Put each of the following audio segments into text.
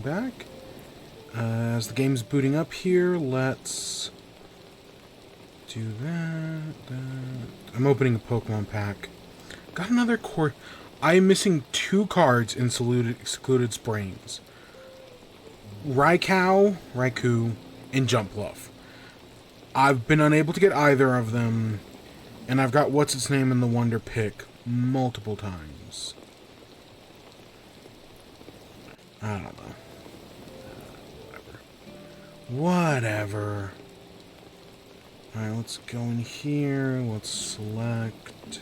back. As the game's booting up here, let's do that. I'm opening a Pokemon pack. Got another cord. I'm missing 2 cards in Secluded Springs. Raikou, and Jumpluff. I've been unable to get either of them, and I've got What's Its Name in the Wonder Pick multiple times. I don't know. Whatever. Alright, let's go in here. Let's select.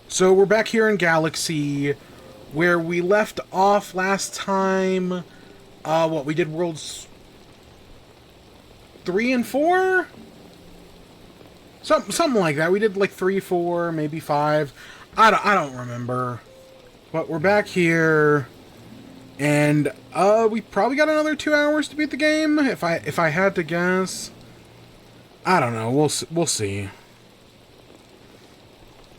So we're back here in Galaxy, where we left off last time. What, we did Worlds 3 and 4? Something like that. We did like 3, 4, maybe 5. I don't remember. But we're back here, and we probably got another 2 hours to beat the game, if I had to guess. I don't know. We'll see.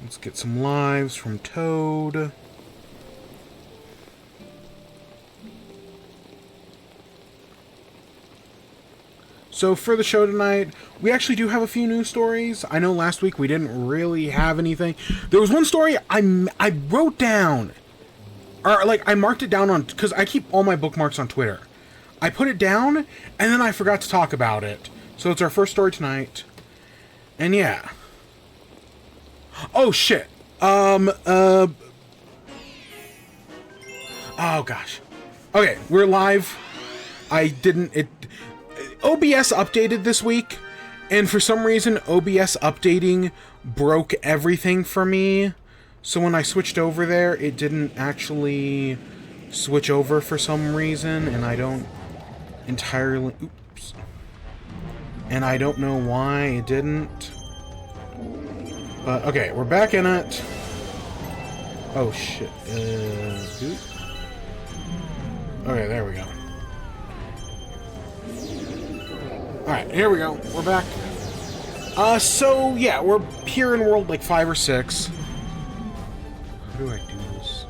Let's get some lives from Toad. So for the show tonight, we actually do have a few news stories. I know last week we didn't really have anything. There was one story I wrote down, or like I marked it down on, because I keep all my bookmarks on Twitter. I put it down, and then I forgot to talk about it. So it's our first story tonight. And yeah. Oh shit. Oh gosh. Okay, we're live. OBS updated this week, and for some reason OBS updating broke everything for me. So when I switched over there, it didn't actually switch over for some reason, and I don't entirely... Oops. And I don't know why it didn't. But, okay, we're back in it. Oh, shit. Okay, there we go. Alright, here we go. We're back. So, yeah, we're here in World, like, 5 or 6. How do I do this?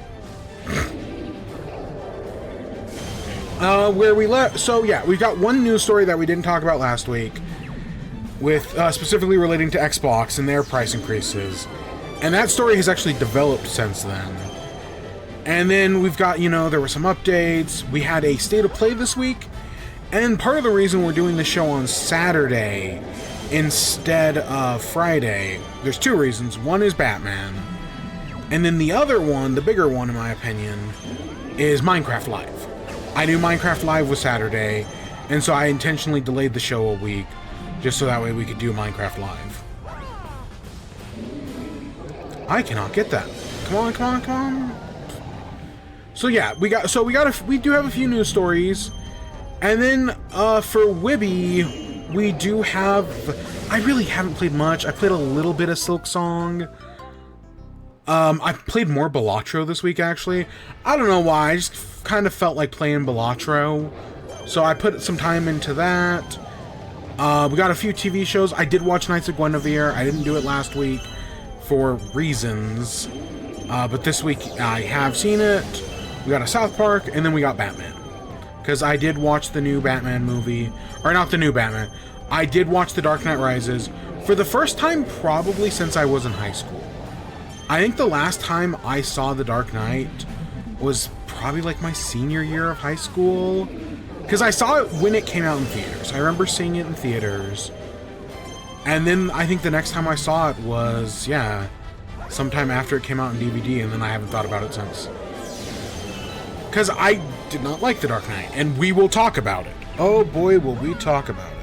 Where we left... So, yeah, we've got one news story that we didn't talk about last week, with, specifically relating to Xbox and their price increases. And that story has actually developed since then. And then we've got, you know, there were some updates. We had a State of Play this week. And part of the reason we're doing the show on Saturday instead of Friday, there's 2 reasons. One is Batman. And then the other one, the bigger one in my opinion, is Minecraft Live. I knew Minecraft Live was Saturday, and so I intentionally delayed the show a week, just so that way we could do Minecraft Live. I cannot get that. Come on, come on, come on. So yeah, we do have a few news stories. And then, for WIBE, we do have... I really haven't played much. I played a little bit of Silksong. I played more Balatro this week, actually. I don't know why. I just kind of felt like playing Balatro. So I put some time into that. We got a few TV shows. I did watch Knights of Guinevere. I didn't do it last week for reasons. But this week, I have seen it. We got a South Park, and then we got Batman. Because I did watch the new Batman movie. Or not the new Batman. I did watch The Dark Knight Rises for the first time probably since I was in high school. I think the last time I saw The Dark Knight was probably like my senior year of high school. Because I saw it when it came out in theaters. I remember seeing it in theaters. And then I think the next time I saw it was, yeah, sometime after it came out in DVD, and then I haven't thought about it since. Because I did not like The Dark Knight, and we will talk about it. Oh boy, will we talk about it.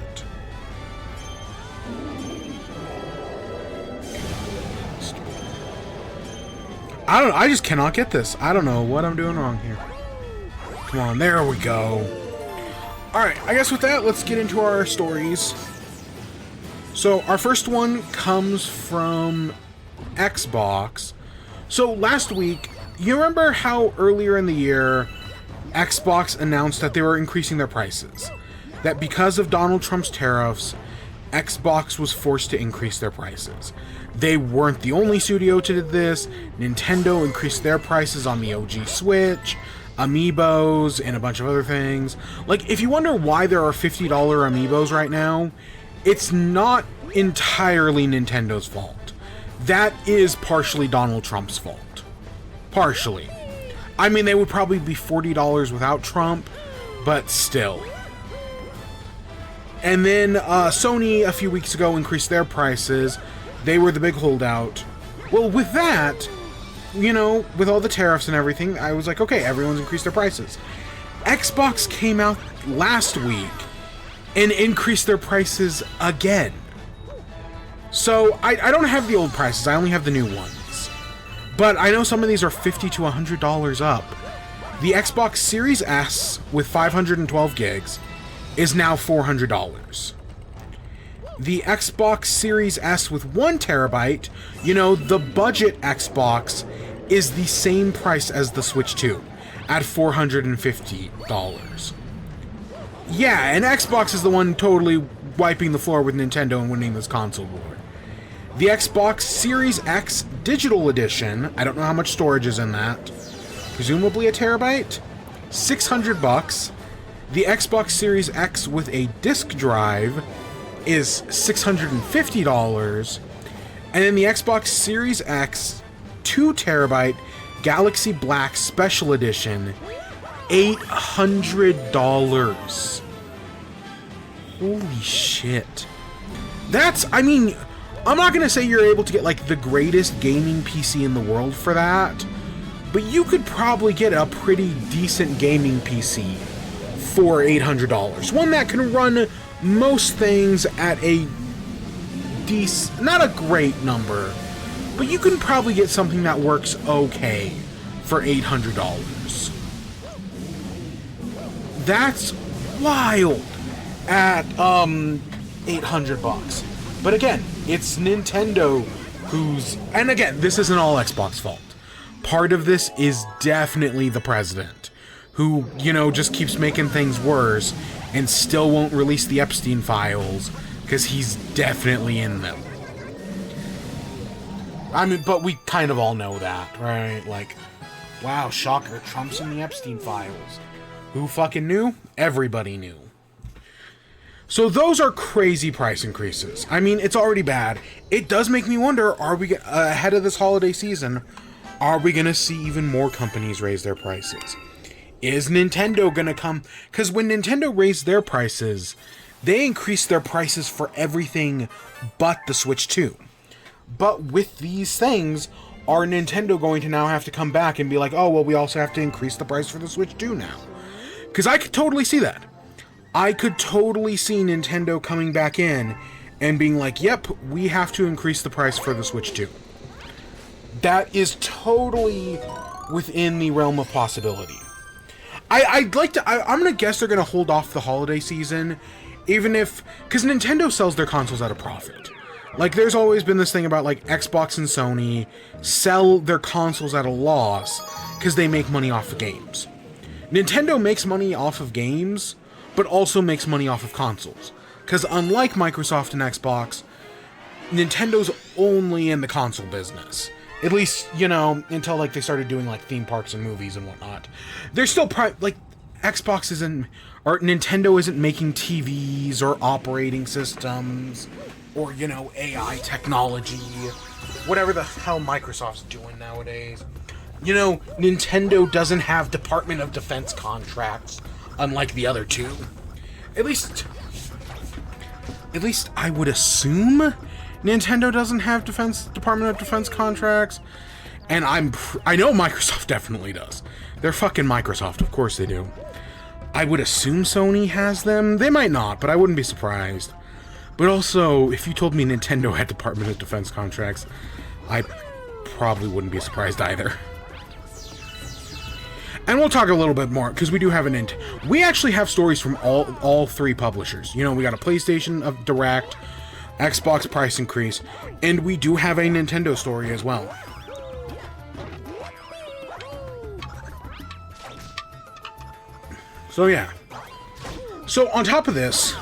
I just cannot get this. I don't know what I'm doing wrong here. Come on, there we go. Alright, I guess with that, let's get into our stories. So, our first one comes from Xbox. So, last week, you remember how earlier in the year, Xbox announced that they were increasing their prices? That because of Donald Trump's tariffs, Xbox was forced to increase their prices. They weren't the only studio to do this. Nintendo increased their prices on the OG Switch, Amiibos, and a bunch of other things. Like, if you wonder why there are $50 Amiibos right now, it's not entirely Nintendo's fault. That is partially Donald Trump's fault. Partially. I mean, they would probably be $40 without Trump, but still. And then Sony, a few weeks ago, increased their prices. They were the big holdout. Well, with that, you know, with all the tariffs and everything, I was like, okay, everyone's increased their prices. Xbox came out last week and increased their prices again. So, I don't have the old prices, I only have the new ones. But I know some of these are $50 to $100 up. The Xbox Series S with 512 gigs is now $400. The Xbox Series S with 1 terabyte, you know, the budget Xbox, is the same price as the Switch 2 at $450. Yeah, and Xbox is the one totally wiping the floor with Nintendo and winning this console war. The Xbox Series X Digital Edition, I don't know how much storage is in that, presumably a terabyte, $600. The Xbox Series X with a disk drive is $650. And then the Xbox Series X 2 terabyte Galaxy Black Special Edition, $800. Holy shit. That's, I mean, I'm not going to say you're able to get, like, the greatest gaming PC in the world for that, but you could probably get a pretty decent gaming PC for $800. One that can run most things at a decent, not a great number, but you can probably get something that works okay for $800. That's wild at $800. But again, it's Nintendo who's, and again, this isn't all Xbox fault. Part of this is definitely the president, who, you know, just keeps making things worse and still won't release the Epstein files because he's definitely in them. I mean, but we kind of all know that, right? Like, wow, shocker, Trump's in the Epstein files. Who fucking knew? Everybody knew. So those are crazy price increases. I mean, it's already bad. It does make me wonder, are we, ahead of this holiday season, are we going to see even more companies raise their prices? Is Nintendo going to come? Because when Nintendo raised their prices, they increased their prices for everything but the Switch 2. But with these things, are Nintendo going to now have to come back and be like, oh, well, we also have to increase the price for the Switch 2 now? Because I could totally see that. I could totally see Nintendo coming back in and being like, yep, we have to increase the price for the Switch 2. That is totally within the realm of possibility. I'm going to guess they're going to hold off the holiday season, even if, because Nintendo sells their consoles at a profit. Like, there's always been this thing about, like, Xbox and Sony sell their consoles at a loss because they make money off of games. Nintendo makes money off of games, but also makes money off of consoles. Because unlike Microsoft and Xbox, Nintendo's only in the console business. At least, you know, until, like, they started doing, like, theme parks and movies and whatnot. They're still, like, Xbox isn't, or Nintendo isn't making TVs or operating systems, or, you know, AI technology, whatever the hell Microsoft's doing nowadays. You know, Nintendo doesn't have Department of Defense contracts, unlike the other two. At least I would assume Nintendo doesn't have Department of Defense contracts, and I know Microsoft definitely does. They're fucking Microsoft, of course they do. I would assume Sony has them. They might not, but I wouldn't be surprised. But also, if you told me Nintendo had Department of Defense contracts, I probably wouldn't be surprised either. And we'll talk a little bit more, because we do have we actually have stories from all three publishers. You know, we got a PlayStation Direct, Xbox price increase, and we do have a Nintendo story as well. So yeah. So on top of this,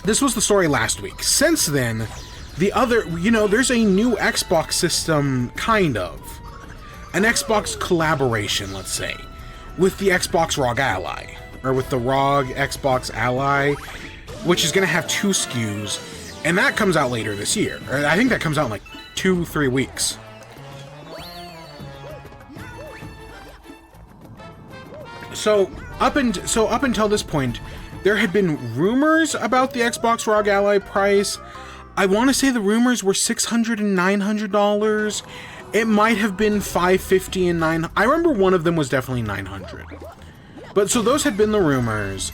this was the story last week. Since then, the other, you know, there's a new Xbox system, kind of. An Xbox collaboration, let's say, with the Xbox ROG Ally. Or with the ROG Xbox Ally, which is going to have 2 SKUs. And that comes out later this year. Or I think that comes out in like 2-3 weeks. So up until this point, there had been rumors about the Xbox ROG Ally price. I want to say the rumors were $600 and $900. It might have been $550 and $900. I remember one of them was definitely $900. But so those had been the rumors.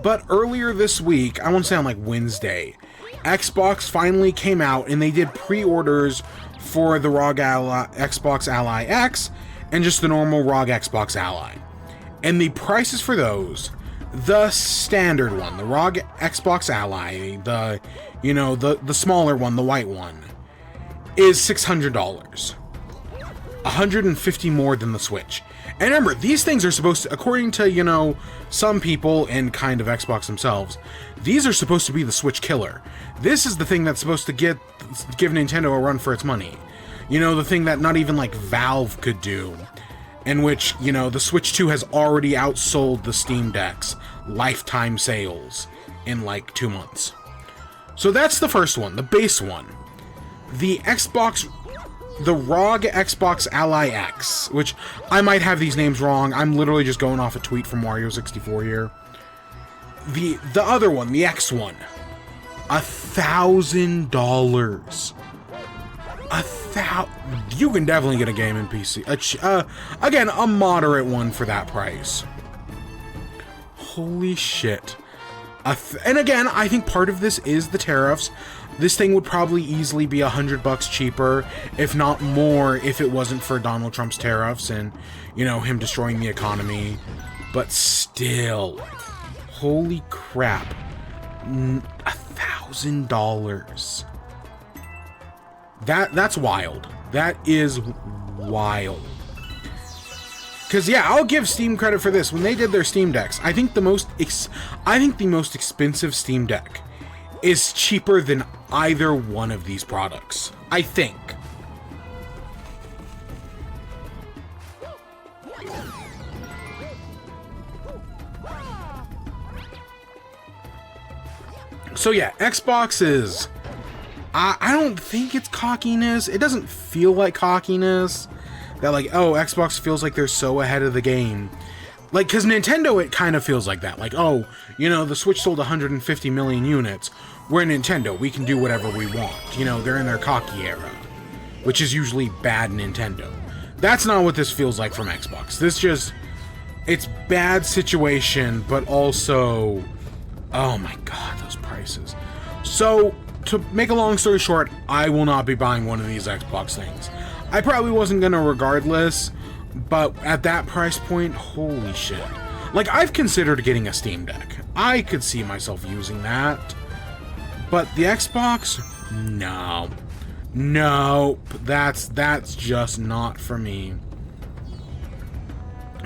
But earlier this week, I want to say on like Wednesday, Xbox finally came out and they did pre-orders for the ROG Ally, Xbox Ally X and just the normal ROG Xbox Ally. And the prices for those, the standard one, the ROG Xbox Ally, the, you know, the smaller one, the white one, is $600. $150 more than the Switch. And remember, these things are supposed to, according to, you know, some people and kind of Xbox themselves, these are supposed to be the Switch killer. This is the thing that's supposed to give Nintendo a run for its money. You know, the thing that not even, like, Valve could do. In which, you know, the Switch 2 has already outsold the Steam Deck's lifetime sales in, like, 2 months. So that's the first one, the base one. The ROG Xbox Ally X, which I might have these names wrong. I'm literally just going off a tweet from Mario64 here. The other one, the X one, $1,000. You can definitely get a game in PC. Again, a moderate one for that price. Holy shit. And again, I think part of this is the tariffs. This thing would probably easily be $100 cheaper, if not more, if it wasn't for Donald Trump's tariffs and, you know, him destroying the economy. But still, holy crap, $1,000. That's wild. That is wild. Because yeah, I'll give Steam credit for this. When they did their Steam Decks, I think the most expensive Steam Deck is cheaper than either one of these products. I think. So yeah, Xbox is... I don't think it's cockiness. It doesn't feel like cockiness. That like, oh, Xbox feels like they're so ahead of the game. Like, because Nintendo, it kind of feels like that. Like, oh, you know, the Switch sold 150 million units. We're Nintendo. We can do whatever we want. You know, they're in their cocky era. Which is usually bad Nintendo. That's not what this feels like from Xbox. This just... It's bad situation, but also... Oh my god, those prices. So... To make a long story short, I will not be buying one of these Xbox things. I probably wasn't gonna regardless, but at that price point, holy shit. Like, I've considered getting a Steam Deck. I could see myself using that. But the Xbox? No. Nope. That's just not for me.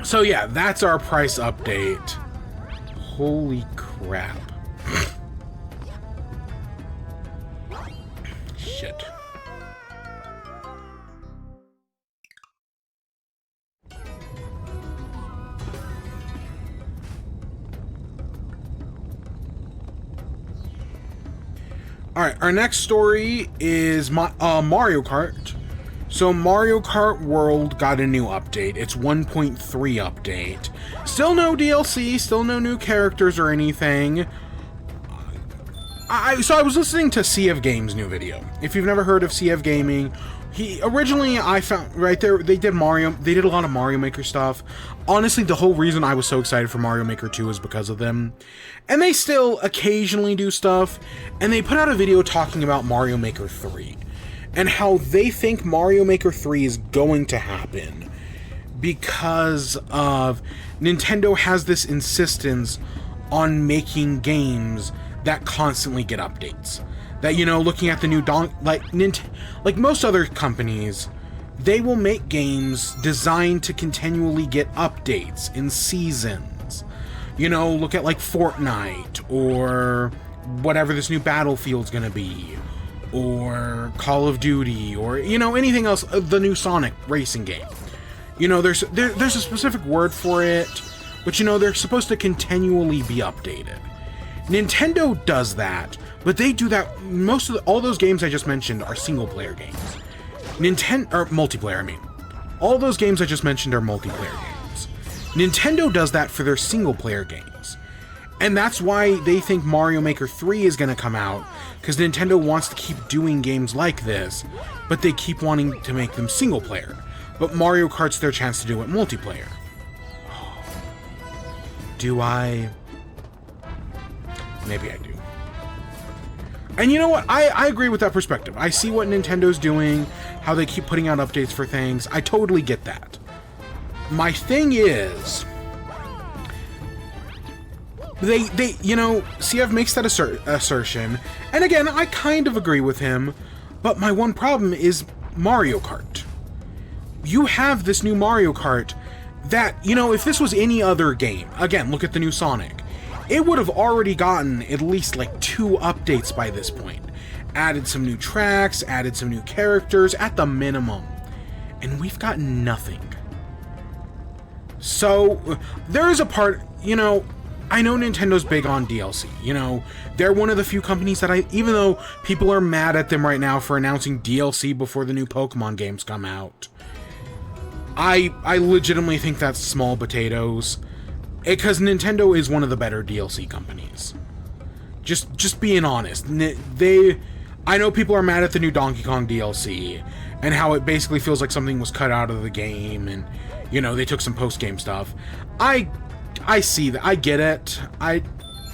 So yeah, that's our price update. Holy crap. Shit. Alright, our next story is Mario Kart. So Mario Kart World got a new update. It's 1.3 update. Still no DLC, still no new characters or anything. So I was listening to Sea of Games' new video. If you've never heard of Sea of Gaming, originally I found right there they did a lot of Mario Maker stuff. Honestly, the whole reason I was so excited for Mario Maker 2 is because of them. And they still occasionally do stuff, and they put out a video talking about Mario Maker 3 and how they think Mario Maker 3 is going to happen because of Nintendo has this insistence on making games that constantly get updates. That, you know, looking at the new like most other companies, they will make games designed to continually get updates in seasons. You know, look at like Fortnite, or whatever this new Battlefield's gonna be, or Call of Duty, or, you know, anything else, the new Sonic racing game. You know, there's a specific word for it, but, you know, they're supposed to continually be updated. Nintendo does that, but they do that, all those games I just mentioned are single-player games. Or multiplayer, I mean. All those games I just mentioned are multiplayer games. Nintendo does that for their single-player games. And that's why they think Mario Maker 3 is going to come out, because Nintendo wants to keep doing games like this, but they keep wanting to make them single-player. But Mario Kart's their chance to do it multiplayer. Do I? Maybe I do. And you know what? I agree with that perspective. I see what Nintendo's doing, how they keep putting out updates for things. I totally get that. My thing is, they you know, CF makes that assertion, and again, I kind of agree with him, but my one problem is Mario Kart. You have this new Mario Kart that, you know, if this was any other game, again, look at the new Sonic, it would have already gotten at least like 2 updates by this point. Added some new tracks, added some new characters at the minimum. And we've got nothing. So, there is a part, you know, I know Nintendo's big on DLC. You know, they're one of the few companies that even though people are mad at them right now for announcing DLC before the new Pokemon games come out, I legitimately think that's small potatoes. Because Nintendo is one of the better DLC companies. Just being honest. I know people are mad at the new Donkey Kong DLC, and how it basically feels like something was cut out of the game, and, you know, they took some post-game stuff. I see that. I get it.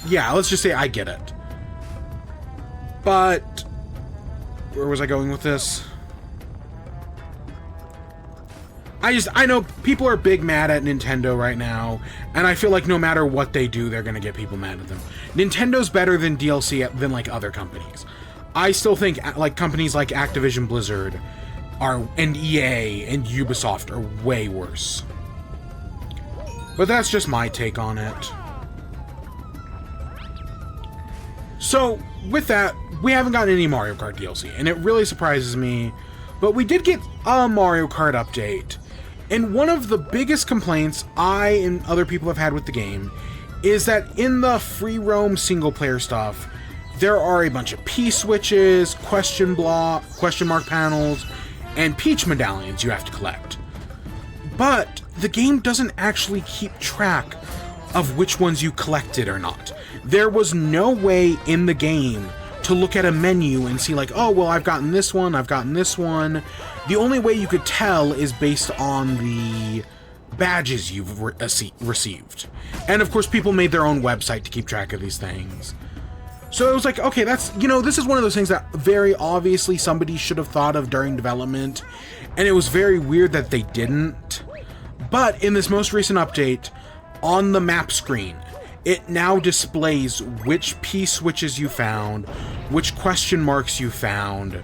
Yeah, let's just say I get it. But, where was I going with this? I know people are big mad at Nintendo right now, and I feel like no matter what they do, they're gonna get people mad at them. Nintendo's better than DLC than, like, other companies. I still think, like, companies like Activision Blizzard and EA and Ubisoft are way worse. But that's just my take on it. So, with that, we haven't gotten any Mario Kart DLC, and it really surprises me, but we did get a Mario Kart update. And one of the biggest complaints I and other people have had with the game is that in the free roam single player stuff, there are a bunch of P-switches, question mark panels, and Peach medallions you have to collect. But the game doesn't actually keep track of which ones you collected or not. There was no way in the game to look at a menu and see like, oh, well, I've gotten this one, I've gotten this one. The only way you could tell is based on the badges you've received. And of course, people made their own website to keep track of these things. So it was like, okay, that's, you know, this is one of those things that very obviously somebody should have thought of during development, and it was very weird that they didn't. But in this most recent update, on the map screen, it now displays which P-switches you found, which question marks you found,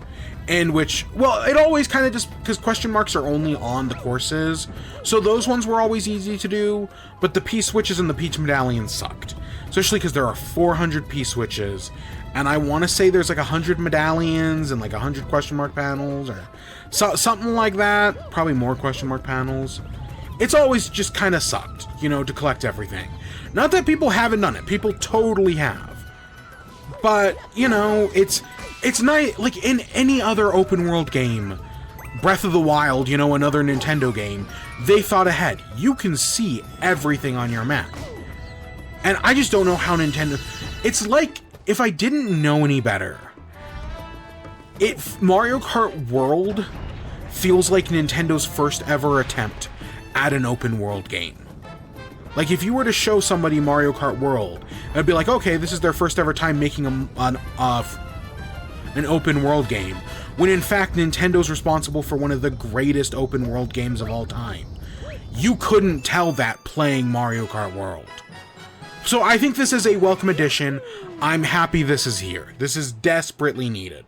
and which, well, it always kind of just, because question marks are only on the courses, so those ones were always easy to do, but the P-switches and the Peach medallions sucked. Especially because there are 400 P-switches, and I want to say there's like 100 medallions and like 100 question mark panels, or something like that. Probably more question mark panels. It's always just kind of sucked, you know, to collect everything. Not that people haven't done it. People totally have. But, you know, it's nice. Like in any other open world game, Breath of the Wild, you know, another Nintendo game, they thought ahead. You can see everything on your map. And I just don't know how Nintendo... It's like, if I didn't know any better, Mario Kart World feels like Nintendo's first ever attempt at an open world game. Like, if you were to show somebody Mario Kart World, it'd be like, okay, this is their first ever time making an open world game, when in fact Nintendo's responsible for one of the greatest open world games of all time. You couldn't tell that playing Mario Kart World. So I think this is a welcome addition. I'm happy this is here. This is desperately needed.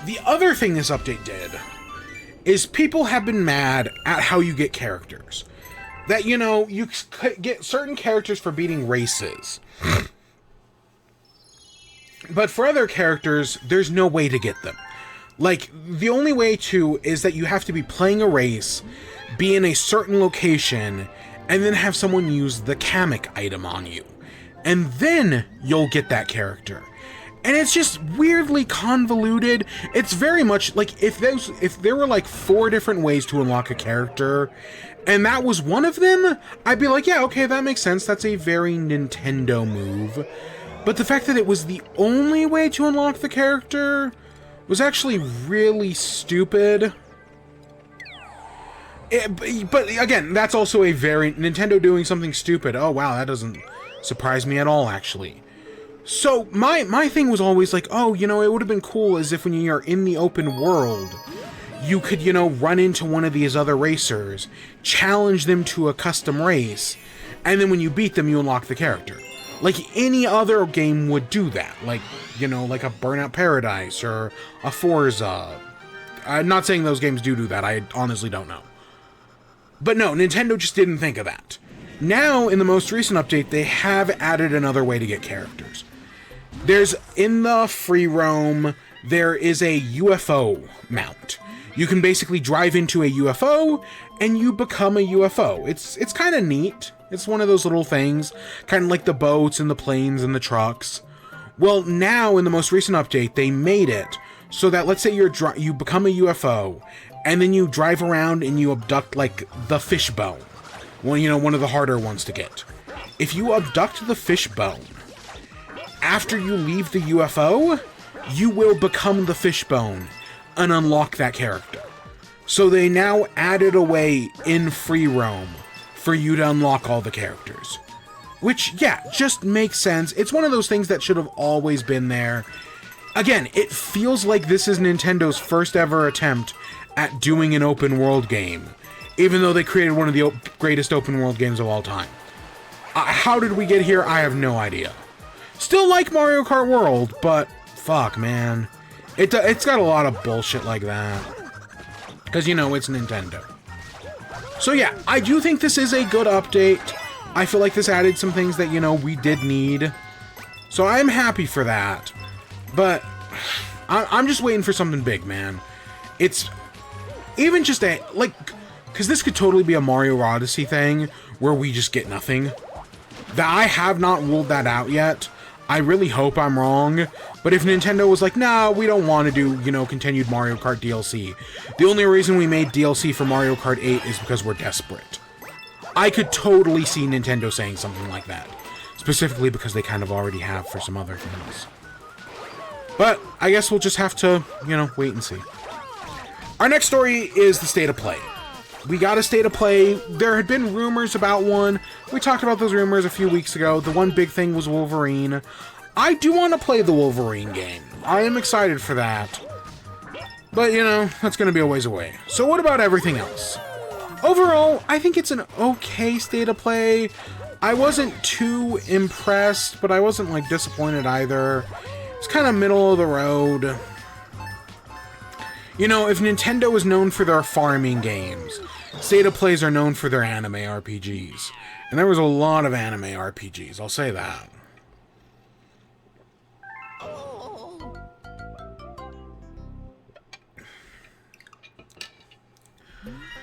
The other thing this update did is people have been mad at how you get characters. That, you know, you get certain characters for beating races. But for other characters, there's no way to get them. Like, the only way to is that you have to be playing a race, be in a certain location, and then have someone use the Kamek item on you. And then you'll get that character. And it's just weirdly convoluted. It's very much like if there were like 4 different ways to unlock a character, and that was one of them, I'd be like, yeah, okay, that makes sense. That's a very Nintendo move. But the fact that it was the only way to unlock the character was actually really stupid. But again, that's also a very Nintendo doing something stupid. Oh wow, that doesn't surprise me at all, actually. So my thing was always like, oh, you know, it would have been cool as if when you're in the open world, you could, you know, run into one of these other racers, challenge them to a custom race, and then when you beat them, you unlock the character. Like any other game would do that. Like, you know, like a Burnout Paradise or a Forza. I'm not saying those games do that. I honestly don't know. But no, Nintendo just didn't think of that. Now, in the most recent update, they have added another way to get characters. There's, in the free roam, there is a UFO mount. You can basically drive into a UFO, and you become a UFO. It's kind of neat. It's one of those little things, kind of like the boats and the planes and the trucks. Well, now, in the most recent update, they made it so that, let's say you become a UFO, and then you drive around and you abduct, like, the fishbone. Well, you know, one of the harder ones to get. If you abduct the fishbone, after you leave the UFO, you will become the fishbone and unlock that character. So they now added a way in free roam for you to unlock all the characters. Which, yeah, just makes sense. It's one of those things that should have always been there. Again, it feels like this is Nintendo's first ever attempt at doing an open world game, even though they created one of the greatest open world games of all time. How did we get here? I have no idea. Still like Mario Kart World, but fuck, man. It's got a lot of bullshit like that. Because, you know, it's Nintendo. So yeah, I do think this is a good update. I feel like this added some things that, you know, we did need. So I'm happy for that. But I'm just waiting for something big, man. It's even just a, like, because this could totally be a Mario Odyssey thing where we just get nothing. I have not ruled that out yet. I really hope I'm wrong. But if Nintendo was like, nah, we don't want to do, you know, continued Mario Kart DLC. The only reason we made DLC for Mario Kart 8 is because we're desperate. I could totally see Nintendo saying something like that. Specifically because they kind of already have for some other things. But I guess we'll just have to, you know, wait and see. Our next story is the State of Play. We got a State of Play. There had been rumors about one. We talked about those rumors a few weeks ago. The one big thing was Wolverine. I do want to play the Wolverine game. I am excited for that. But, you know, that's going to be a ways away. So what about everything else? Overall, I think it's an okay State of Play. I wasn't too impressed, but I wasn't, like, disappointed either. It's kind of middle of the road. You know, if Nintendo is known for their farming games, State of Plays are known for their anime RPGs. And there was a lot of anime RPGs, I'll say that.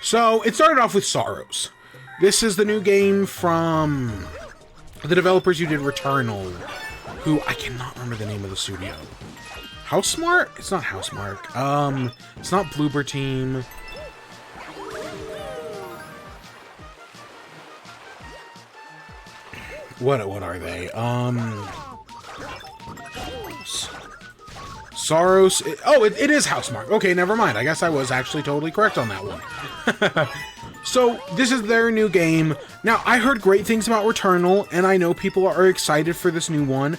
So, it started off with Sorrows. This is the new game from the developers who did Returnal, who I cannot remember the name of the studio. Housemarque? It's not Housemarque. It's not Bloober Team. What are they? Sorrows. It is Housemarque. Okay, never mind. I guess I was actually totally correct on that one. So, this is their new game. Now, I heard great things about Returnal, and I know people are excited for this new one.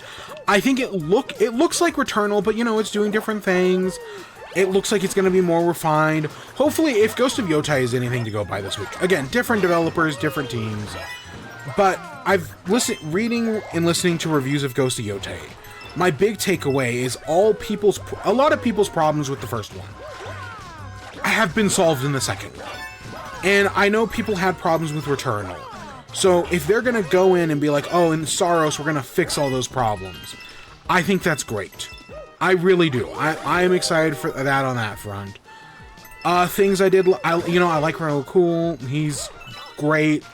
I think it looks like Returnal, but, you know, it's doing different things. It looks like it's going to be more refined. Hopefully, if Ghost of Yotai is anything to go by this week. Again, different developers, different teams. But I've reading and listening to reviews of Ghost of Yotai. my big takeaway is a lot of people's problems with the first one have been solved in the second one. And I know people had problems with Returnal. So if they're going to go in and be like, oh, in Saros, we're going to fix all those problems, I think that's great. I really do. I am excited for that on that front. Things I did, I like Raul Cool. He's great.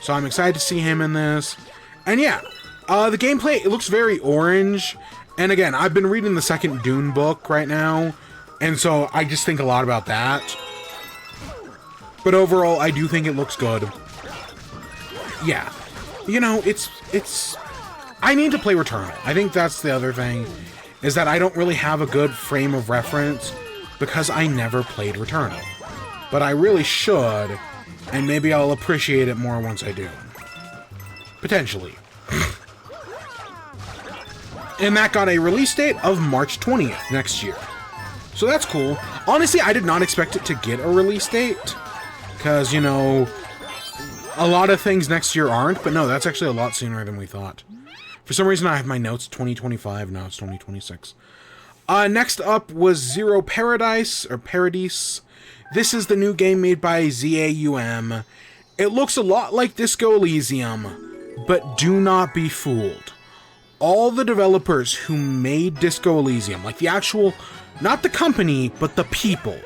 So I'm excited to see him in this. And yeah, the gameplay, it looks very orange. And again, I've been reading the second Dune book right now. And so I just think a lot about that. But overall, I do think it looks good. Yeah. You know, it's... I need to play Returnal. I think that's the other thing, is that I don't really have a good frame of reference because I never played Returnal. But I really should, and maybe I'll appreciate it more once I do. Potentially. And that got a release date of March 20th next year. So that's cool. Honestly, I did not expect it to get a release date. Because, you know, a lot of things next year aren't. But no, that's actually a lot sooner than we thought. For some reason, I have my notes 2025. Now it's 2026. Next up was Zero Paradise, or Paradise. This is the new game made by ZAUM. It looks a lot like Disco Elysium. But do not be fooled. All the developers who made Disco Elysium, like the actual... not the company, but the people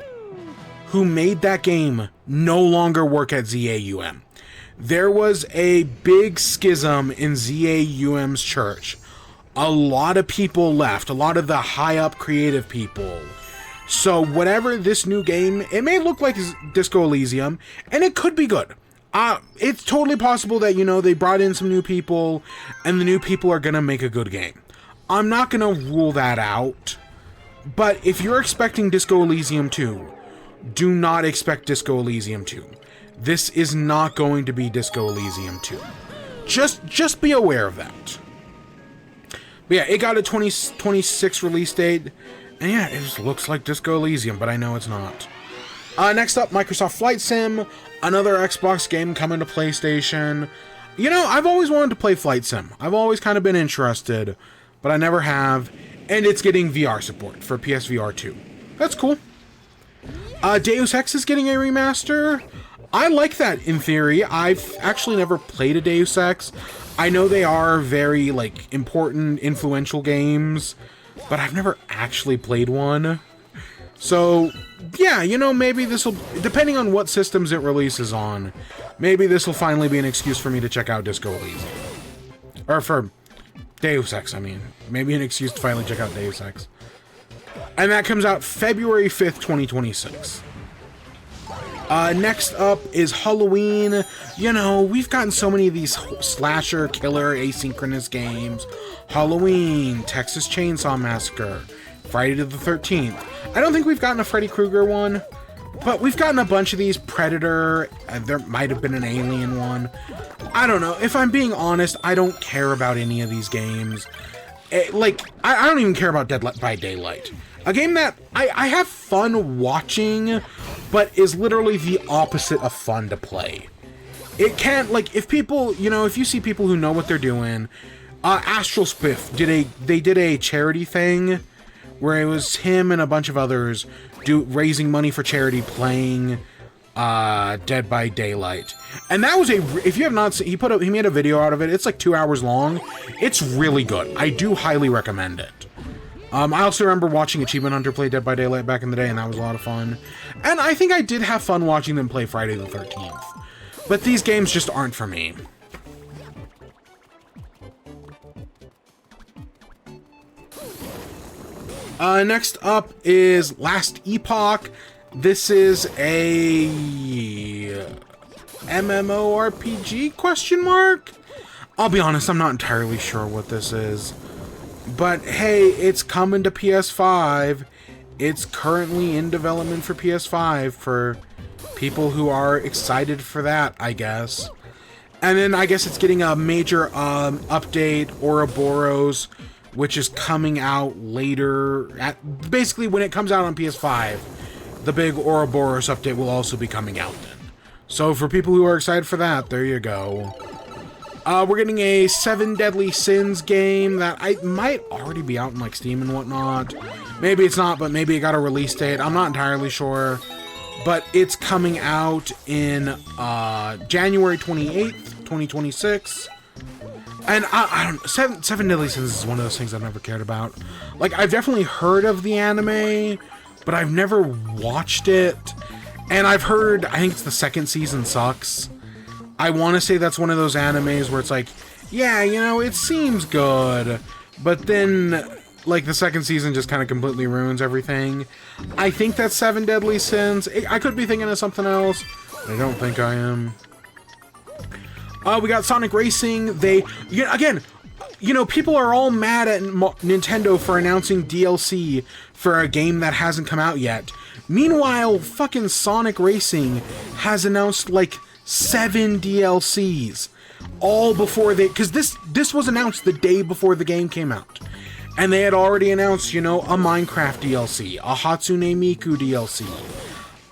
who made that game no longer work at ZAUM. There was a big schism in ZAUM's church. A lot of people left, a lot of the high-up creative people. So whatever this new game, it may look like Disco Elysium, and it could be good. It's totally possible that, you know, they brought in some new people, and the new people are gonna make a good game. I'm not gonna rule that out. But if you're expecting Disco Elysium 2, do not expect Disco Elysium 2. This is not going to be Disco Elysium 2. Just be aware of that. But yeah, it got a 2026 release date. And yeah, it just looks like Disco Elysium, but I know it's not. Next up, Microsoft Flight Sim. Another Xbox game coming to PlayStation. You know, I've always wanted to play Flight Sim. I've always kind of been interested, but I never have. And it's getting VR support for PSVR 2. That's cool. Deus Ex is getting a remaster. I like that in theory. I've actually never played a Deus Ex. I know they are very, like, important, influential games, but I've never actually played one. So, yeah, you know, maybe this will, depending on what systems it releases on, maybe this will finally be an excuse for me to check out Disco Elysium. Or for Deus Ex, I mean. Maybe an excuse to finally check out Deus Ex. And that comes out February 5th, 2026. Next up is Halloween. You know, we've gotten so many of these slasher, killer, asynchronous games. Halloween, Texas Chainsaw Massacre, Friday the 13th. I don't think we've gotten a Freddy Krueger one, but we've gotten a bunch of these. Predator, there might have been an Alien one. I don't know. If I'm being honest, I don't care about any of these games. I don't even care about Dead by Daylight. A game that I have fun watching, but is literally the opposite of fun to play. It can't, like, if people, you know, if you see people who know what they're doing, Astral Spiff did a charity thing where it was him and a bunch of others raising money for charity playing Dead by Daylight. And that was if you have not seen, he made a video out of it. It's like 2 hours long. It's really good. I do highly recommend it. I also remember watching Achievement Hunter play Dead by Daylight back in the day, and that was a lot of fun. And I think I did have fun watching them play Friday the 13th. But these games just aren't for me. Next up is Last Epoch. This is a MMORPG question mark? I'll be honest, I'm not entirely sure what this is. But hey, it's coming to PS5. It's currently in development for PS5 for people who are excited for that, I guess. And then I guess it's getting a major update, Ouroboros, which is coming out later. Basically, when it comes out on PS5, the big Ouroboros update will also be coming out then. So for people who are excited for that, there you go. We're getting a 7 Deadly Sins game that I might already be out in like Steam and whatnot. Maybe it's not, but maybe it got a release date. I'm not entirely sure. But it's coming out in January 28th, 2026. And I don't know, Seven Deadly Sins is one of those things I've never cared about. Like, I've definitely heard of the anime, but I've never watched it. And I've heard, I think it's the second season sucks. I want to say that's one of those animes where it's like, yeah, you know, it seems good, but then, like, the second season just kind of completely ruins everything. I think that's Seven Deadly Sins. I could be thinking of something else, but I don't think I am. We got Sonic Racing. Again, you know, people are all mad at Nintendo for announcing DLC for a game that hasn't come out yet. Meanwhile, fucking Sonic Racing has announced, like, 7 DLCs. All before because this was announced the day before the game came out. And they had already announced, you know, a Minecraft DLC, a Hatsune Miku DLC,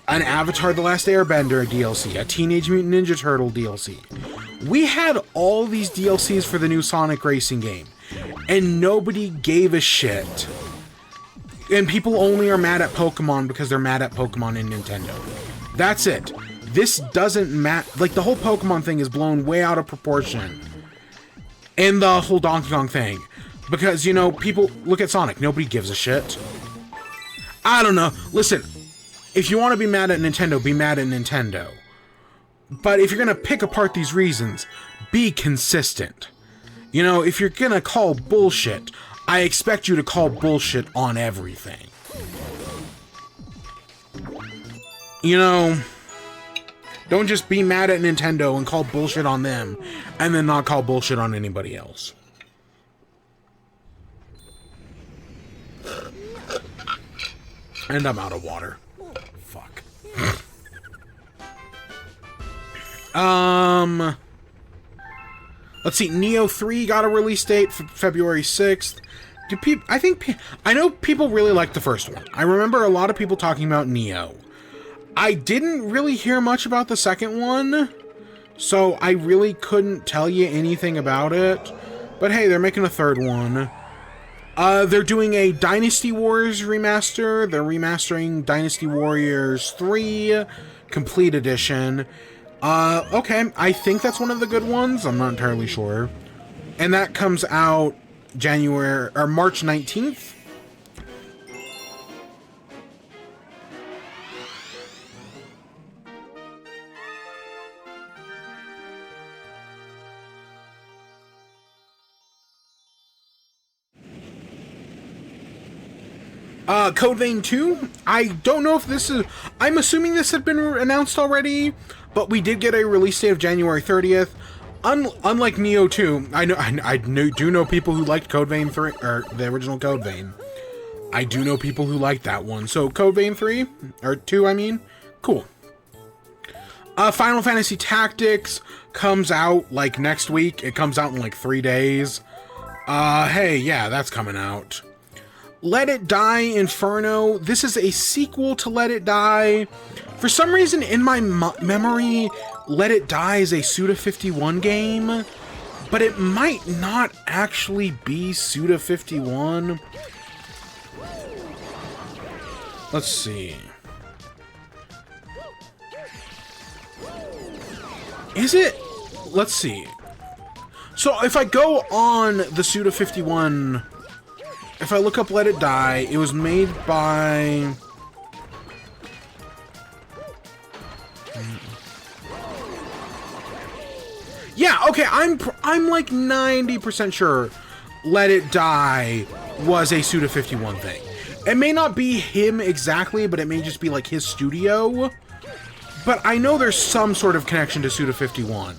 an Avatar The Last Airbender DLC, a Teenage Mutant Ninja Turtle DLC. We had all these DLCs for the new Sonic Racing game, and nobody gave a shit. And people only are mad at Pokemon because they're mad at Pokemon and Nintendo. That's it. This doesn't matter. Like, the whole Pokemon thing is blown way out of proportion. And the whole Donkey Kong thing. Because, you know, people look at Sonic. Nobody gives a shit. I don't know. Listen, if you want to be mad at Nintendo, be mad at Nintendo. But if you're going to pick apart these reasons, be consistent. You know, if you're going to call bullshit, I expect you to call bullshit on everything. You know, don't just be mad at Nintendo and call bullshit on them, and then not call bullshit on anybody else. And I'm out of water. Fuck. Let's see. Neo 3 got a release date for February 6th. I know people really like the first one. I remember a lot of people talking about Neo. I didn't really hear much about the second one, so I really couldn't tell you anything about it. But hey, they're making a third one. They're doing a Dynasty Warriors remaster. They're remastering Dynasty Warriors 3 Complete Edition. Okay, I think that's one of the good ones. I'm not entirely sure. And that comes out March 19th. Code Vein 2, I don't know if this is... I'm assuming this had been announced already, but we did get a release date of January 30th. Unlike Neo 2, I do know people who liked Code Vein 3, or the original Code Vein. I do know people who liked that one. So Code Vein 3, or 2, I mean, cool. Final Fantasy Tactics comes out, like, next week. It comes out in, like, 3 days. Hey, yeah, that's coming out. Let It Die Inferno. This is a sequel to Let It Die. For some reason, in my memory, Let It Die is a Suda51 game, but it might not actually be Suda51. Let's see. Is it? Let's see. So if I go on the Suda51... If I look up Let It Die, it was made by... Yeah, okay, I'm like 90% sure Let It Die was a Suda51 thing. It may not be him exactly, but it may just be like his studio. But I know there's some sort of connection to Suda51.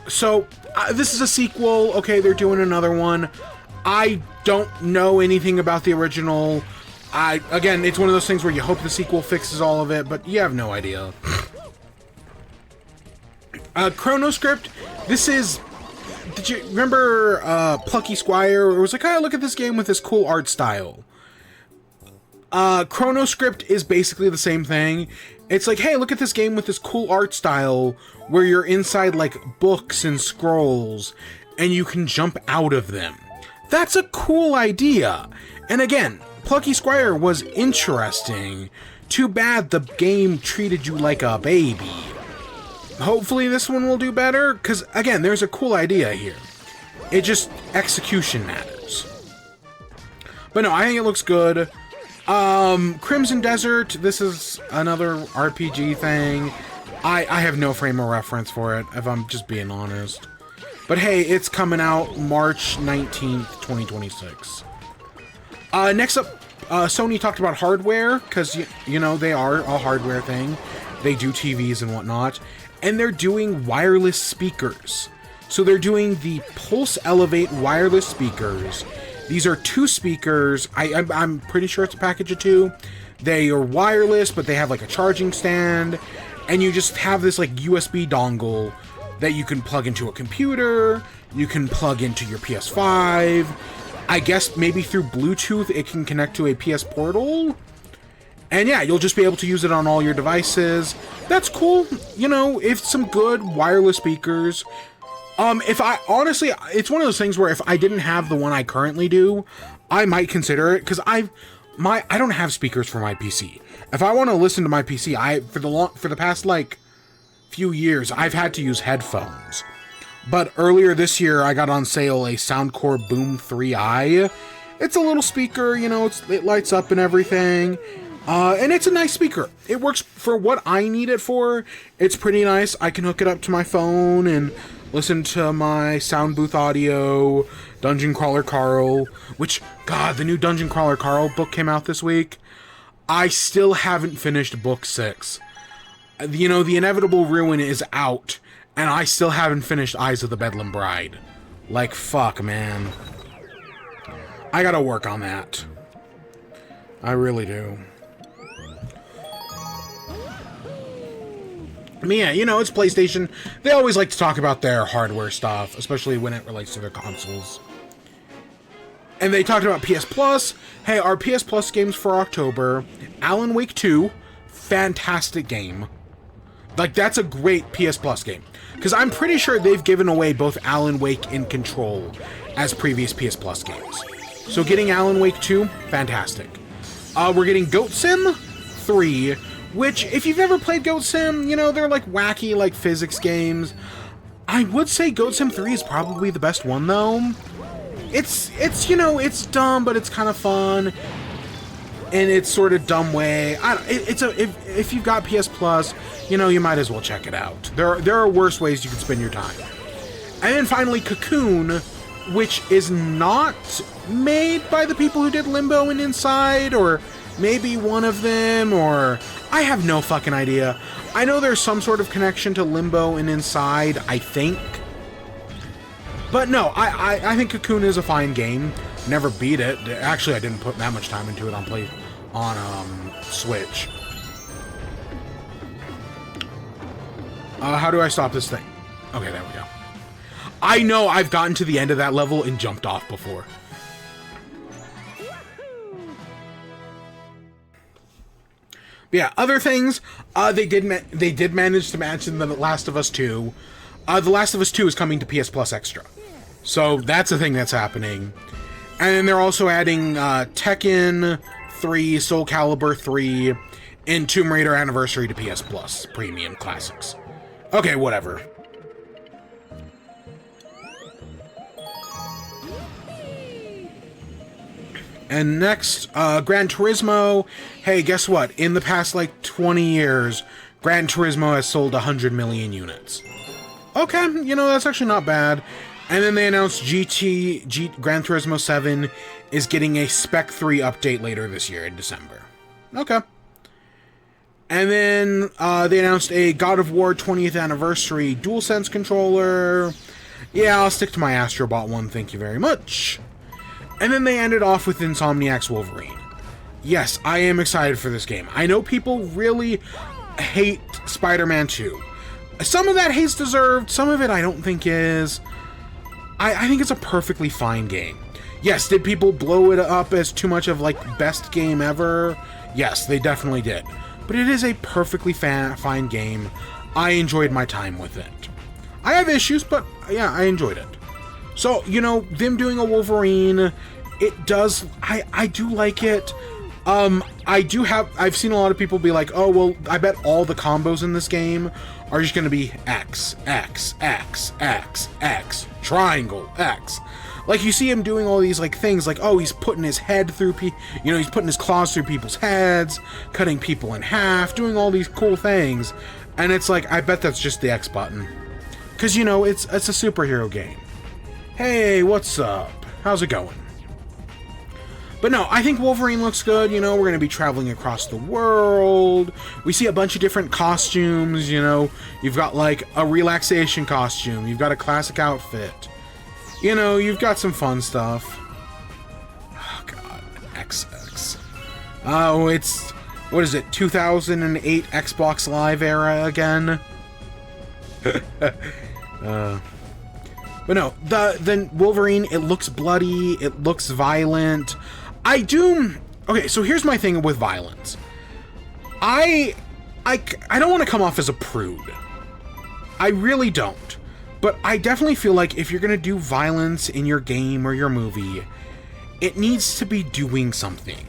So, this is a sequel. Okay, they're doing another one. I don't know anything about the original. Again, it's one of those things where you hope the sequel fixes all of it, but you have no idea. Chronoscript, this is... Did you remember Plucky Squire? It was like, oh, look at this game with this cool art style. ChronoScript is basically the same thing. It's like, hey, look at this game with this cool art style where you're inside, like, books and scrolls, and you can jump out of them. That's a cool idea. And again, Plucky Squire was interesting. Too bad the game treated you like a baby. Hopefully this one will do better, because, again, there's a cool idea here. It just, execution matters. But no, I think it looks good. Crimson Desert, this is another RPG thing. I have no frame of reference for it, if I'm just being honest. But hey, it's coming out March 19th, 2026. Next up, Sony talked about hardware, because, you know, they are a hardware thing. They do TVs and whatnot. And they're doing wireless speakers. So they're doing the Pulse Elevate wireless speakers. These are 2 speakers. I'm pretty sure it's a package of 2. They are wireless, but they have like a charging stand. And you just have this like USB dongle that you can plug into a computer. You can plug into your PS5. I guess maybe through Bluetooth it can connect to a PS Portal. And yeah, you'll just be able to use it on all your devices. That's cool. You know, if some good wireless speakers. If I, honestly, it's one of those things where if I didn't have the one I currently do, I might consider it, because I don't have speakers for my PC. If I want to listen to my PC, for the past, like, few years, I've had to use headphones. But earlier this year, I got on sale a Soundcore Boom 3i. It's a little speaker, you know, it lights up and everything. And it's a nice speaker. It works for what I need it for. It's pretty nice. I can hook it up to my phone and listen to my sound booth audio, Dungeon Crawler Carl, which, God, the new Dungeon Crawler Carl book came out this week. I still haven't finished book 6. You know, The Inevitable Ruin is out, and I still haven't finished Eyes of the Bedlam Bride. Like, fuck, man. I gotta work on that. I really do. I mean, yeah, you know, it's PlayStation. They always like to talk about their hardware stuff, especially when it relates to their consoles. And they talked about PS Plus. Hey, our PS Plus games for October. Alan Wake 2, fantastic game. Like, that's a great PS Plus game. Because I'm pretty sure they've given away both Alan Wake and Control as previous PS Plus games. So getting Alan Wake 2, fantastic. We're getting Goat Sim 3, which, if you've ever played Goat Sim, you know, they're like wacky, like, physics games. I would say Goat Sim 3 is probably the best one, though. It's you know, it's dumb, but it's kind of fun. In its sort of dumb way. If you've got PS Plus, you know, you might as well check it out. There are worse ways you can spend your time. And then finally, Cocoon, which is not made by the people who did Limbo and Inside, or maybe one of them, or I have no fucking idea. I know there's some sort of connection to Limbo and Inside, I think. But no, I think Cocoon is a fine game. Never beat it. Actually, I didn't put that much time into it on Switch. How do I stop this thing? Okay, there we go. I know I've gotten to the end of that level and jumped off before. But yeah, other things, they did manage to mention The Last of Us 2. The Last of Us 2 is coming to PS Plus Extra. So that's a thing that's happening. And then they're also adding Tekken 3, Soul Calibur 3, and Tomb Raider Anniversary to PS Plus Premium Classics. Okay, whatever. And next, Gran Turismo. Hey, guess what? In the past, like, 20 years, Gran Turismo has sold 100 million units. Okay, you know, that's actually not bad. And then they announced Gran Turismo 7 is getting a Spec 3 update later this year in December. Okay. And then they announced a God of War 20th Anniversary DualSense controller. Yeah, I'll stick to my Astrobot one, thank you very much. And then they ended off with Insomniac's Wolverine. Yes, I am excited for this game. I know people really hate Spider-Man 2. Some of that hate's deserved, some of it I don't think is. I think it's a perfectly fine game. Yes, did people blow it up as too much of, like, best game ever? Yes, they definitely did. But it is a perfectly fine game. I enjoyed my time with it. I have issues, but yeah, I enjoyed it. So, you know, them doing a Wolverine, it does, I do like it. I've seen a lot of people be like, oh, well, I bet all the combos in this game are just going to be X, X, X, X, X, triangle, X. Like, you see him doing all these, like, things, like, oh, he's putting his head through, he's putting his claws through people's heads, cutting people in half, doing all these cool things. And it's like, I bet that's just the X button. Because, you know, it's a superhero game. Hey, what's up? How's it going? But no, I think Wolverine looks good. You know, we're going to be traveling across the world. We see a bunch of different costumes, you know. You've got, like, a relaxation costume. You've got a classic outfit. You know, you've got some fun stuff. Oh, God. XX. Oh, it's... What is it? 2008 Xbox Live era again? But no, the Wolverine, it looks bloody. It looks violent. Okay, so here's my thing with violence. I don't want to come off as a prude. I really don't. But I definitely feel like if you're going to do violence in your game or your movie, it needs to be doing something.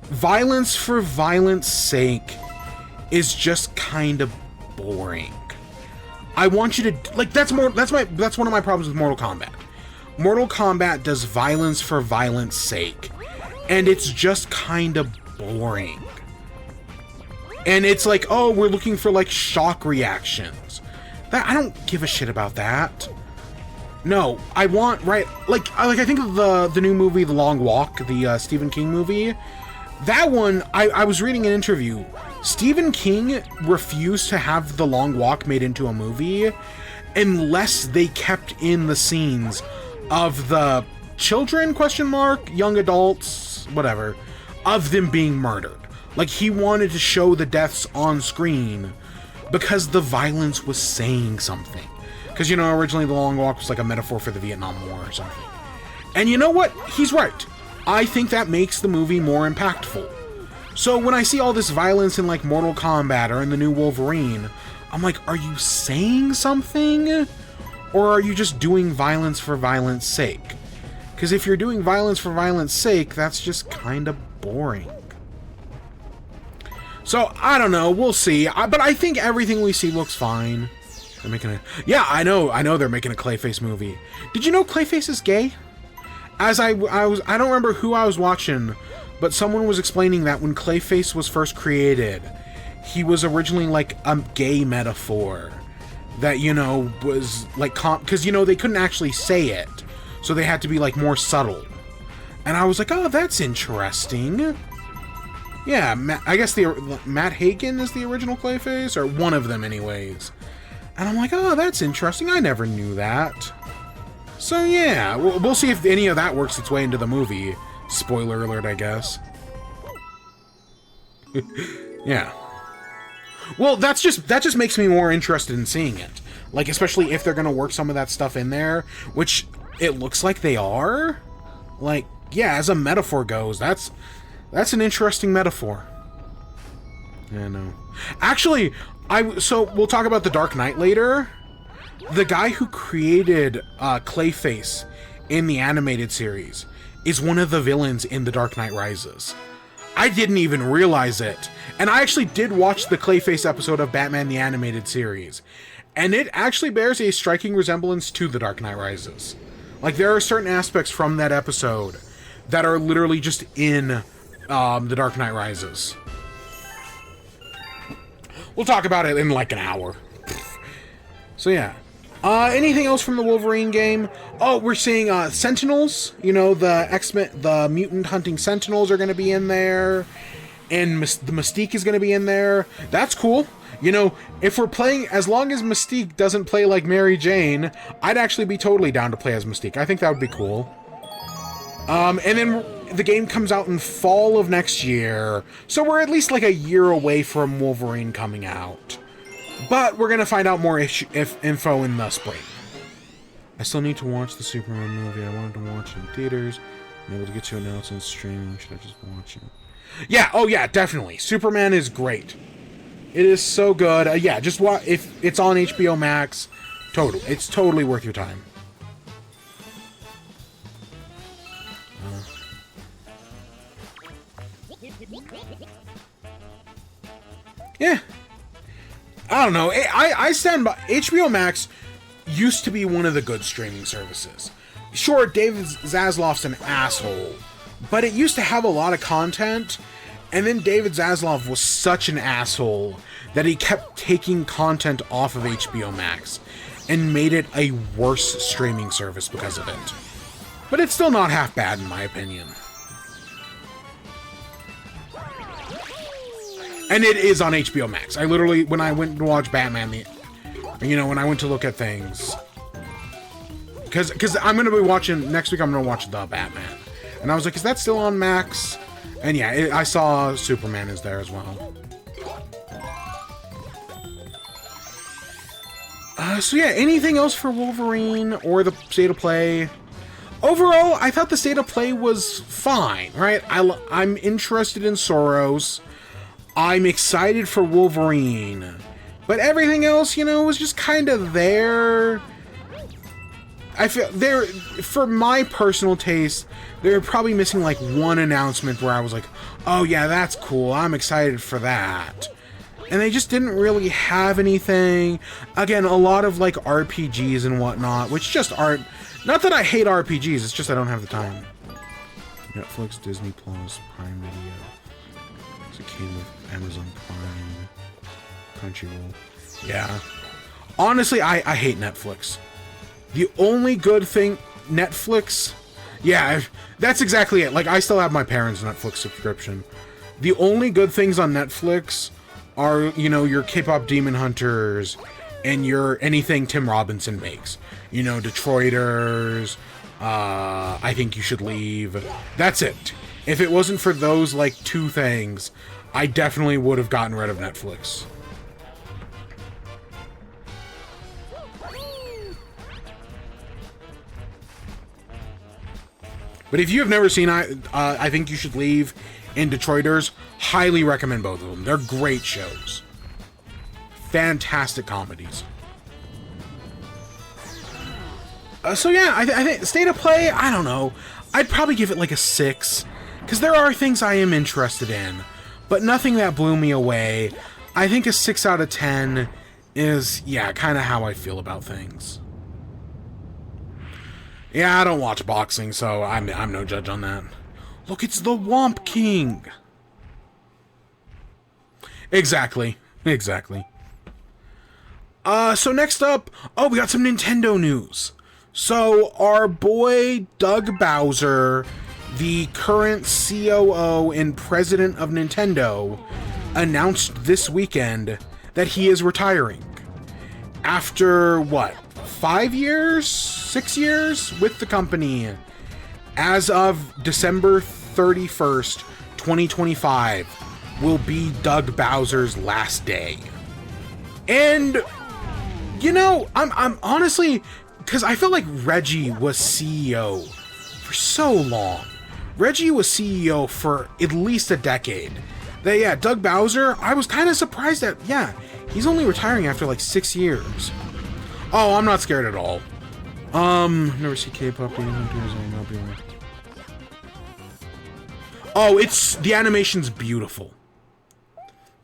Violence for violence sake is just kind of boring. I want you to, like, that's one of my problems with Mortal Kombat. Mortal Kombat does violence for violence sake, and it's just kind of boring. And it's like, oh, we're looking for, like, shock reactions. I don't give a shit about that. No, I want, right, like I think of the new movie, The Long Walk, the Stephen King movie. That one, I was reading an interview. Stephen King refused to have The Long Walk made into a movie unless they kept in the scenes of the children, young adults, whatever, of them being murdered. Like, he wanted to show the deaths on screen because the violence was saying something. Because, you know, originally The Long Walk was like a metaphor for the Vietnam War or something. And you know what? He's right. I think that makes the movie more impactful. So when I see all this violence in, like, Mortal Kombat or in the new Wolverine, I'm like, are you saying something? Or are you just doing violence for violence sake? Because if you're doing violence for violence sake, that's just kind of boring. So, I don't know, we'll see. But I think everything we see looks fine. They're making a... Yeah, I know they're making a Clayface movie. Did you know Clayface is gay? As I don't remember who I was watching, but someone was explaining that when Clayface was first created, he was originally like a gay metaphor that, you know, was like, because, you know, they couldn't actually say it, so they had to be like more subtle. And I was like, oh, that's interesting. Yeah, I guess Matt Hagen is the original Clayface, or one of them anyways. And I'm like, oh, that's interesting. I never knew that. So yeah, we'll see if any of that works its way into the movie. Spoiler alert, I guess. Yeah. Well, that just makes me more interested in seeing it. Like, especially if they're gonna work some of that stuff in there, which it looks like they are. Like, yeah, as a metaphor goes, that's an interesting metaphor. Yeah, no. Actually, so we'll talk about The Dark Knight later. The guy who created Clayface in the animated series is one of the villains in The Dark Knight Rises. I didn't even realize it. And I actually did watch the Clayface episode of Batman the Animated Series. And it actually bears a striking resemblance to The Dark Knight Rises. Like, there are certain aspects from that episode that are literally just in The Dark Knight Rises. We'll talk about it in like an hour. So yeah. Anything else from the Wolverine game? Oh, we're seeing Sentinels. You know, the mutant hunting Sentinels are going to be in there. And the Mystique is going to be in there. That's cool. You know, if we're playing, as long as Mystique doesn't play like Mary Jane, I'd actually be totally down to play as Mystique. I think that would be cool. And then the game comes out in fall of next year. So we're at least like a year away from Wolverine coming out. But we're going to find out more info in the spring. I still need to watch the Superman movie. I wanted to watch it in theaters. I'm able to get to it now. It's on stream. Should I just watch it? Yeah. Oh, yeah. Definitely. Superman is great. It is so good. Yeah. Just watch. If it's on HBO Max, it's totally worth your time. Yeah. I don't know. I stand by. HBO Max used to be one of the good streaming services. Sure, David Zaslav's an asshole, but it used to have a lot of content, and then David Zaslav was such an asshole that he kept taking content off of HBO Max and made it a worse streaming service because of it. But it's still not half bad in my opinion. And it is on HBO Max. I literally, when I went to watch Batman, when I went to look at things, because I'm going to be watching, next week I'm going to watch The Batman. And I was like, is that still on Max? And yeah, I saw Superman is there as well. So yeah, anything else for Wolverine or the state of play? Overall, I thought the state of play was fine, right? I'm interested in Soros. I'm excited for Wolverine. But everything else, was just kind of there. I feel for my personal taste, they're probably missing like one announcement where I was like, oh yeah, that's cool. I'm excited for that. And they just didn't really have anything. Again, a lot of like RPGs and whatnot, which just aren't. Not that I hate RPGs, it's just I don't have the time. Netflix, Disney Plus, Prime Video. It came with Amazon Prime, Crunchyroll. Yeah. Honestly, I hate Netflix. The only good thing, Netflix, yeah, that's exactly it. Like, I still have my parents' Netflix subscription. The only good things on Netflix are, your K-pop Demon Hunters and your anything Tim Robinson makes. Detroiters, I Think You Should Leave. That's it. If it wasn't for those, like, two things, I definitely would have gotten rid of Netflix. But if you have never seen I Think You Should Leave and Detroiters, highly recommend both of them. They're great shows. Fantastic comedies. So yeah, I think State of Play, I don't know. I'd probably give it like a 6. Because there are things I am interested in. But nothing that blew me away. I think a 6 out of 10 is, yeah, kind of how I feel about things. Yeah, I don't watch boxing, so I'm no judge on that. Look, it's the Womp King! Exactly. So next up, we got some Nintendo news. So, our boy Doug Bowser, the current COO and president of Nintendo, announced this weekend that he is retiring. After, 5 years? 6 years with the company. As of December 31st, 2025, will be Doug Bowser's last day. And, I'm honestly, because I feel like Reggie was CEO for so long. Reggie was CEO for at least a decade. Doug Bowser, I was kind of surprised that, he's only retiring after like 6 years. Oh, I'm not scared at all. Never see K-pop Demon Hunters. I'll not be like. Oh, the animation's beautiful.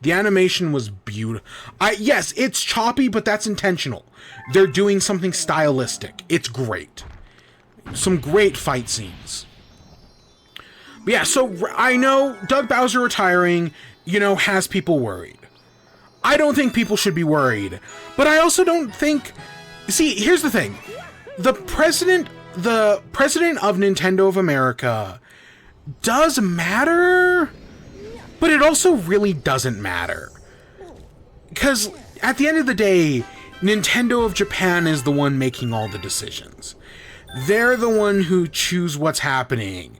The animation was beautiful. Yes, it's choppy, but that's intentional. They're doing something stylistic. It's great. Some great fight scenes. But yeah, so I know Doug Bowser retiring, has people worried. I don't think people should be worried. But I also don't think... See, here's the thing. The president of Nintendo of America does matter, but it also really doesn't matter. Because at the end of the day, Nintendo of Japan is the one making all the decisions. They're the one who choose what's happening.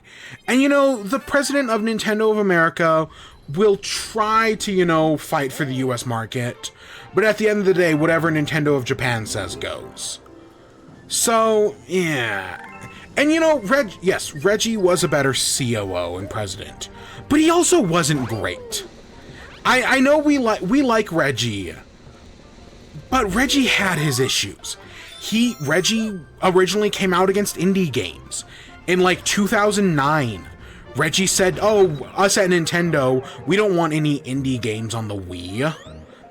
And, the president of Nintendo of America will try to, fight for the US market. But at the end of the day, whatever Nintendo of Japan says goes. So, yeah. And you know, yes, Reggie was a better COO and president, but he also wasn't great. I know we like Reggie, but Reggie had his issues. Reggie originally came out against indie games in like 2009. Reggie said, "Oh, us at Nintendo, we don't want any indie games on the Wii.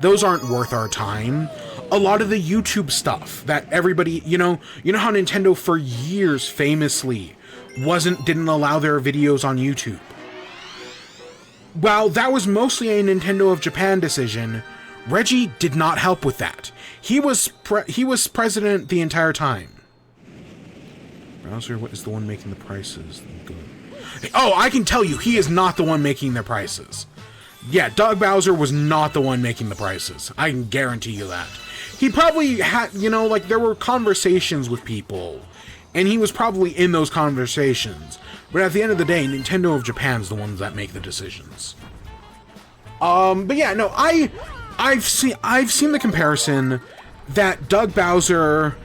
Those aren't worth our time." A lot of the YouTube stuff that everybody, you know how Nintendo for years famously didn't allow their videos on YouTube. While that was mostly a Nintendo of Japan decision, Reggie did not help with that. He was president the entire time. Bowser, what is the one making the prices? Oh, I can tell you, he is not the one making the prices. Yeah, Doug Bowser was not the one making the prices. I can guarantee you that. He probably had, like there were conversations with people, and he was probably in those conversations. But at the end of the day, Nintendo of Japan's the ones that make the decisions. But yeah, no, I've seen the comparison that Doug Bowser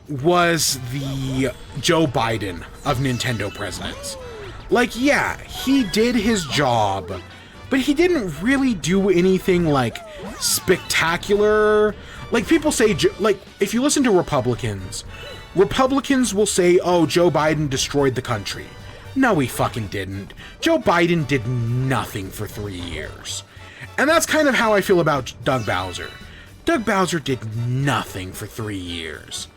was the Joe Biden of Nintendo presidents. Like, yeah, he did his job, but he didn't really do anything, like, spectacular. Like, people say, like, if you listen to Republicans will say, oh, Joe Biden destroyed the country. No, he fucking didn't. Joe Biden did nothing for 3 years. And that's kind of how I feel about Doug Bowser. Doug Bowser did nothing for 3 years.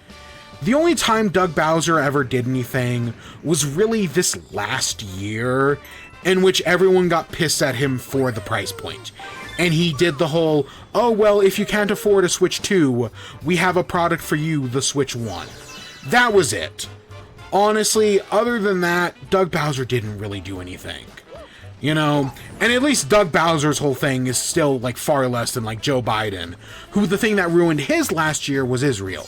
The only time Doug Bowser ever did anything was really this last year, in which everyone got pissed at him for the price point. And he did the whole, oh, well, if you can't afford a Switch 2, we have a product for you, the Switch 1. That was it. Honestly, other than that, Doug Bowser didn't really do anything. And at least Doug Bowser's whole thing is still, like, far less than, like, Joe Biden, who the thing that ruined his last year was Israel.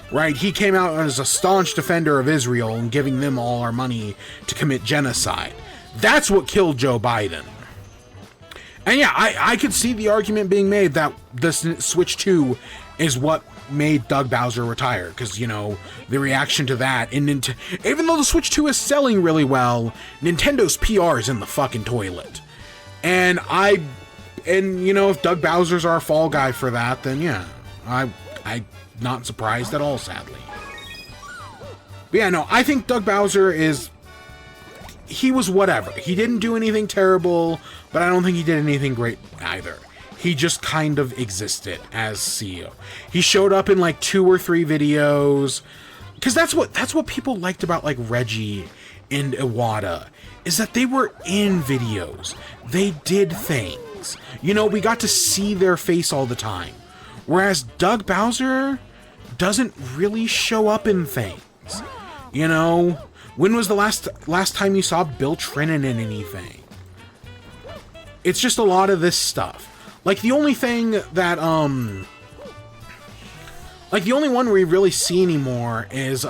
Right? He came out as a staunch defender of Israel and giving them all our money to commit genocide. That's what killed Joe Biden. And yeah, I could see the argument being made that the Switch 2 is what made Doug Bowser retire. Because, the reaction to that, even though the Switch 2 is selling really well, Nintendo's PR is in the fucking toilet. And if Doug Bowser's our fall guy for that, then yeah, I'm not surprised at all, sadly. But yeah, no, I think Doug Bowser he was whatever. He didn't do anything terrible, but I don't think he did anything great either. He just kind of existed as CEO. He showed up in like 2 or 3 videos, because that's what people liked about like Reggie and Iwata, is that they were in videos. They did things. We got to see their face all the time. Whereas Doug Bowser doesn't really show up in things. When was the last time you saw Bill Trinan in anything? It's just a lot of this stuff. Like, the only thing that, like, the only one we really see anymore is,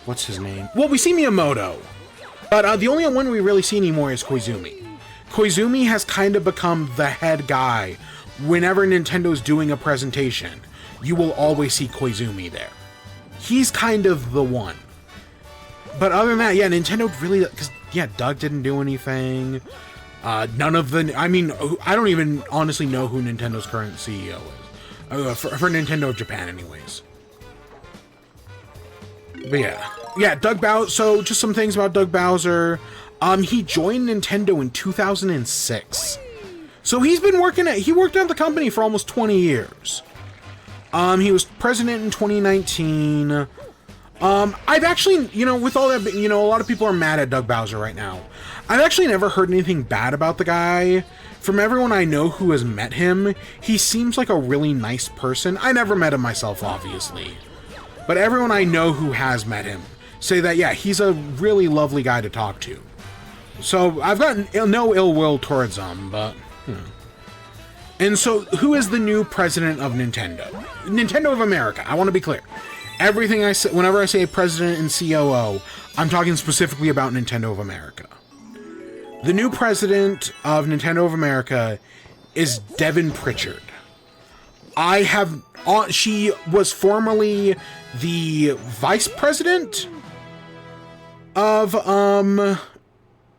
what's his name? Well, we see Miyamoto. But the only one we really see anymore is Koizumi. Koizumi has kind of become the head guy. Whenever Nintendo's doing a presentation, you will always see Koizumi there. He's kind of the one. But other than that, yeah, Nintendo really... Because, yeah, Doug didn't do anything. None of the... I mean, I don't even honestly know who Nintendo's current CEO is. For Nintendo of Japan, anyways. But yeah. Yeah, Doug Bowser... So, just some things about Doug Bowser. He joined Nintendo in 2006. So he's been he worked at the company for almost 20 years. He was president in 2019. I've actually, with all that, a lot of people are mad at Doug Bowser right now. I've actually never heard anything bad about the guy. From everyone I know who has met him, he seems like a really nice person. I never met him myself, obviously. But everyone I know who has met him say that, yeah, he's a really lovely guy to talk to. So I've got no ill will towards him, but... And so, who is the new president of Nintendo? Nintendo of America, I want to be clear. Everything I say, whenever I say president and COO, I'm talking specifically about Nintendo of America. The new president of Nintendo of America is Devin Pritchard. I have She was formerly the vice president of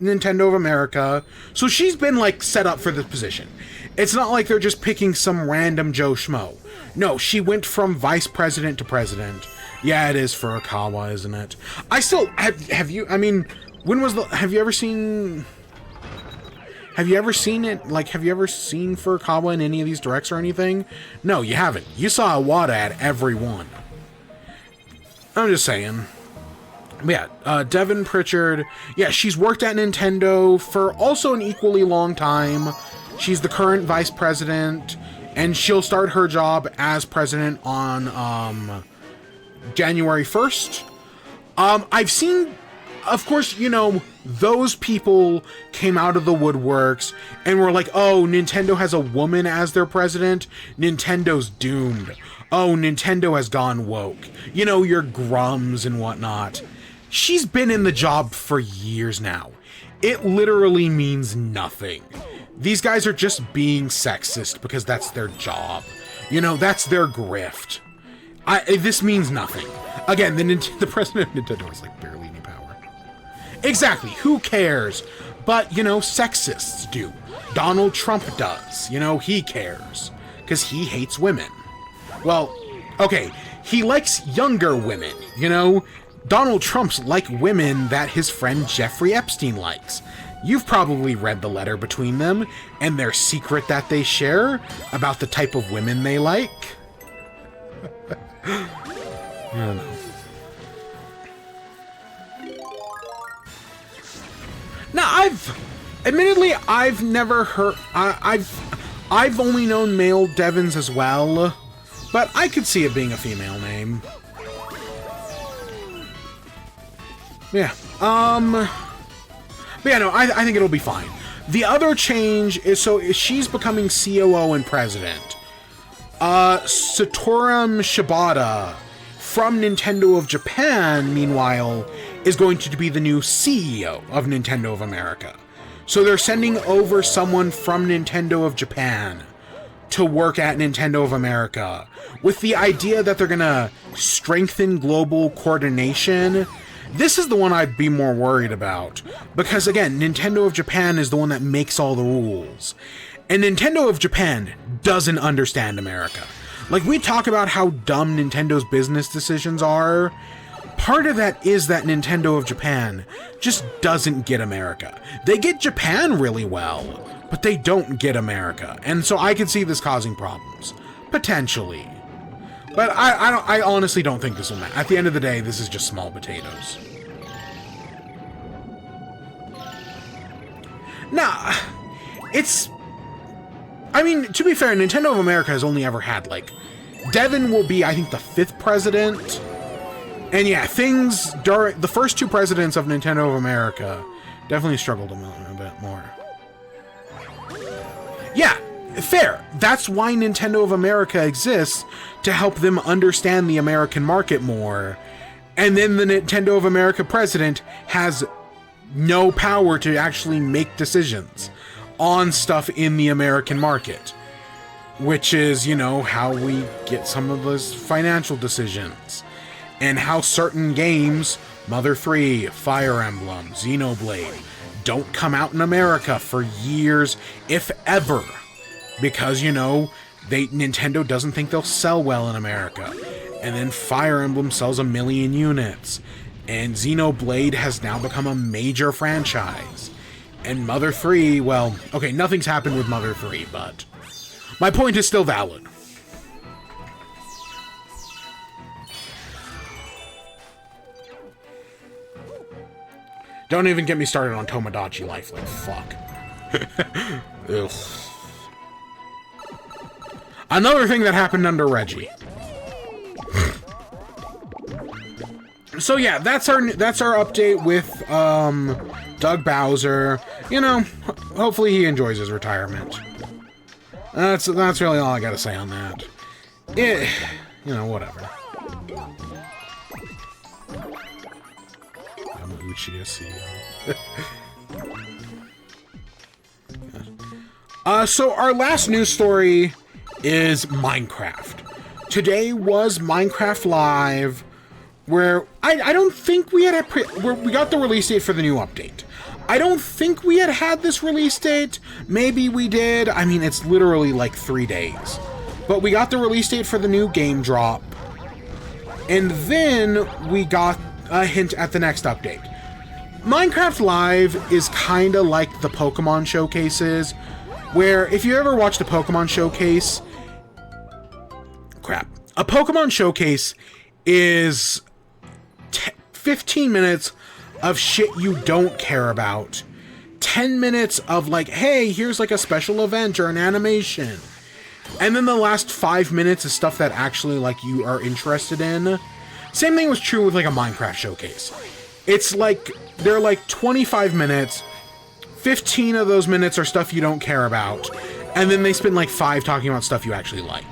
Nintendo of America. So she's been like set up for this position. It's not like they're just picking some random Joe Schmo. No, she went from vice president to president. Yeah, it is Furukawa, isn't it? I still have you, I mean, when was the, have you ever seen it? Like, have you ever seen Furukawa in any of these directs or anything? No, you haven't. You saw Iwata at every one. I'm just saying. But yeah, Devin Pritchard. Yeah, she's worked at Nintendo for also an equally long time. She's the current vice president, and she'll start her job as president on January 1st. I've seen, of course, you know, those people came out of the woodworks and were like, oh, Nintendo has a woman as their president. Nintendo's doomed. Oh, Nintendo has gone woke. You know, your grums and whatnot. She's been in the job for years now. It literally means nothing. These guys are just being sexist because that's their job. You know, that's their grift. This means nothing. Again, the president of Nintendo has like barely any power. Exactly, who cares? But, you know, sexists do. Donald Trump does. You know, he cares. Because he hates women. Well, okay, he likes younger women, you know? Donald Trump's like women that his friend Jeffrey Epstein likes. You've probably read the letter between them, and their secret that they share about the type of women they like. I don't know. Now, admittedly, I've never heard, I've only known male Devins as well, but I could see it being a female name. Yeah, but yeah, no, I think it'll be fine. The other change is, so she's becoming COO and president. Satoru Shibata from Nintendo of Japan, meanwhile, is going to be the new CEO of Nintendo of America. So they're sending over someone from Nintendo of Japan to work at Nintendo of America, with the idea that they're gonna strengthen global coordination. This is the one I'd be more worried about, because again, Nintendo of Japan is the one that makes all the rules. And Nintendo of Japan doesn't understand America. Like, we talk about how dumb Nintendo's business decisions are. Part of that is that Nintendo of Japan just doesn't get America. They get Japan really well, but they don't get America. And so I could see this causing problems. Potentially. But I honestly don't think this will matter. At the end of the day, this is just small potatoes. Nah, it's... I mean, to be fair, Nintendo of America has only ever had, like... Devin will be, I think, the 5th president. And yeah, things during... The first 2 presidents of Nintendo of America definitely struggled a bit more. Yeah, fair. That's why Nintendo of America exists, to help them understand the American market more. And then the Nintendo of America president has no power to actually make decisions on stuff in the American market. Which is, you know, how we get some of those financial decisions. And how certain games, Mother 3, Fire Emblem, Xenoblade, don't come out in America for years, if ever. Because, you know, Nintendo doesn't think they'll sell well in America. And then Fire Emblem sells 1 million units. And Xenoblade has now become a major franchise. And Mother 3, well, okay, nothing's happened with Mother 3, but my point is still valid. Don't even get me started on Tomodachi Life, like, fuck. Ugh. Another thing that happened under Reggie. So yeah, that's our update with Doug Bowser. You know, hopefully he enjoys his retirement. That's really all I gotta say on that. You know, whatever. I'm Uchiha CEO. So our last news story is Minecraft. today was Minecraft Live, where I don't think we had we got the release date for the new update. I don't think we had this release date. Maybe we did. I mean, it's literally like 3 days. But we got the release date for the new game drop. And then we got a hint at the next update. Minecraft Live is kind of like the Pokemon showcases, where if you ever watched a Pokemon showcase... Crap. A Pokemon showcase is 15 minutes of shit you don't care about. 10 minutes of like, hey, here's like a special event or an animation. And then the last 5 minutes is stuff that actually like you are interested in. Same thing was true with like a Minecraft showcase. It's like, they're like 25 minutes. 15 of those minutes are stuff you don't care about. And then they spend like 5 talking about stuff you actually like.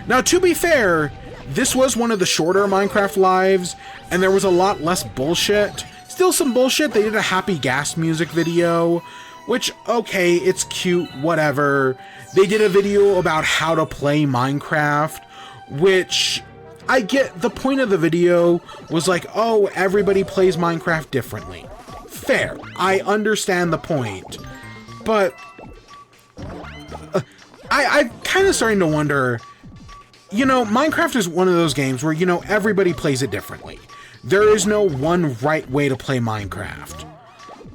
Now, to be fair, this was one of the shorter Minecraft Lives, and there was a lot less bullshit. Still some bullshit. They did a Happy Gas music video, which, okay, it's cute, whatever. They did a video about how to play Minecraft, which I get. The point of the video was like, oh, everybody plays Minecraft differently. Fair. I understand the point. But I'm kind of starting to wonder, you know, Minecraft is one of those games where, you know, everybody plays it differently. There is no one right way to play Minecraft.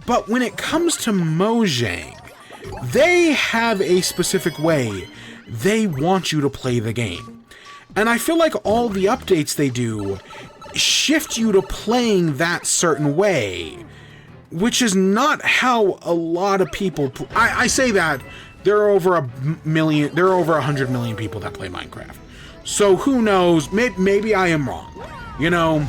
But when it comes to Mojang, they have a specific way they want you to play the game. And I feel like all the updates they do shift you to playing that certain way, which is not how a lot of people... I say that, there are over 100 million people that play Minecraft. So who knows, maybe I am wrong. You know,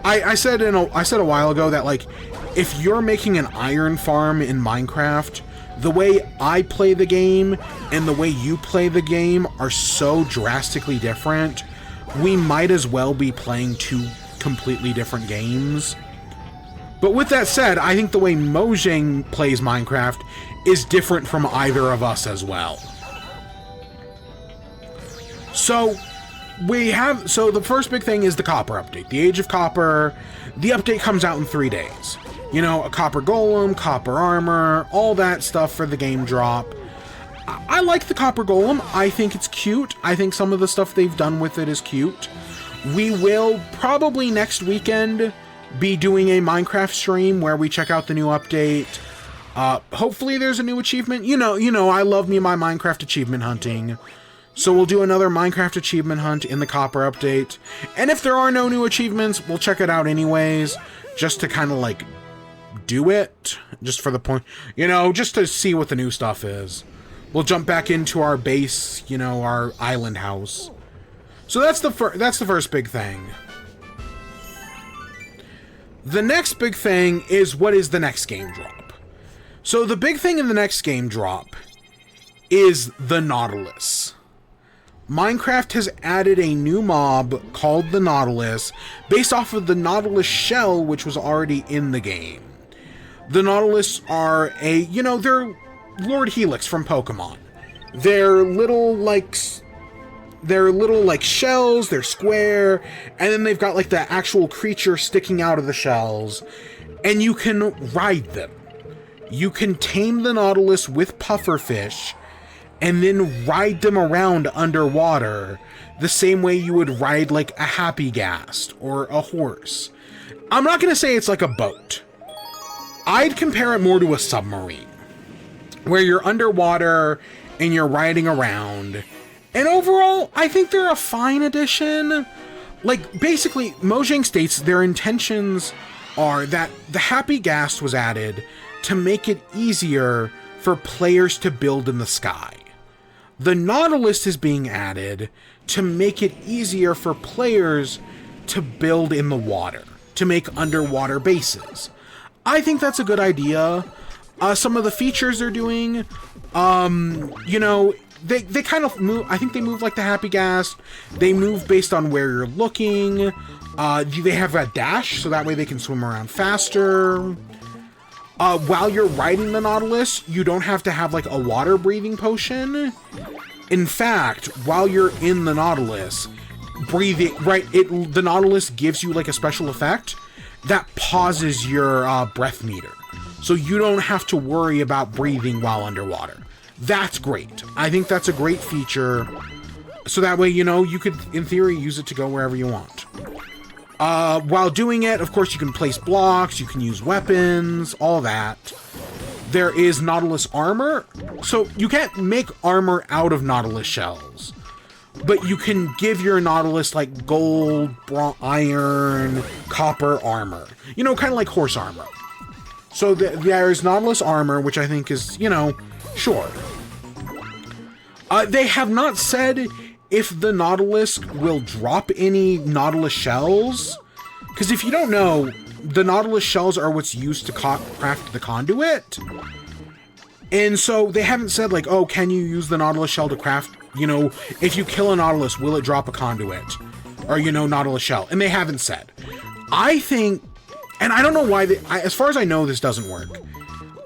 I said a while ago that, like, if you're making an iron farm in Minecraft, the way I play the game and the way you play the game are so drastically different, we might as well be playing 2 completely different games. But with that said, I think the way Mojang plays Minecraft is different from either of us as well. So the first big thing is the Copper update. The Age of Copper, the update comes out in 3 days. You know, a Copper Golem, Copper Armor, all that stuff for the game drop. I like the Copper Golem. I think it's cute. I think some of the stuff they've done with it is cute. We will probably next weekend be doing a Minecraft stream where we check out the new update. Hopefully there's a new achievement. You know, I love me my Minecraft achievement hunting. So we'll do another Minecraft achievement hunt in the Copper update. And if there are no new achievements, we'll check it out anyways, just to kind of like do it, just for the point, you know, just to see what the new stuff is. We'll jump back into our base, you know, our island house. So that's the first big thing. The next big thing is, what is the next game drop? So the big thing in the next game drop is the Nautilus. Minecraft has added a new mob called the Nautilus, based off of the Nautilus shell, which was already in the game. The Nautilus are they're Lord Helix from Pokemon. They're little like shells, they're square, and then they've got like the actual creature sticking out of the shells, and you can ride them. You can tame the Nautilus with pufferfish, and then ride them around underwater, the same way you would ride like a Happy Gas or a horse. I'm not going to say it's like a boat. I'd compare it more to a submarine, where you're underwater and you're riding around. And overall, I think they're a fine addition. Like, basically, Mojang states their intentions are that the Happy Gas was added to make it easier for players to build in the sky. The Nautilus is being added to make it easier for players to build in the water, to make underwater bases. I think that's a good idea. Some of the features they're doing, they kind of move. I think they move like the Happy Gas. They move based on where you're looking. They have a dash, so that way they can swim around faster. While you're riding the Nautilus, you don't have to have like a water breathing potion. In fact, while you're in the Nautilus, breathing, right, the Nautilus gives you like a special effect that pauses your breath meter. So you don't have to worry about breathing while underwater. That's great. I think that's a great feature. So that way, you know, you could, in theory, use it to go wherever you want. While doing it, of course, you can place blocks, you can use weapons, all that. There is Nautilus armor. So you can't make armor out of Nautilus shells. But you can give your Nautilus, like, gold, iron, copper armor. You know, kind of like horse armor. So there's Nautilus armor, which I think is, you know, sure. They have not said if the Nautilus will drop any Nautilus shells. Because if you don't know, the Nautilus shells are what's used to craft the conduit. And so they haven't said, like, oh, can you use the Nautilus shell to craft, you know, if you kill a Nautilus, will it drop a conduit? Or, you know, Nautilus shell. And they haven't said. I think, and I don't know why, as far as I know, this doesn't work.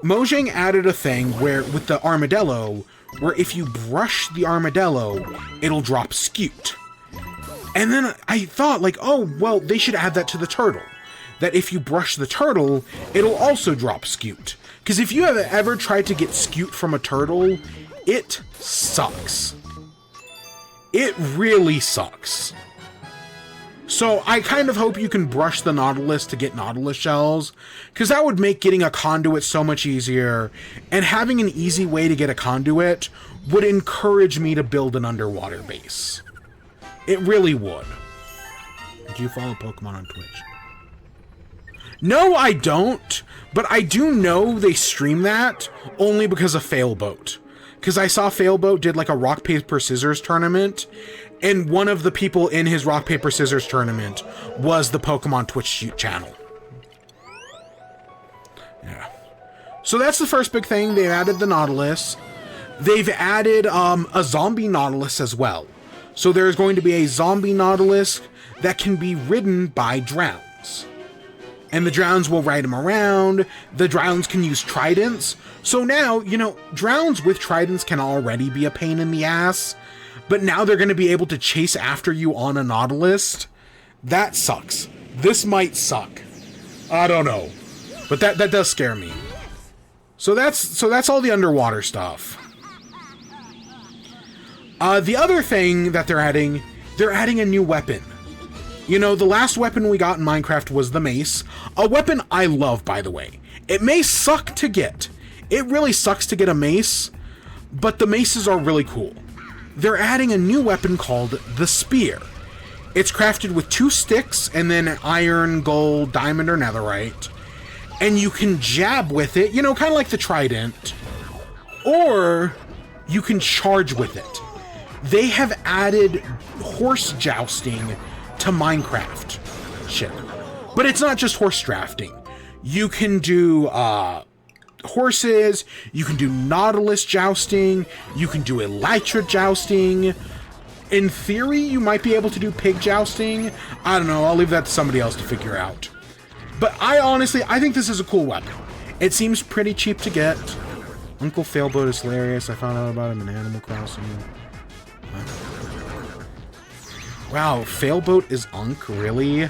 Mojang added a thing where, with the armadillo, where if you brush the armadillo, it'll drop scute. And then I thought, like, oh, well, they should add that to the turtle. That if you brush the turtle, it'll also drop scute. Because if you have ever tried to get scute from a turtle, it sucks. It really sucks. So I kind of hope you can brush the Nautilus to get Nautilus shells, because that would make getting a conduit so much easier, and having an easy way to get a conduit would encourage me to build an underwater base. It really would. Do you follow Pokemon on Twitch? No, I don't, but I do know they stream that only because of Failboat. Because I saw Failboat did like a rock, paper, scissors tournament, and one of the people in his rock, paper, scissors tournament was the Pokemon Twitch channel. Yeah. So that's the first big thing. They've added the Nautilus. They've added a zombie Nautilus as well. So there's going to be a zombie Nautilus that can be ridden by drowns. And the drowns will ride them around. The drowns can use tridents. So now, you know, drowns with tridents can already be a pain in the ass. But now they're going to be able to chase after you on a Nautilus. That sucks. This might suck. I don't know. But that does scare me. So that's all the underwater stuff. The other thing that they're adding a new weapon. You know, the last weapon we got in Minecraft was the mace. A weapon I love, by the way. It may suck to get. It really sucks to get a mace, but the maces are really cool. They're adding a new weapon called the spear. It's crafted with 2 sticks and then iron, gold, diamond, or netherite. And you can jab with it, you know, kind of like the trident. Or you can charge with it. They have added horse jousting to Minecraft. Shit. But it's not just horse drafting. You can do horses, you can do Nautilus jousting, you can do Elytra jousting. In theory, you might be able to do pig jousting. I don't know, I'll leave that to somebody else to figure out. But I think this is a cool weapon. It seems pretty cheap to get. Uncle Failboat is hilarious. I found out about him in Animal Crossing. Wow, Failboat is Unk, really?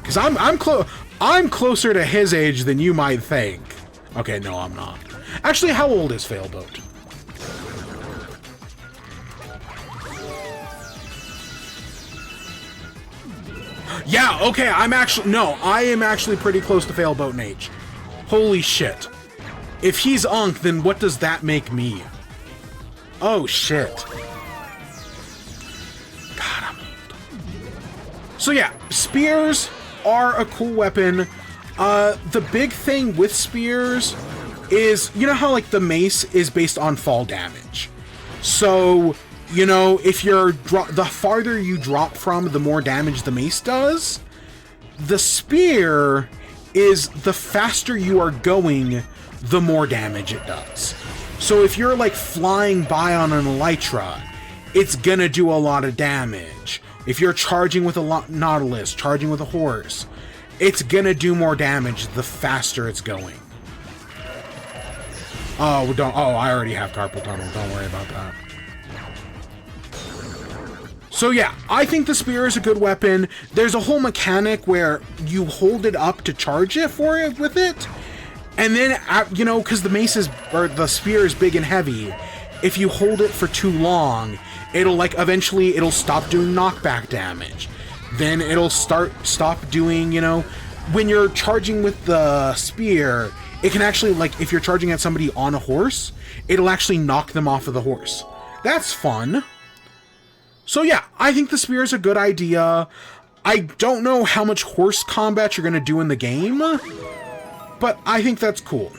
Because I'm closer to his age than you might think. Okay, no, I'm not. Actually, how old is Failboat? Yeah, okay, I am actually pretty close to Failboat in age. Holy shit. If he's Unk, then what does that make me? Oh, shit. God, I'm old. So yeah, spears are a cool weapon. The big thing with spears is, you know how like the mace is based on fall damage. So, you know, if you're the farther you drop from, the more damage the mace does. The spear is the faster you are going, the more damage it does. So if you're like flying by on an Elytra, it's gonna do a lot of damage. If you're charging with a Nautilus, charging with a horse, it's gonna do more damage the faster it's going. Oh, I already have carpal tunnel. Don't worry about that. So yeah, I think the spear is a good weapon. There's a whole mechanic where you hold it up to charge it with it. And then, you know, because the mace is, or the spear is big and heavy, if you hold it for too long, it'll like, eventually it'll stop doing knockback damage. Then it'll stop doing, you know, when you're charging with the spear, it can actually, like, if you're charging at somebody on a horse, it'll actually knock them off of the horse. That's fun. So yeah, I think the spear is a good idea. I don't know how much horse combat you're going to do in the game, but I think that's cool.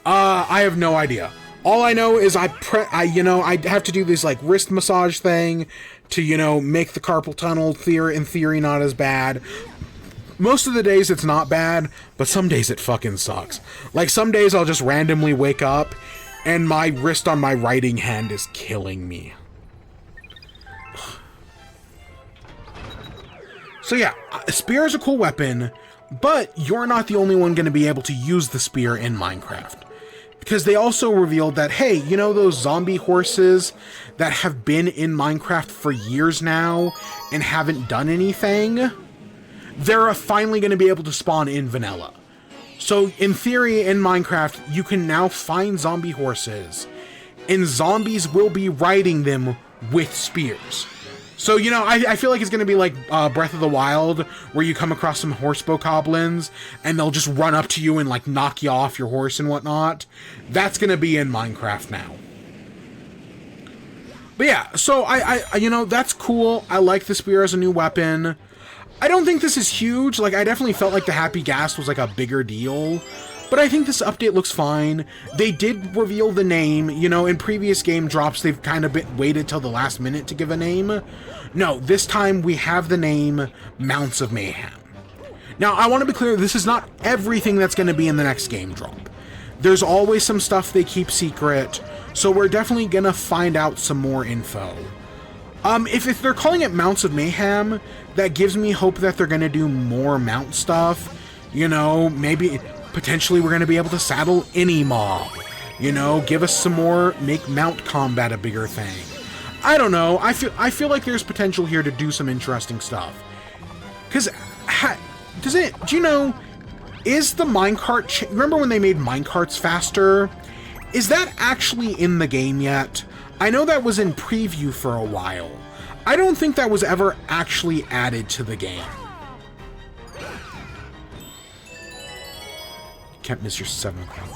I have no idea. All I know is I have to do this, like, wrist massage thing to, you know, make the carpal tunnel in theory not as bad. Most of the days it's not bad, but some days it fucking sucks. Like, some days I'll just randomly wake up and my wrist on my writing hand is killing me. So yeah, spear is a cool weapon, but you're not the only one going to be able to use the spear in Minecraft. Because they also revealed that, hey, you know those zombie horses that have been in Minecraft for years now and haven't done anything? They're finally going to be able to spawn in vanilla. So in theory, in Minecraft, you can now find zombie horses, and zombies will be riding them with spears. So, you know, I feel like it's going to be like Breath of the Wild, where you come across some horse bokoblins, and they'll just run up to you and, like, knock you off your horse and whatnot. That's going to be in Minecraft now. But yeah, so I you know, that's cool. I like the spear as a new weapon. I don't think this is huge. Like, I definitely felt like the Happy Ghast was, like, a bigger deal. But I think this update looks fine. They did reveal the name. You know, in previous game drops, they've kind of waited till the last minute to give a name. No, this time we have the name Mounts of Mayhem. Now, I want to be clear, this is not everything that's going to be in the next game drop. There's always some stuff they keep secret, so we're definitely going to find out some more info. If they're calling it Mounts of Mayhem, that gives me hope that they're going to do more mount stuff. You know, maybe potentially we're going to be able to saddle any mob. You know, give us some more, make mount combat a bigger thing. I don't know. I feel like there's potential here to do some interesting stuff. Because, do you know, is the minecart, remember when they made minecarts faster? Is that actually in the game yet? I know that was in preview for a while. I don't think that was ever actually added to the game. Can't miss your 7 o'clock.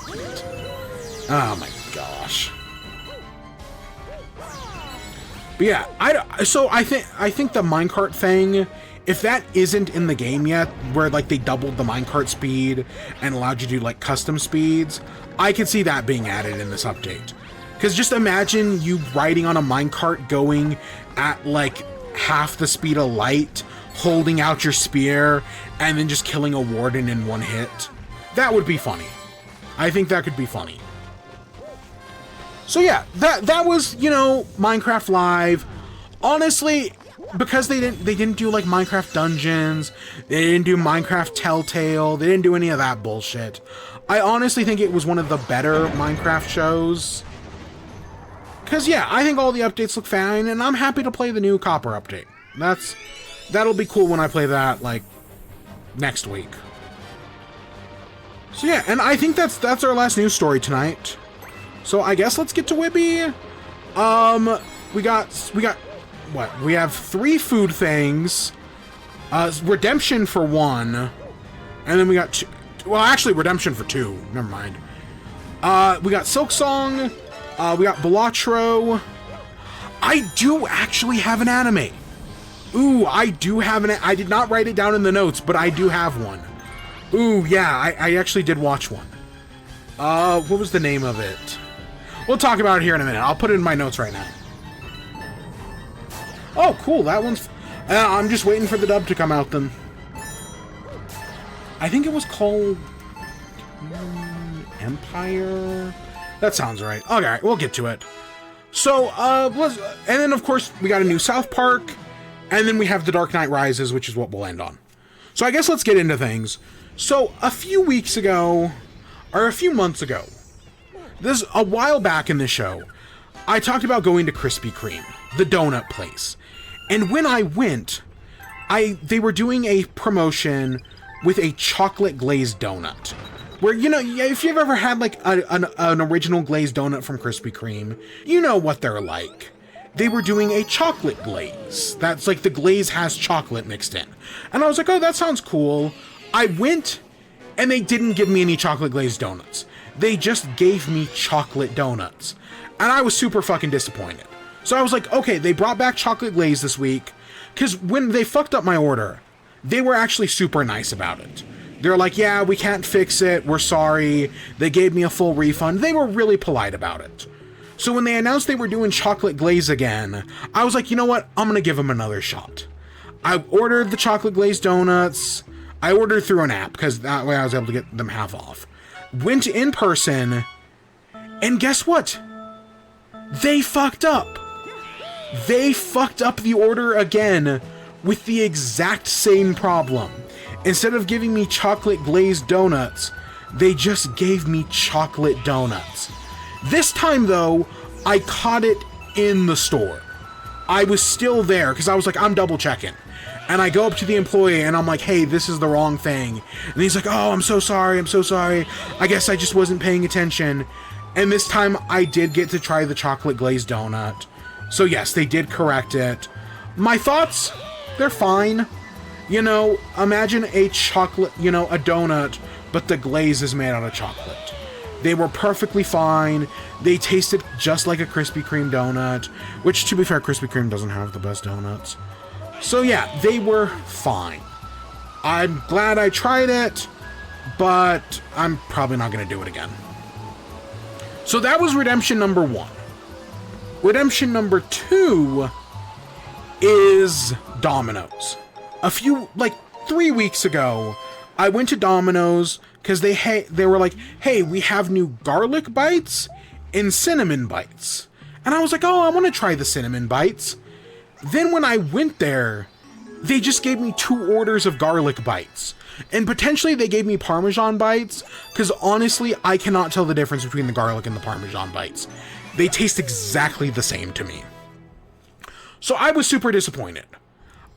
Oh my gosh. But yeah, I think the minecart thing, if that isn't in the game yet, where like they doubled the minecart speed and allowed you to do like custom speeds, I could see that being added in this update. Because just imagine you riding on a minecart going at like half the speed of light, holding out your spear, and then just killing a warden in one hit. That would be funny. I think that could be funny. So yeah, that was, you know, Minecraft Live. Honestly, because they didn't do like Minecraft Dungeons, they didn't do Minecraft Telltale, they didn't do any of that bullshit. I honestly think it was one of the better Minecraft shows. Because yeah, I think all the updates look fine, and I'm happy to play the new Copper update. That'll be cool when I play that, like, next week. So yeah, and I think that's our last news story tonight. So I guess let's get to WIBE. We got what? We have 3 food things. Redemption for 1. And then we got 2. Well, actually, redemption for 2. Never mind. We got Silksong. We got Balatro. I do actually have an anime. Ooh, I do have I did not write it down in the notes, but I do have one. Ooh, yeah, I actually did watch one. What was the name of it? We'll talk about it here in a minute. I'll put it in my notes right now. Oh, cool. That one's... I'm just waiting for the dub to come out then. I think it was called... Empire? That sounds right. Okay, we'll get to it. So, and then, of course, we got a new South Park, and then we have The Dark Knight Rises, which is what we'll end on. So I guess let's get into things. So, a few weeks ago, or a few months ago, this a while back in the show, I talked about going to Krispy Kreme, the donut place. And when I went, they were doing a promotion with a chocolate glazed donut. Where, you know, if you've ever had like an original glazed donut from Krispy Kreme, you know what they're like. They were doing a chocolate glaze. That's like the glaze has chocolate mixed in. And I was like, oh, that sounds cool. I went and they didn't give me any chocolate glazed donuts. They just gave me chocolate donuts. And I was super fucking disappointed. So I was like, okay, they brought back chocolate glaze this week. Because when they fucked up my order, they were actually super nice about it. They're like, yeah, we can't fix it. We're sorry. They gave me a full refund. They were really polite about it. So when they announced they were doing chocolate glaze again, I was like, you know what? I'm going to give them another shot. I ordered the chocolate glazed donuts. I ordered through an app because that way I was able to get them half off. Went in person, and guess what? They fucked up. They fucked up the order again with the exact same problem. Instead of giving me chocolate glazed donuts, they just gave me chocolate donuts. This time, though, I caught it in the store. I was still there because I was like, I'm double checking. And I go up to the employee and I'm like, hey, this is the wrong thing. And he's like, oh, I'm so sorry. I'm so sorry. I guess I just wasn't paying attention. And this time I did get to try the chocolate glazed donut. So yes, they did correct it. My thoughts, they're fine. You know, imagine a chocolate, you know, a donut, but the glaze is made out of chocolate. They were perfectly fine. They tasted just like a Krispy Kreme donut, which, to be fair, Krispy Kreme doesn't have the best donuts. So yeah, they were fine. I'm glad I tried it, but I'm probably not going to do it again. So that was redemption number 1. Redemption number 2 is Domino's. A few, like 3 weeks ago, I went to Domino's because they were like, hey, we have new garlic bites and cinnamon bites. And I was like, oh, I want to try the cinnamon bites. Then when I went there, they just gave me 2 orders of garlic bites. And potentially they gave me Parmesan bites, because honestly, I cannot tell the difference between the garlic and the Parmesan bites. They taste exactly the same to me. So I was super disappointed.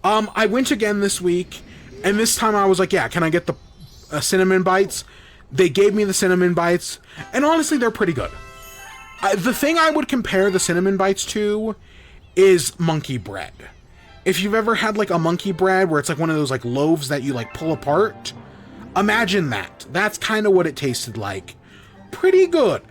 I went again this week, and this time I was like, yeah, can I get the cinnamon bites? They gave me the cinnamon bites, and honestly, they're pretty good. The thing I would compare the cinnamon bites to is monkey bread. If you've ever had like a monkey bread where it's like one of those like loaves that you like pull apart, imagine that. That's kind of what it tasted like. Pretty good.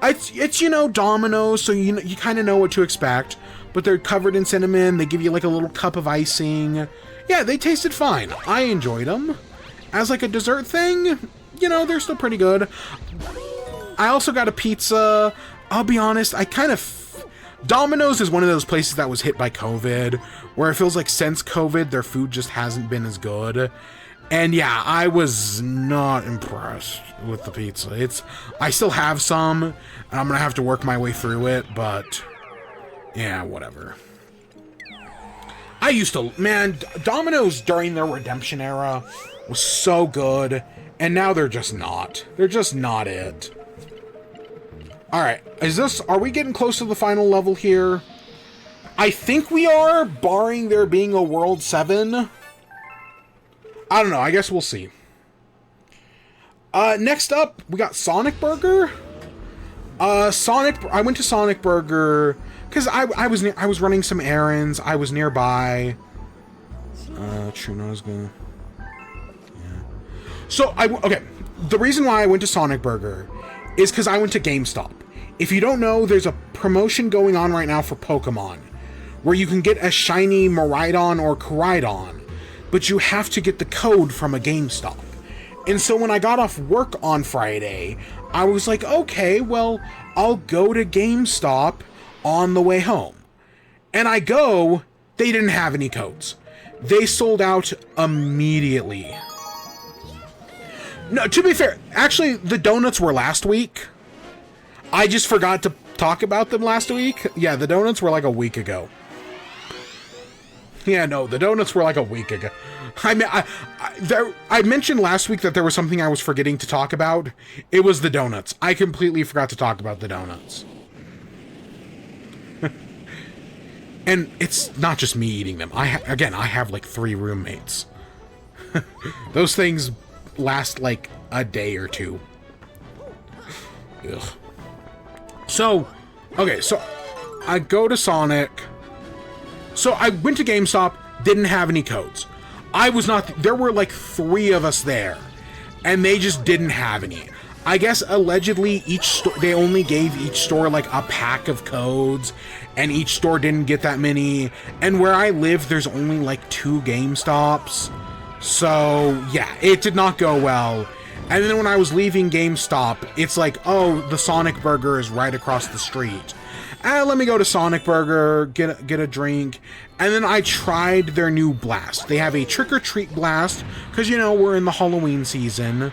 It's you know, Domino's, so you kind of know what to expect, but they're covered in cinnamon. They give you like a little cup of icing. Yeah, they tasted fine. I enjoyed them. As like a dessert thing, you know, they're still pretty good. I also got a pizza. I'll be honest, Domino's is one of those places that was hit by COVID, where it feels like since COVID, their food just hasn't been as good. And yeah, I was not impressed with the pizza. I still have some, and I'm gonna have to work my way through it, but yeah, whatever. Man, Domino's during their redemption era was so good, and now they're just not. They're just not it. Alright, are we getting close to the final level here? I think we are, barring there being a World 7. I don't know, I guess we'll see. Next up, we got Sonic Burger. I went to Sonic Burger because I was running some errands. I was nearby. Truno's gonna. Yeah. So okay. The reason why I went to Sonic Burger is because I went to GameStop. If you don't know, there's a promotion going on right now for Pokemon, where you can get a shiny Miraidon or Koraidon, but you have to get the code from a GameStop. And so when I got off work on Friday, I was like, okay, well, I'll go to GameStop on the way home. And I go, they didn't have any codes. They sold out immediately. No, to be fair, actually, the donuts were last week. I just forgot to talk about them last week. Yeah, the donuts were like a week ago. Yeah, no, the donuts were like a week ago. I mentioned last week that there was something I was forgetting to talk about. It was the donuts. I completely forgot to talk about the donuts. And it's not just me eating them. Again, I have like 3 roommates. Those things last like a day or 2. Ugh. So, okay, so I go to Sonic. So I went to GameStop, didn't have any codes. I was not, there were like 3 of us there, and they just didn't have any. I guess allegedly they only gave each store like a pack of codes, and each store didn't get that many. And where I live, there's only like 2 GameStops. So yeah, it did not go well. And then when I was leaving GameStop, it's like, oh, the Sonic Burger is right across the street. Let me go to Sonic Burger, get a drink. And then I tried their new blast. They have a trick-or-treat blast, because, you know, we're in the Halloween season.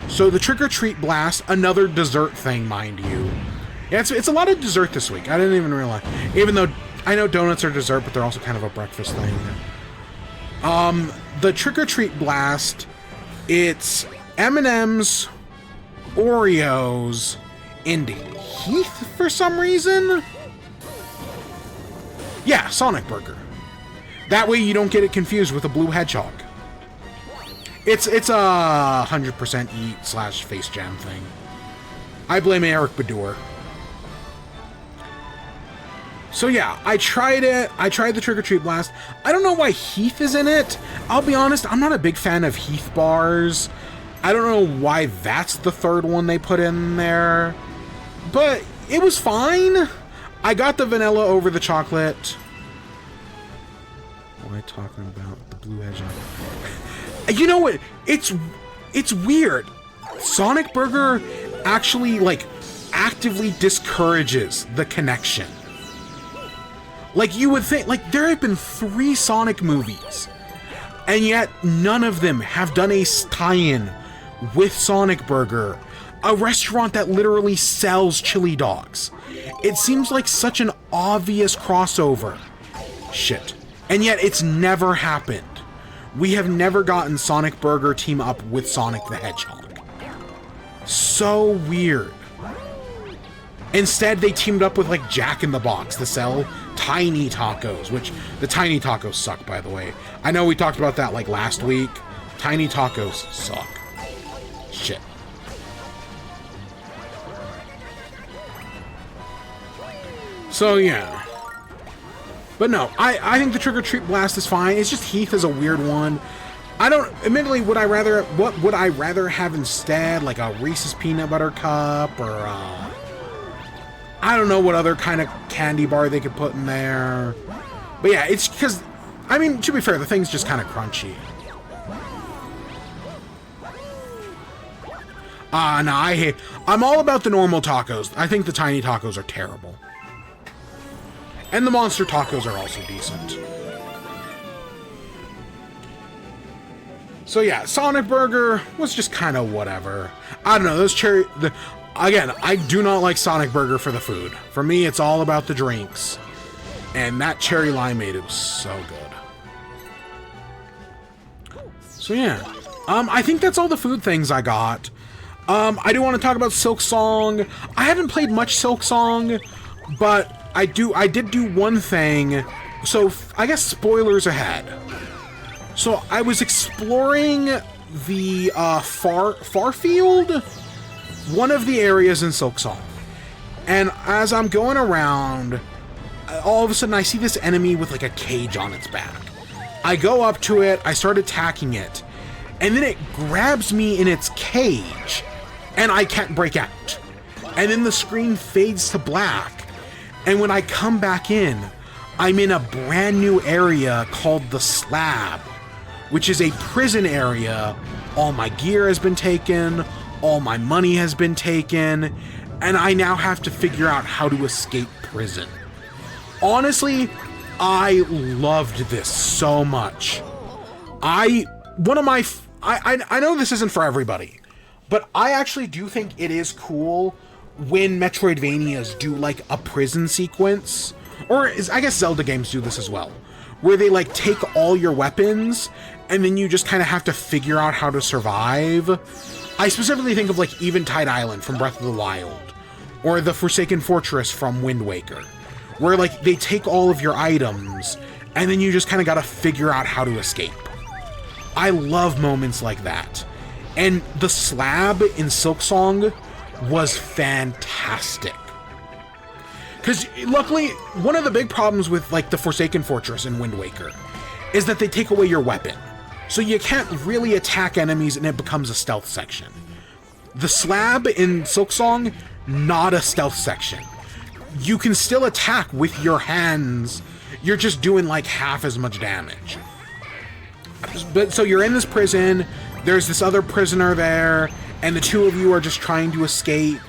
So the trick-or-treat blast, another dessert thing, mind you. Yeah, it's a lot of dessert this week. I didn't even realize. Even though I know donuts are dessert, but they're also kind of a breakfast thing. The trick-or-treat blast, it's M&M's, Oreos, and Heath for some reason? Yeah, Sonic Burger. That way you don't get it confused with a blue hedgehog. It's a 100% eat/face jam thing. I blame Eric Badur. So yeah, I tried it. I tried the trick-or-treat blast. I don't know why Heath is in it. I'll be honest, I'm not a big fan of Heath bars. I don't know why that's the 3rd one they put in there. But it was fine. I got the vanilla over the chocolate. What am I talking about? The blue hedgehog. You know what? It's weird. Sonic Burger actually, like, actively discourages the connection. Like, you would think, like, there have been 3 Sonic movies, and yet none of them have done a tie-in with Sonic Burger, a restaurant that literally sells chili dogs. It seems like such an obvious crossover. Shit. And yet it's never happened. We have never gotten Sonic Burger team up with Sonic the Hedgehog. So weird. Instead, they teamed up with, like, Jack in the Box to sell tiny tacos, which the tiny tacos suck, by the way. I know we talked about that, like, last week. Tiny tacos suck. Shit. So, yeah. But no, I think the trick-or-treat blast is fine. It's just Heath is a weird one. I don't, admittedly, what would I rather have instead? Like a Reese's Peanut Butter Cup, or I don't know what other kind of candy bar they could put in there. But yeah, it's because, I mean, to be fair, the thing's just kind of crunchy. No, I'm all about the normal tacos. I think the tiny tacos are terrible. And the monster tacos are also decent. So yeah, Sonic Burger was just kind of whatever. I don't know, those again, I do not like Sonic Burger for the food. For me, it's all about the drinks. And that cherry limeade was so good. So yeah, I think that's all the food things I got. I do want to talk about Silksong. I haven't played much Silksong, but I did do one thing. So I guess spoilers ahead. So I was exploring the Farfield, one of the areas in Silksong, and as I'm going around, all of a sudden I see this enemy with like a cage on its back. I go up to it, I start attacking it, and then it grabs me in its cage, and I can't break out. And then the screen fades to black, and when I come back in, I'm in a brand new area called the Slab, which is a prison area. All my gear has been taken, all my money has been taken, and I now have to figure out how to escape prison. Honestly, I loved this so much. I know this isn't for everybody, but I actually do think it is cool when Metroidvanias do like a prison sequence, or I guess Zelda games do this as well, where they like take all your weapons and then you just kind of have to figure out how to survive. I specifically think of like Eventide Island from Breath of the Wild, or the Forsaken Fortress from Wind Waker, where like they take all of your items and then you just kind of got to figure out how to escape. I love moments like that. And the slab in Silksong was fantastic. Because luckily, one of the big problems with like the Forsaken Fortress in Wind Waker is that they take away your weapon. So you can't really attack enemies and it becomes a stealth section. The slab in Silksong, not a stealth section. You can still attack with your hands. You're just doing like half as much damage. But so you're in this prison, there's this other prisoner there, and the two of you are just trying to escape.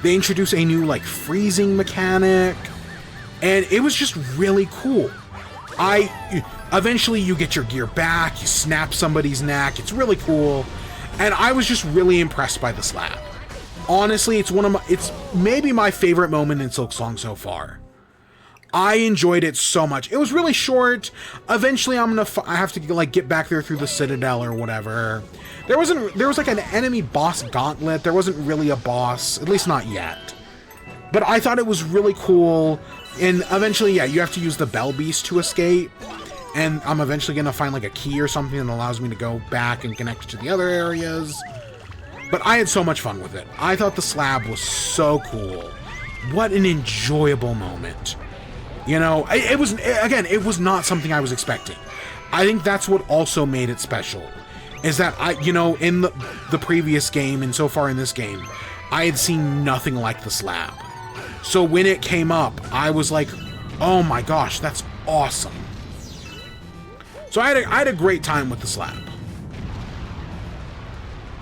They introduce a new like freezing mechanic, and it was just really cool. Eventually you get your gear back, you snap somebody's neck, it's really cool, and I was just really impressed by the slab. Honestly, it's maybe my favorite moment in Silksong so far. I enjoyed it so much. It was really short. Eventually I have to like get back there through the Citadel or whatever. There was like an enemy boss gauntlet. There wasn't really a boss, at least not yet. But I thought it was really cool. And eventually, yeah, you have to use the Bell Beast to escape. And I'm eventually going to find like a key or something that allows me to go back and connect to the other areas. But I had so much fun with it. I thought the slab was so cool. What an enjoyable moment. You know, it was not something I was expecting. I think that's what also made it special. Is that in the previous game and so far in this game, I had seen nothing like the slab. So when it came up, I was like, oh my gosh, that's awesome. So I had a great time with the slab.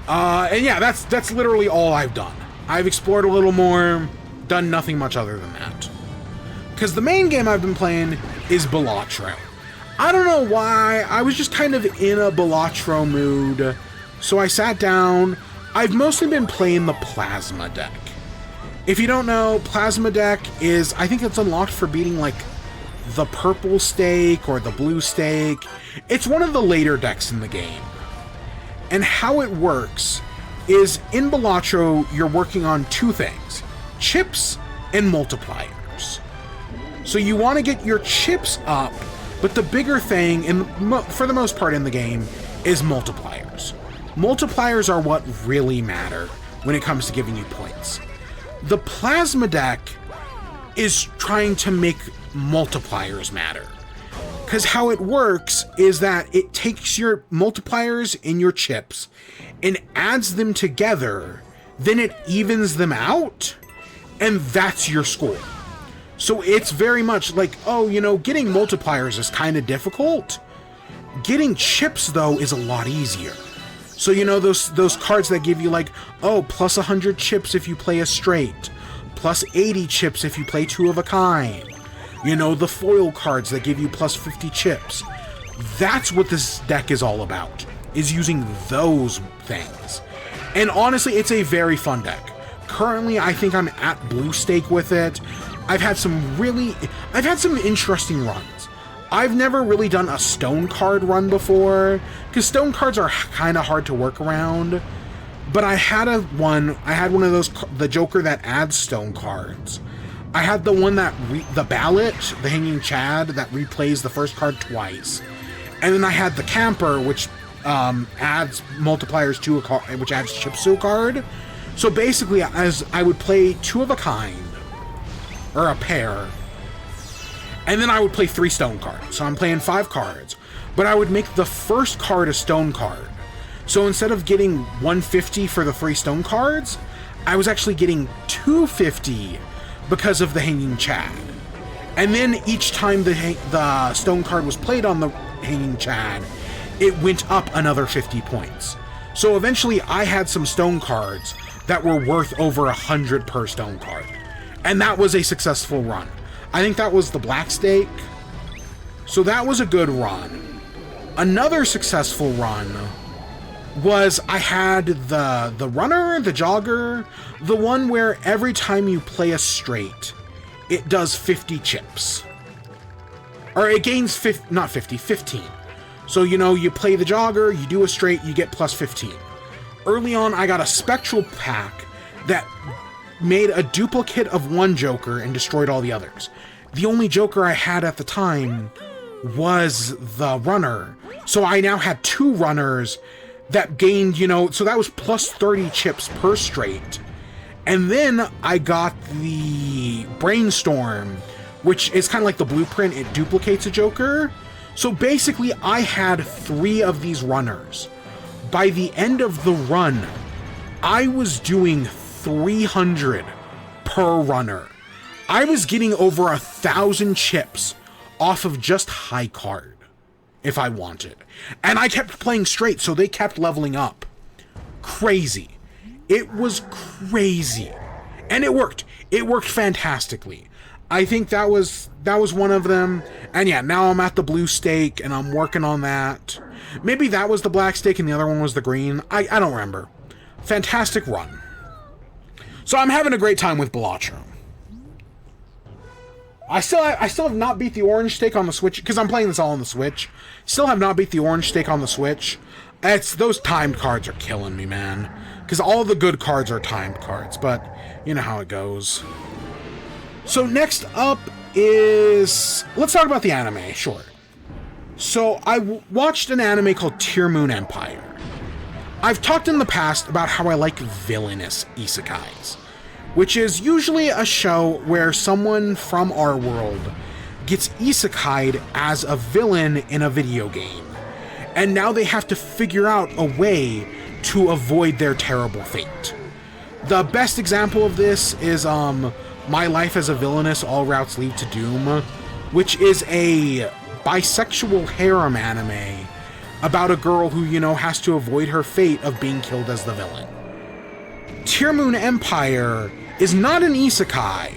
And yeah, that's literally all I've done. I've explored a little more, done nothing much other than that. Because the main game I've been playing is Balatro. I don't know why, I was just kind of in a Balatro mood, so I sat down. I've mostly been playing the Plasma deck. If you don't know, Plasma deck is, I think it's unlocked for beating like the purple stake or the blue stake. It's one of the later decks in the game. And how it works is in Balatro, you're working on two things, chips and multipliers. So you want to get your chips up, but the bigger thing, for the most part in the game, is multipliers. Multipliers are what really matter when it comes to giving you points. The Plasma deck is trying to make multipliers matter. Because how it works is that it takes your multipliers in your chips and adds them together, then it evens them out, and that's your score. So it's very much like, oh, getting multipliers is kind of difficult. Getting chips, though, is a lot easier. So, those cards that give you like, oh, plus 100 chips if you play a straight, plus 80 chips if you play two of a kind. The foil cards that give you plus 50 chips. That's what this deck is all about, is using those things. And honestly, it's a very fun deck. Currently, I think I'm at blue stake with it. I've had some interesting runs. I've never really done a stone card run before, because stone cards are kind of hard to work around. But I had one of those, the Joker that adds stone cards. I had the one that, the Ballot, the Hanging Chad, that replays the first card twice. And then I had the Camper, which adds multipliers to a card, which adds chips to a card. So basically, as I would play two of a kind, or a pair, and then I would play 3 stone cards. So I'm playing 5 cards, but I would make the first card a stone card. So instead of getting 150 for the 3 stone cards, I was actually getting 250 because of the Hanging Chad. And then each time the stone card was played on the Hanging Chad, it went up another 50 points. So eventually I had some stone cards that were worth over 100 per stone card. And that was a successful run. I think that was the black stake. So that was a good run. Another successful run was I had the runner, the jogger, the one where every time you play a straight, it does 50 chips. Or it gains 15. So, you play the jogger, you do a straight, you get plus 15. Early on, I got a spectral pack that made a duplicate of one Joker and destroyed all the others. the only Joker I had at the time was the runner. So I now had 2 runners that gained, you know, so that was plus 30 chips per straight. And then I got the Brainstorm, which is kind of like the blueprint. It duplicates a Joker. So basically, I had 3 of these runners. By the end of the run, I was doing 300 per runner. I was getting over 1,000 chips off of just high card, if I wanted. And I kept playing straight, so they kept leveling up. Crazy. It was crazy. And it worked. It worked fantastically. I think that was one of them. And yeah, now I'm at the blue stake, and I'm working on that. Maybe that was the black stake, and the other one was the green. I don't remember. Fantastic run. So I'm having a great time with Balatro. I still have not beat the orange stake on the Switch, because I'm playing this all on the Switch. Still have not beat the orange stake on the Switch. Those timed cards are killing me, man. Because all the good cards are timed cards, but you know how it goes. So next up is... let's talk about the anime, sure. So I watched an anime called Tear Moon Empire. I've talked in the past about how I like villainous isekais, which is usually a show where someone from our world gets isekai'd as a villain in a video game, and now they have to figure out a way to avoid their terrible fate. The best example of this is My Life as a Villainess, All Routes Lead to Doom, which is a bisexual harem anime about a girl who, you know, has to avoid her fate of being killed as the villain. Tear Moon Empire is not an isekai,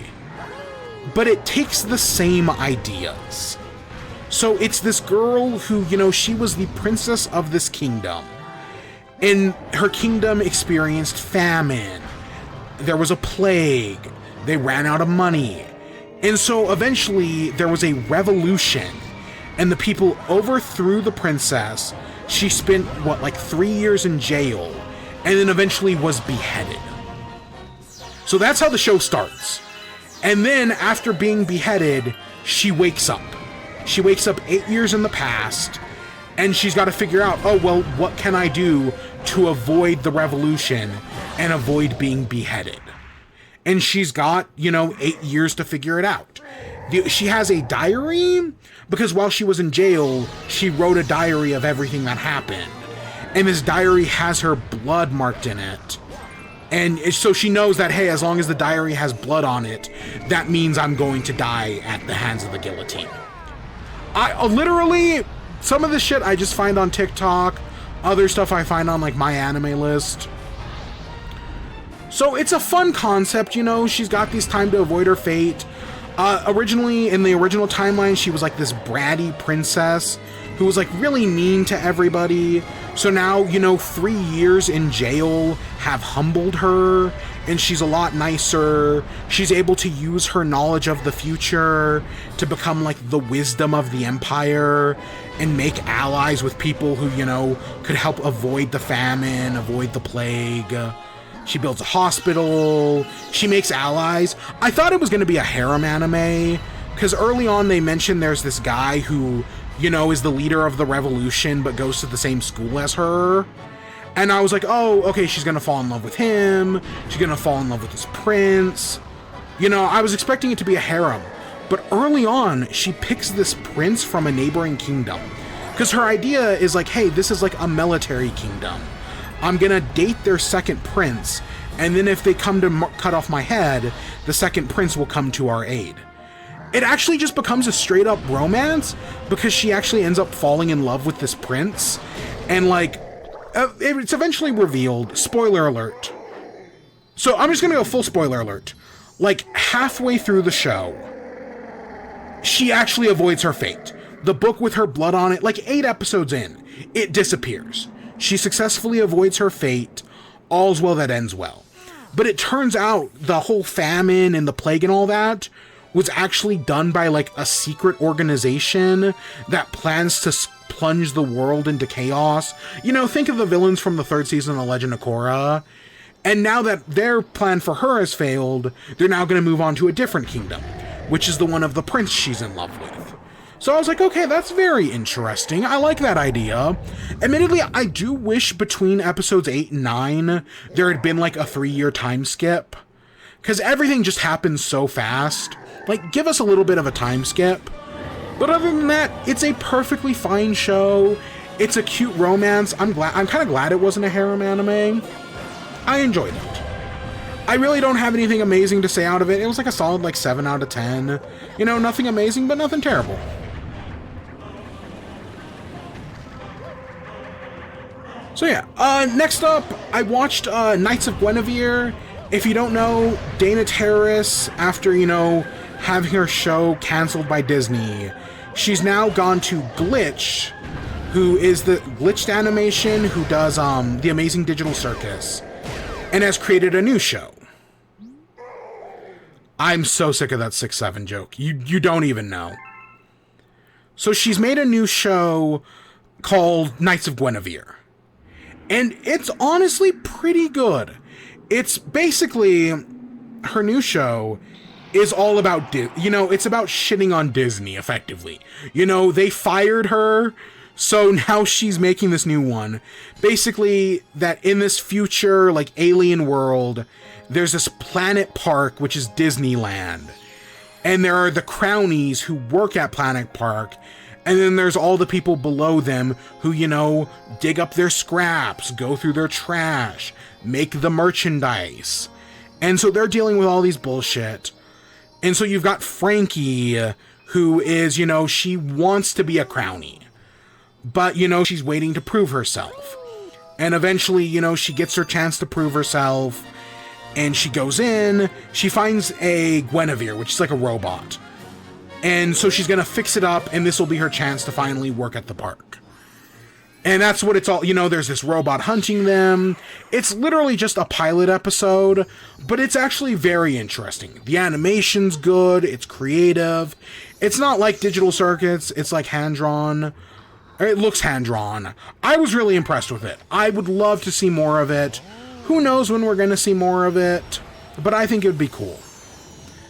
but it takes the same ideas. So it's this girl who, you know, she was the princess of this kingdom, and her kingdom experienced famine. There was a plague. They ran out of money. And so eventually there was a revolution, and the people overthrew the princess. She spent, what, like 3 years in jail, and then eventually was beheaded. So that's how the show starts. And then after being beheaded, she wakes up. She wakes up 8 years in the past, and she's got to figure out, oh, well, what can I do to avoid the revolution and avoid being beheaded? And she's got, you know, 8 years to figure it out. She has a diary, because while she was in jail, she wrote a diary of everything that happened. And this diary has her blood marked in it. And so she knows that, hey, as long as the diary has blood on it, that means I'm going to die at the hands of the guillotine. I literally, some of the shit I just find on TikTok, other stuff I find on, like, my anime list. So it's a fun concept, you know, she's got this time to avoid her fate. Originally, in the original timeline, she was like this bratty princess who was like really mean to everybody. So now, you know, 3 years in jail have humbled her, and she's a lot nicer. She's able to use her knowledge of the future to become like the wisdom of the empire and make allies with people who, you know, could help avoid the famine, avoid the plague. She builds a hospital. She makes allies. I thought it was going to be a harem anime, because early on they mentioned there's this guy who, you know, is the leader of the revolution but goes to the same school as her. And I was like, oh, okay, she's going to fall in love with him. She's going to fall in love with this prince. You know, I was expecting it to be a harem. But early on, she picks this prince from a neighboring kingdom, because her idea is like, hey, this is like a military kingdom. I'm gonna date their second prince, and then if they come to cut off my head, the second prince will come to our aid. It actually just becomes a straight up romance, because she actually ends up falling in love with this prince, and like, it's eventually revealed, spoiler alert. So I'm just gonna go full spoiler alert. Like, halfway through the show, she actually avoids her fate. The book with her blood on it, like 8 episodes in, it disappears. She successfully avoids her fate. All's well that ends well. But it turns out the whole famine and the plague and all that was actually done by like a secret organization that plans to plunge the world into chaos. You know, think of the villains from the 3rd season of Legend of Korra. And now that their plan for her has failed, they're now going to move on to a different kingdom. which is the one of the prince she's in love with. So I was like, okay, that's very interesting. I like that idea. Admittedly, I do wish between episodes 8 and 9, there had been like a 3-year time skip. Because everything just happens so fast. Like, give us a little bit of a time skip. But other than that, it's a perfectly fine show. It's a cute romance. I'm kind of glad it wasn't a harem anime. I enjoyed it. I really don't have anything amazing to say out of it. It was like a solid like 7 out of 10. You know, nothing amazing, but nothing terrible. So yeah, next up, I watched Knights of Guinevere. If you don't know, Dana Terrace, after, you know, having her show canceled by Disney, she's now gone to Glitch, who is the Glitched Animation, who does The Amazing Digital Circus, and has created a new show. I'm so sick of that 6-7 joke. You don't even know. So she's made a new show called Knights of Guinevere. And it's honestly pretty good. It's basically, her new show is all about, you know, it's about shitting on Disney, effectively. You know, they fired her, so now she's making this new one. Basically, that in this future, like, alien world, there's this planet park, which is Disneyland. And there are the crownies who work at Planet Park, and then there's all the people below them who, you know, dig up their scraps, go through their trash, make the merchandise. And so they're dealing with all these bullshit. And so you've got Frankie, who is, you know, she wants to be a crownie. But, you know, she's waiting to prove herself. And eventually, you know, she gets her chance to prove herself. And she goes in, she finds a Guinevere, which is like a robot. And so she's gonna fix it up, and this will be her chance to finally work at the park. And that's what it's all, you know, there's this robot hunting them. It's literally just a pilot episode, but it's actually very interesting. The animation's good, it's creative. It's not like Digital Circuits, it's like hand-drawn. It looks hand-drawn. I was really impressed with it. I would love to see more of it. Who knows when we're gonna see more of it, but I think it would be cool.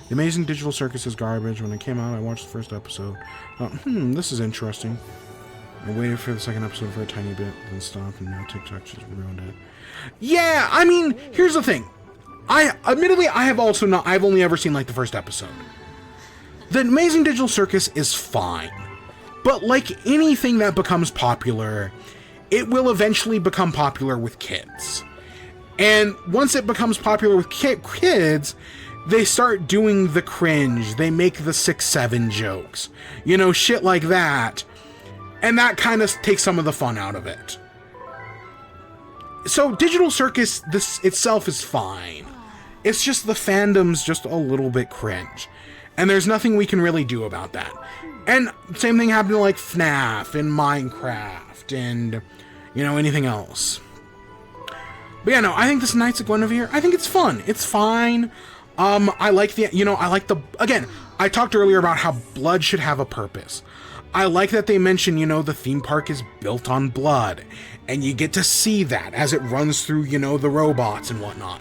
The Amazing Digital Circus is garbage. When it came out, I watched the first episode. This is interesting. I waited for the second episode for a tiny bit, then stopped, and now TikTok just ruined it. Yeah, I mean, here's the thing. Admittedly, I've only ever seen, like, the first episode. The Amazing Digital Circus is fine. But like anything that becomes popular, it will eventually become popular with kids. And once it becomes popular with kids, they start doing the cringe. They make the 6-7 jokes. You know, shit like that. And that kind of takes some of the fun out of it. So Digital Circus, this itself is fine. It's just the fandom's just a little bit cringe. And there's nothing we can really do about that. And same thing happened to like FNAF and Minecraft and, you know, anything else. But yeah, no, I think this Knights of Guinevere, I think it's fun. It's fine. I like again, I talked earlier about how blood should have a purpose. I like that they mention, you know, the theme park is built on blood, and you get to see that as it runs through, you know, the robots and whatnot.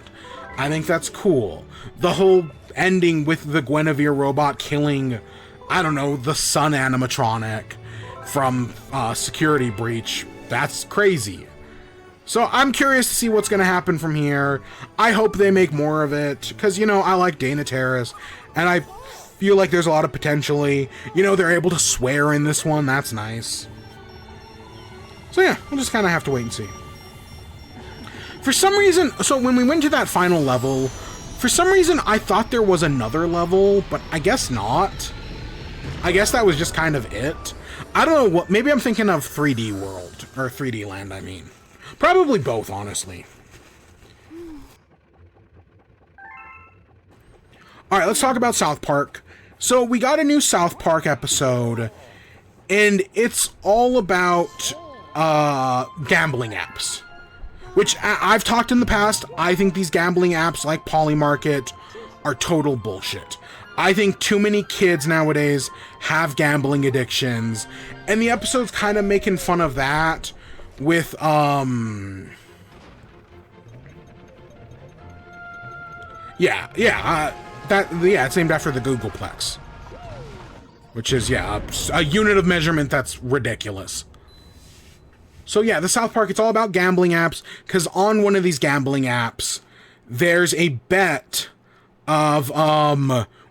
I think that's cool. The whole ending with the Guinevere robot killing, I don't know, the sun animatronic from Security Breach, that's crazy. So I'm curious to see what's going to happen from here. I hope they make more of it, because, you know, I like Dana Terrace, and I feel like there's a lot of potentially. You know, they're able to swear in this one, that's nice. So yeah, we'll just kind of have to wait and see. For some reason, so when we went to that final level, for some reason I thought there was another level, but I guess not. I guess that was just kind of it. I don't know what, maybe I'm thinking of 3D World, or 3D Land, I mean. Probably both, honestly. Alright, let's talk about South Park. So, we got a new South Park episode, and it's all about gambling apps. Which, I've talked in the past, I think these gambling apps like Polymarket are total bullshit. I think too many kids nowadays have gambling addictions, and the episode's kind of making fun of that with, it's named after the Googleplex. Which is, yeah, a unit of measurement that's ridiculous. So yeah, the South Park, it's all about gambling apps, because on one of these gambling apps, there's a bet of,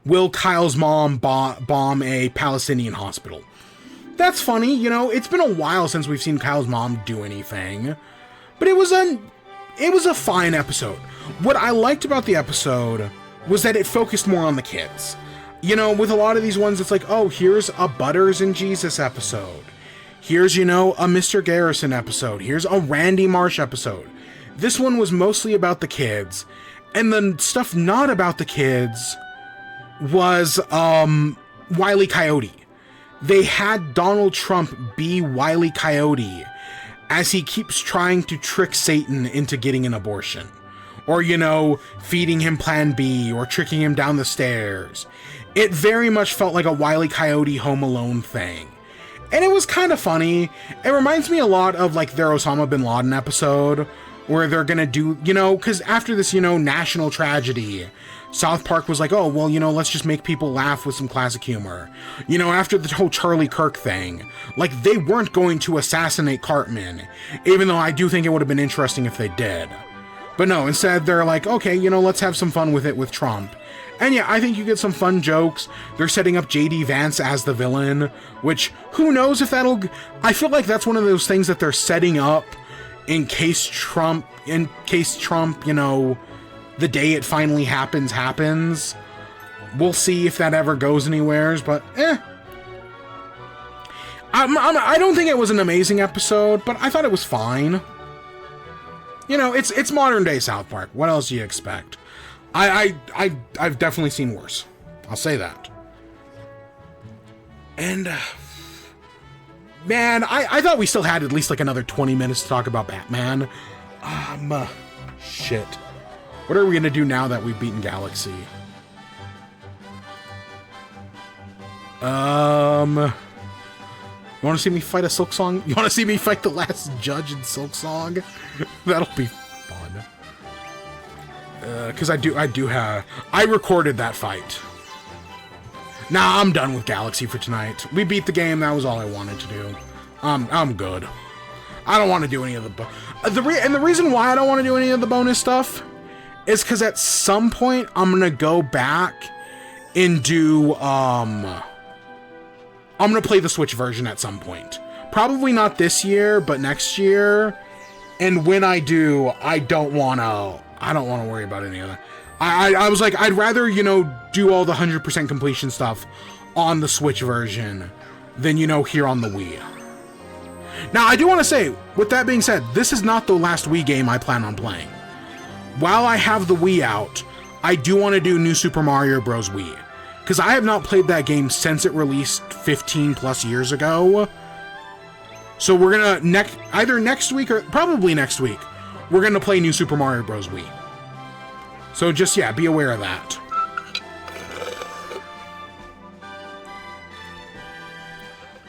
will Kyle's mom bomb a Palestinian hospital? That's funny, you know, it's been a while since we've seen Kyle's mom do anything, but it was a fine episode. What I liked about the episode was that it focused more on the kids. You know, with a lot of these ones, it's like, oh, here's a Butters and Jesus episode. Here's, you know, a Mr. Garrison episode. Here's a Randy Marsh episode. This one was mostly about the kids. And the stuff not about the kids was, Wile E. Coyote. They had Donald Trump be Wile E. Coyote as he keeps trying to trick Satan into getting an abortion. Or, you know, feeding him Plan B, or tricking him down the stairs. It very much felt like a Wile E. Coyote Home Alone thing. And it was kind of funny. It reminds me a lot of, like, their Osama bin Laden episode, where they're gonna do, you know, because after this, you know, national tragedy, South Park was like, oh, well, you know, let's just make people laugh with some classic humor. You know, after the whole Charlie Kirk thing, like, they weren't going to assassinate Cartman, even though I do think it would have been interesting if they did. But no, instead, they're like, okay, you know, let's have some fun with it with Trump. And yeah, I think you get some fun jokes. They're setting up J.D. Vance as the villain, which, who knows if that'll... I feel like that's one of those things that they're setting up in case Trump, you know, the day it finally happens. We'll see if that ever goes anywheres, but I don't think it was an amazing episode, but I thought it was fine. You know, it's modern day South Park. What else do you expect? I've definitely seen worse. I'll say that. And, man, I thought we still had at least like another 20 minutes to talk about Batman. Shit. What are we gonna do now that we've beaten Galaxy? You wanna see me fight a Silksong? You wanna see me fight the last judge in Silksong? That'll be fun. Because I recorded that fight. Nah, I'm done with Galaxy for tonight. We beat the game, that was all I wanted to do. I'm good. I don't want to do any of the reason why I don't want to do any of the bonus stuff is because at some point I'm gonna go back and do I'm gonna play the Switch version at some point. Probably not this year, but next year. And when I do, I don't want to worry about any of that. I was like, I'd rather, you know, do all the 100% completion stuff on the Switch version than, you know, here on the Wii. Now, I do want to say, with that being said, this is not the last Wii game I plan on playing. While I have the Wii out, I do want to do New Super Mario Bros. Wii. Because I have not played that game since it released 15 plus years ago. So we're gonna, either next week or probably next week, we're gonna play New Super Mario Bros. Wii. So just, yeah, be aware of that.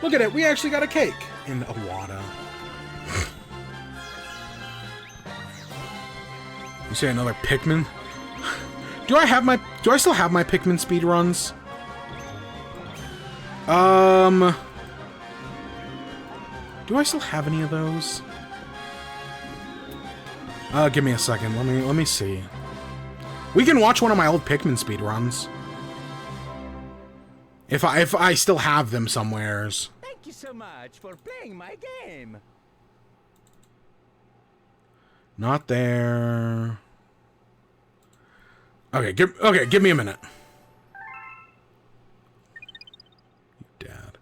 Look at it, we actually got a cake in Awada. You say another Pikmin? Do I still have my Pikmin speedruns? Do I still have any of those? Give me a second. Let me see. We can watch one of my old Pikmin speedruns. If I still have them somewheres. Thank you so much for playing my game. Not there. Okay, give me a minute. Dad.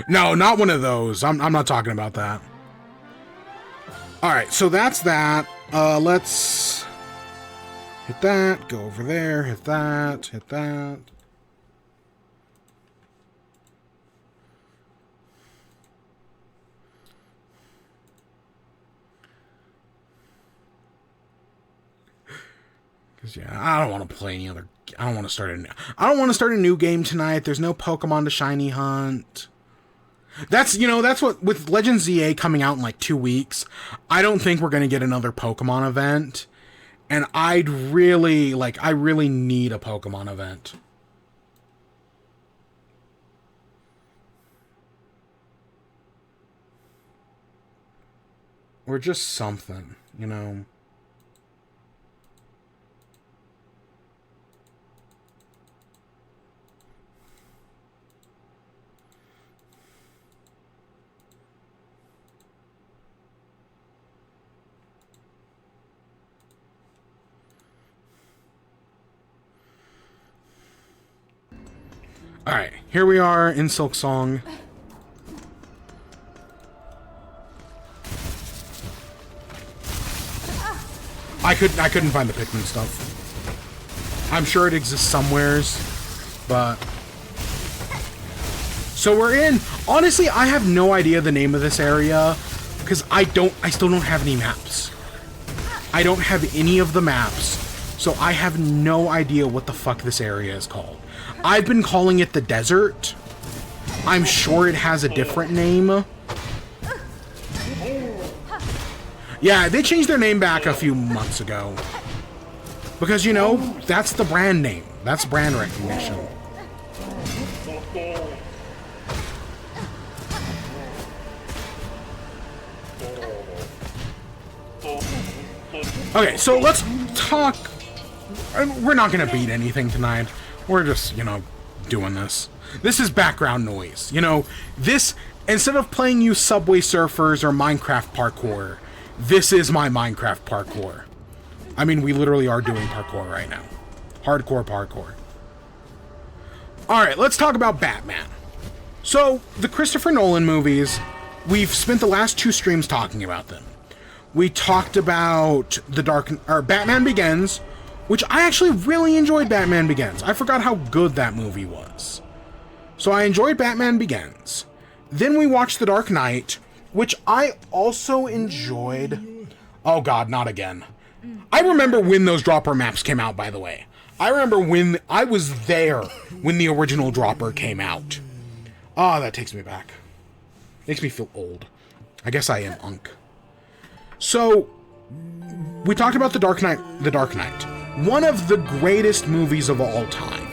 No, not one of those. I'm not talking about that. Alright, so that's that. Let's hit that, go over there, hit that, hit that. Cause yeah, I don't want to play any other. I don't want to start a new game tonight. There's no Pokemon to shiny hunt. That's what, with Legends ZA coming out in like 2 weeks, I don't think we're going to get another Pokemon event. And I really need a Pokemon event. Or just something, you know? Alright, here we are in Silksong. I couldn't find the Pikmin stuff. I'm sure it exists somewheres, but... So we're in... Honestly, I have no idea the name of this area, because I still don't have any maps. I don't have any of the maps, so I have no idea what the fuck this area is called. I've been calling it the desert. I'm sure it has a different name. Yeah, they changed their name back a few months ago. Because, you know, that's the brand name. That's brand recognition. Okay, so let's talk... We're not going to beat anything tonight. We're just, you know, doing this. This is background noise. You know, this... Instead of playing you Subway Surfers or Minecraft parkour... This is my Minecraft parkour. I mean, we literally are doing parkour right now. Hardcore parkour. Alright, let's talk about Batman. So, the Christopher Nolan movies, we've spent the last 2 streams talking about them. We talked about Batman Begins, which I actually really enjoyed Batman Begins. I forgot how good that movie was. So I enjoyed Batman Begins. Then we watched The Dark Knight, which I also enjoyed. Oh god, not again. I remember when those dropper maps came out, by the way. I remember when I was there when the original dropper came out. Oh, that takes me back. Makes me feel old. I guess I am unk. So, we talked about The Dark Knight. The Dark Knight. One of the greatest movies of all time.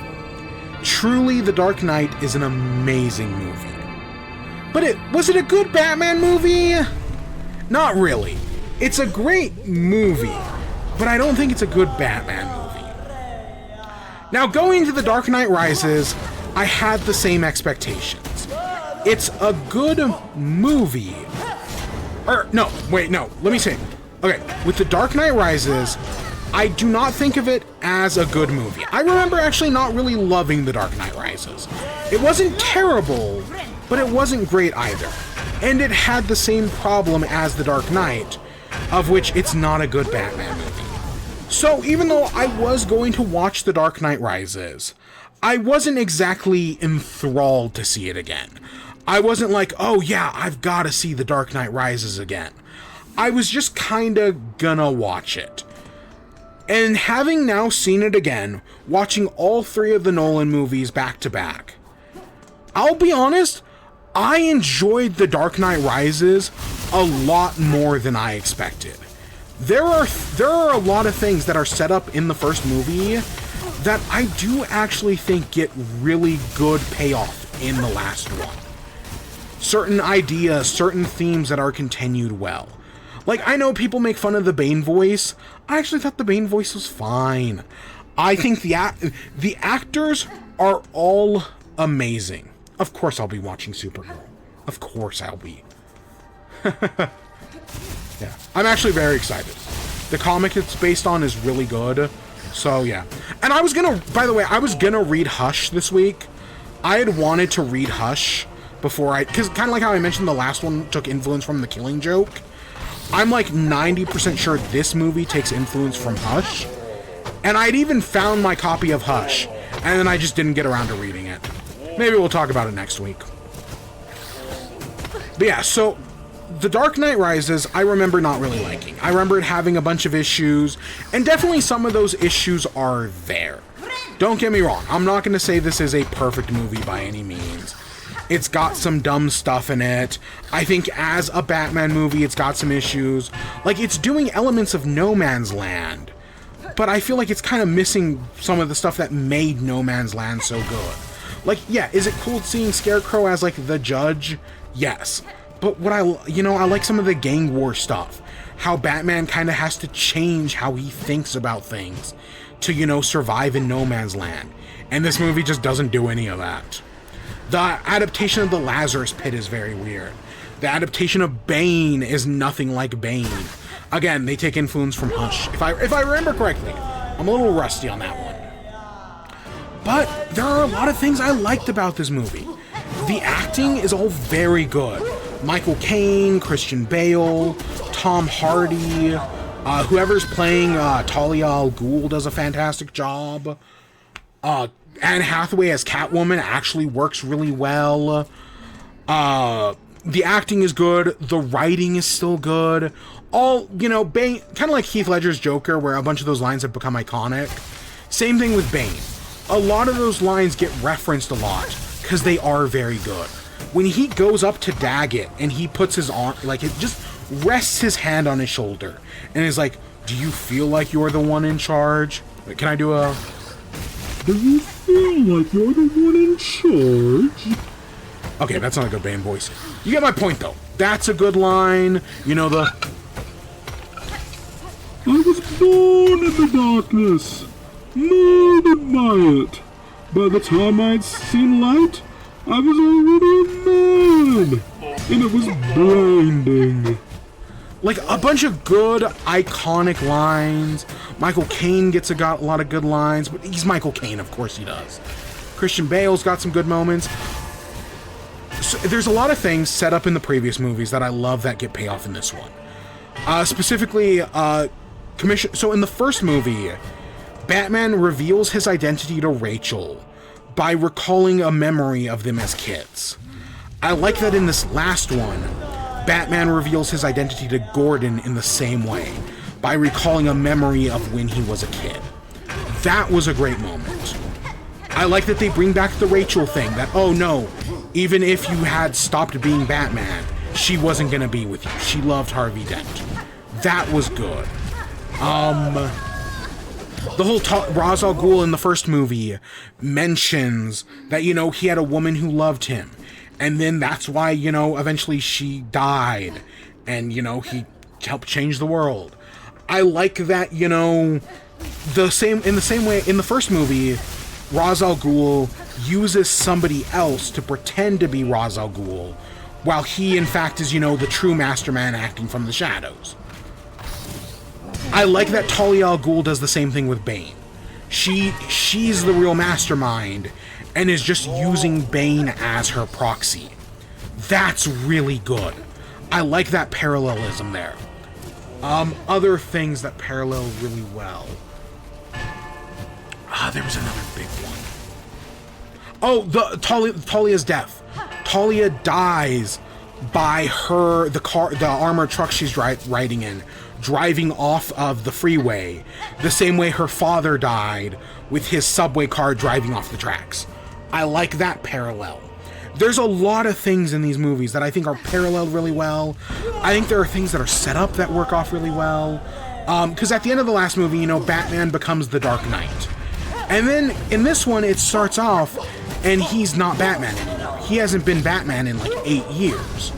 Truly, The Dark Knight is an amazing movie. But was it a good Batman movie? Not really. It's a great movie, but I don't think it's a good Batman movie. Now, going to The Dark Knight Rises, I had the same expectations. It's a good movie. Let me say. Okay, with The Dark Knight Rises, I do not think of it as a good movie. I remember actually not really loving The Dark Knight Rises. It wasn't terrible, but it wasn't great either. And it had the same problem as The Dark Knight, of which it's not a good Batman movie. So even though I was going to watch The Dark Knight Rises, I wasn't exactly enthralled to see it again. I wasn't like, oh yeah, I've got to see The Dark Knight Rises again. I was just kinda gonna watch it. And having now seen it again, watching all 3 of the Nolan movies back to back, I'll be honest, I enjoyed The Dark Knight Rises a lot more than I expected. There are a lot of things that are set up in the first movie that I do actually think get really good payoff in the last one. Certain ideas, certain themes that are continued well. Like, I know people make fun of the Bane voice. I actually thought the Bane voice was fine. I think the actors are all amazing. Of course I'll be watching Supergirl. Of course I'll be. Yeah, I'm actually very excited. The comic it's based on is really good. So, yeah. And I was gonna, by the way, I was gonna read Hush this week. I had wanted to read Hush before because kind of like how I mentioned the last one took influence from The Killing Joke. I'm like 90% sure this movie takes influence from Hush. And I'd even found my copy of Hush, and then I just didn't get around to reading it. Maybe we'll talk about it next week. But yeah, so The Dark Knight Rises, I remember not really liking. I remember it having a bunch of issues, and definitely some of those issues are there. Don't get me wrong, I'm not going to say this is a perfect movie by any means. It's got some dumb stuff in it. I think as a Batman movie, it's got some issues. Like, it's doing elements of No Man's Land, but I feel like it's kind of missing some of the stuff that made No Man's Land so good. Like, yeah, is it cool seeing Scarecrow as, like, the judge? Yes. But what I like some of the gang war stuff. how Batman kind of has to change how he thinks about things to, you know, survive in no man's land. And this movie just doesn't do any of that. The adaptation of the Lazarus Pit is very weird. The adaptation of Bane is nothing like Bane. Again, they take influence from Hush. If I remember correctly, I'm a little rusty on that one. But there are a lot of things I liked about this movie. The acting is all very good. Michael Caine, Christian Bale, Tom Hardy, whoever's playing Talia al Ghul does a fantastic job. Anne Hathaway as Catwoman actually works really well. The acting is good. The writing is still good. All, you know, Bane, kind of like Heath Ledger's Joker, where a bunch of those lines have become iconic. Same thing with Bane. A lot of those lines get referenced a lot because they are very good. When he goes up to Daggett and he puts his arm, like, it just rests his hand on his shoulder and is like, do you feel like you're the one in charge? Can I do a... Do you feel like you're the one in charge? Okay, that's not a good Bane voice. You get my point, though. That's a good line. You know, the... I was born in the darkness, molded by it. By the time I'd seen light, I was already a man, and it was blinding. Like, a bunch of good, iconic lines. Michael Caine gets a lot of good lines, but he's Michael Caine, of course he does. Christian Bale's got some good moments. So, there's a lot of things set up in the previous movies that I love that get payoff in this one. Specifically, so in the first movie, Batman reveals his identity to Rachel by recalling a memory of them as kids. I like that in this last one, Batman reveals his identity to Gordon in the same way, by recalling a memory of when he was a kid. That was a great moment. I like that they bring back the Rachel thing, that, oh no, even if you had stopped being Batman, she wasn't gonna be with you. She loved Harvey Dent. That was good. The whole Ra's al Ghul in the first movie mentions that, you know, he had a woman who loved him. And then that's why, you know, eventually she died. And, you know, he helped change the world. I like that, you know, in the same way, in the first movie, Ra's al Ghul uses somebody else to pretend to be Ra's al Ghul, while he, in fact, is, you know, the true mastermind acting from the shadows. I like that Talia al Ghul does the same thing with Bane. She's the real mastermind and is just using Bane as her proxy. That's really good. I like that parallelism there. Other things that parallel really well. There was another big one. Oh, Talia's death. Talia dies by the armored truck she's riding in, driving off of the freeway, the same way her father died with his subway car driving off the tracks. I like that parallel. There's a lot of things in these movies that I think are paralleled really well. I think there are things that are set up that work off really well. Because at the end of the last movie, you know, Batman becomes the Dark Knight. And then in this one, it starts off and he's not Batman anymore. He hasn't been Batman in like 8 years.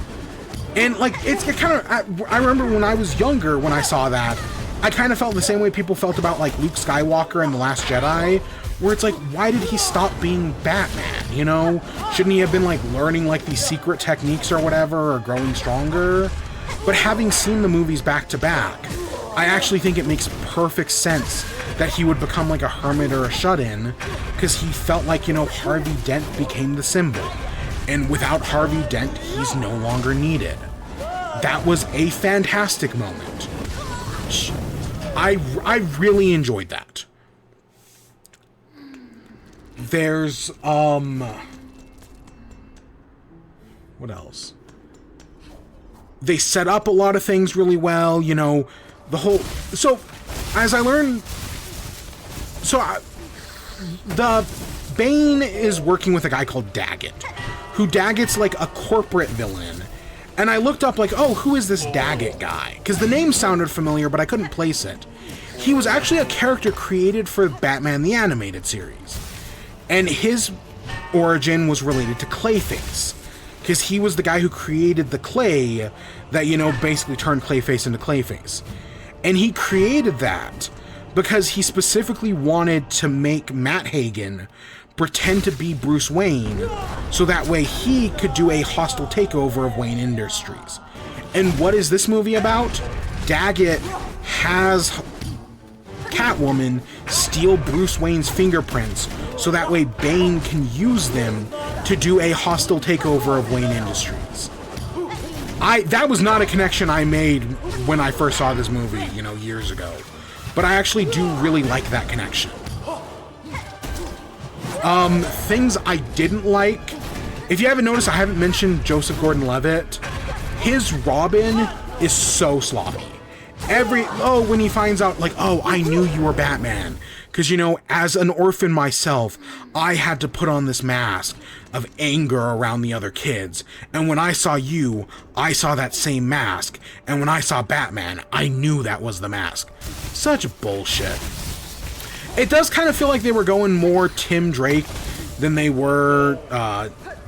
And like, it kind of, I remember when I was younger, when I saw that, I kind of felt the same way people felt about like Luke Skywalker in The Last Jedi, where it's like, why did he stop being Batman, you know? Shouldn't he have been like learning like these secret techniques or whatever, or growing stronger? But having seen the movies back to back, I actually think it makes perfect sense that he would become like a hermit or a shut-in, because he felt like, you know, Harvey Dent became the symbol. And without Harvey Dent, he's no longer needed. That was a fantastic moment. I really enjoyed that. There's, what else? They set up a lot of things really well, you know, so, as I learned, the Bane is working with a guy called Daggett, who Daggett's like a corporate villain. And I looked up like, oh, who is this Daggett guy? Because the name sounded familiar, but I couldn't place it. He was actually a character created for Batman the Animated Series. And his origin was related to Clayface. because he was the guy who created the clay that, you know, basically turned Clayface into Clayface. And he created that because he specifically wanted to make Matt Hagen pretend to be Bruce Wayne, so that way he could do a hostile takeover of Wayne Industries. And what is this movie about? Daggett has Catwoman steal Bruce Wayne's fingerprints, so that way Bane can use them to do a hostile takeover of Wayne Industries. That was not a connection I made when I first saw this movie, you know, years ago. But I actually do really like that connection. Things I didn't like. If you haven't noticed, I haven't mentioned Joseph Gordon-Levitt. His Robin is so sloppy. When he finds out, like, oh, I knew you were Batman. Because, you know, as an orphan myself, I had to put on this mask of anger around the other kids. And when I saw you, I saw that same mask. And when I saw Batman, I knew that was the mask. Such bullshit. It does kind of feel like they were going more Tim Drake than they were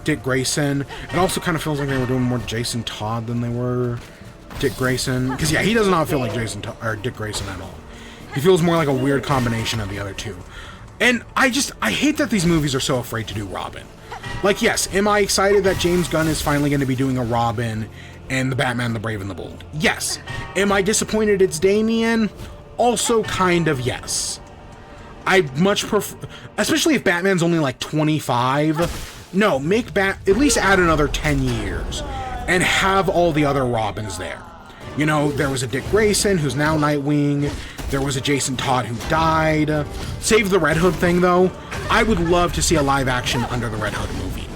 Dick Grayson. It also kind of feels like they were doing more Jason Todd than they were Dick Grayson. Because, yeah, he does not feel like Dick Grayson at all. He feels more like a weird combination of the other two. And I hate that these movies are so afraid to do Robin. Like, yes, am I excited that James Gunn is finally going to be doing a Robin and the Batman, the Brave and the Bold? Yes. Am I disappointed it's Damian? Also kind of yes. I much prefer, especially if Batman's only like 25. No, at least add another 10 years and have all the other Robins there. You know, there was a Dick Grayson who's now Nightwing. There was a Jason Todd who died. Save the Red Hood thing, though. I would love to see a live-action Under the Red Hood movie.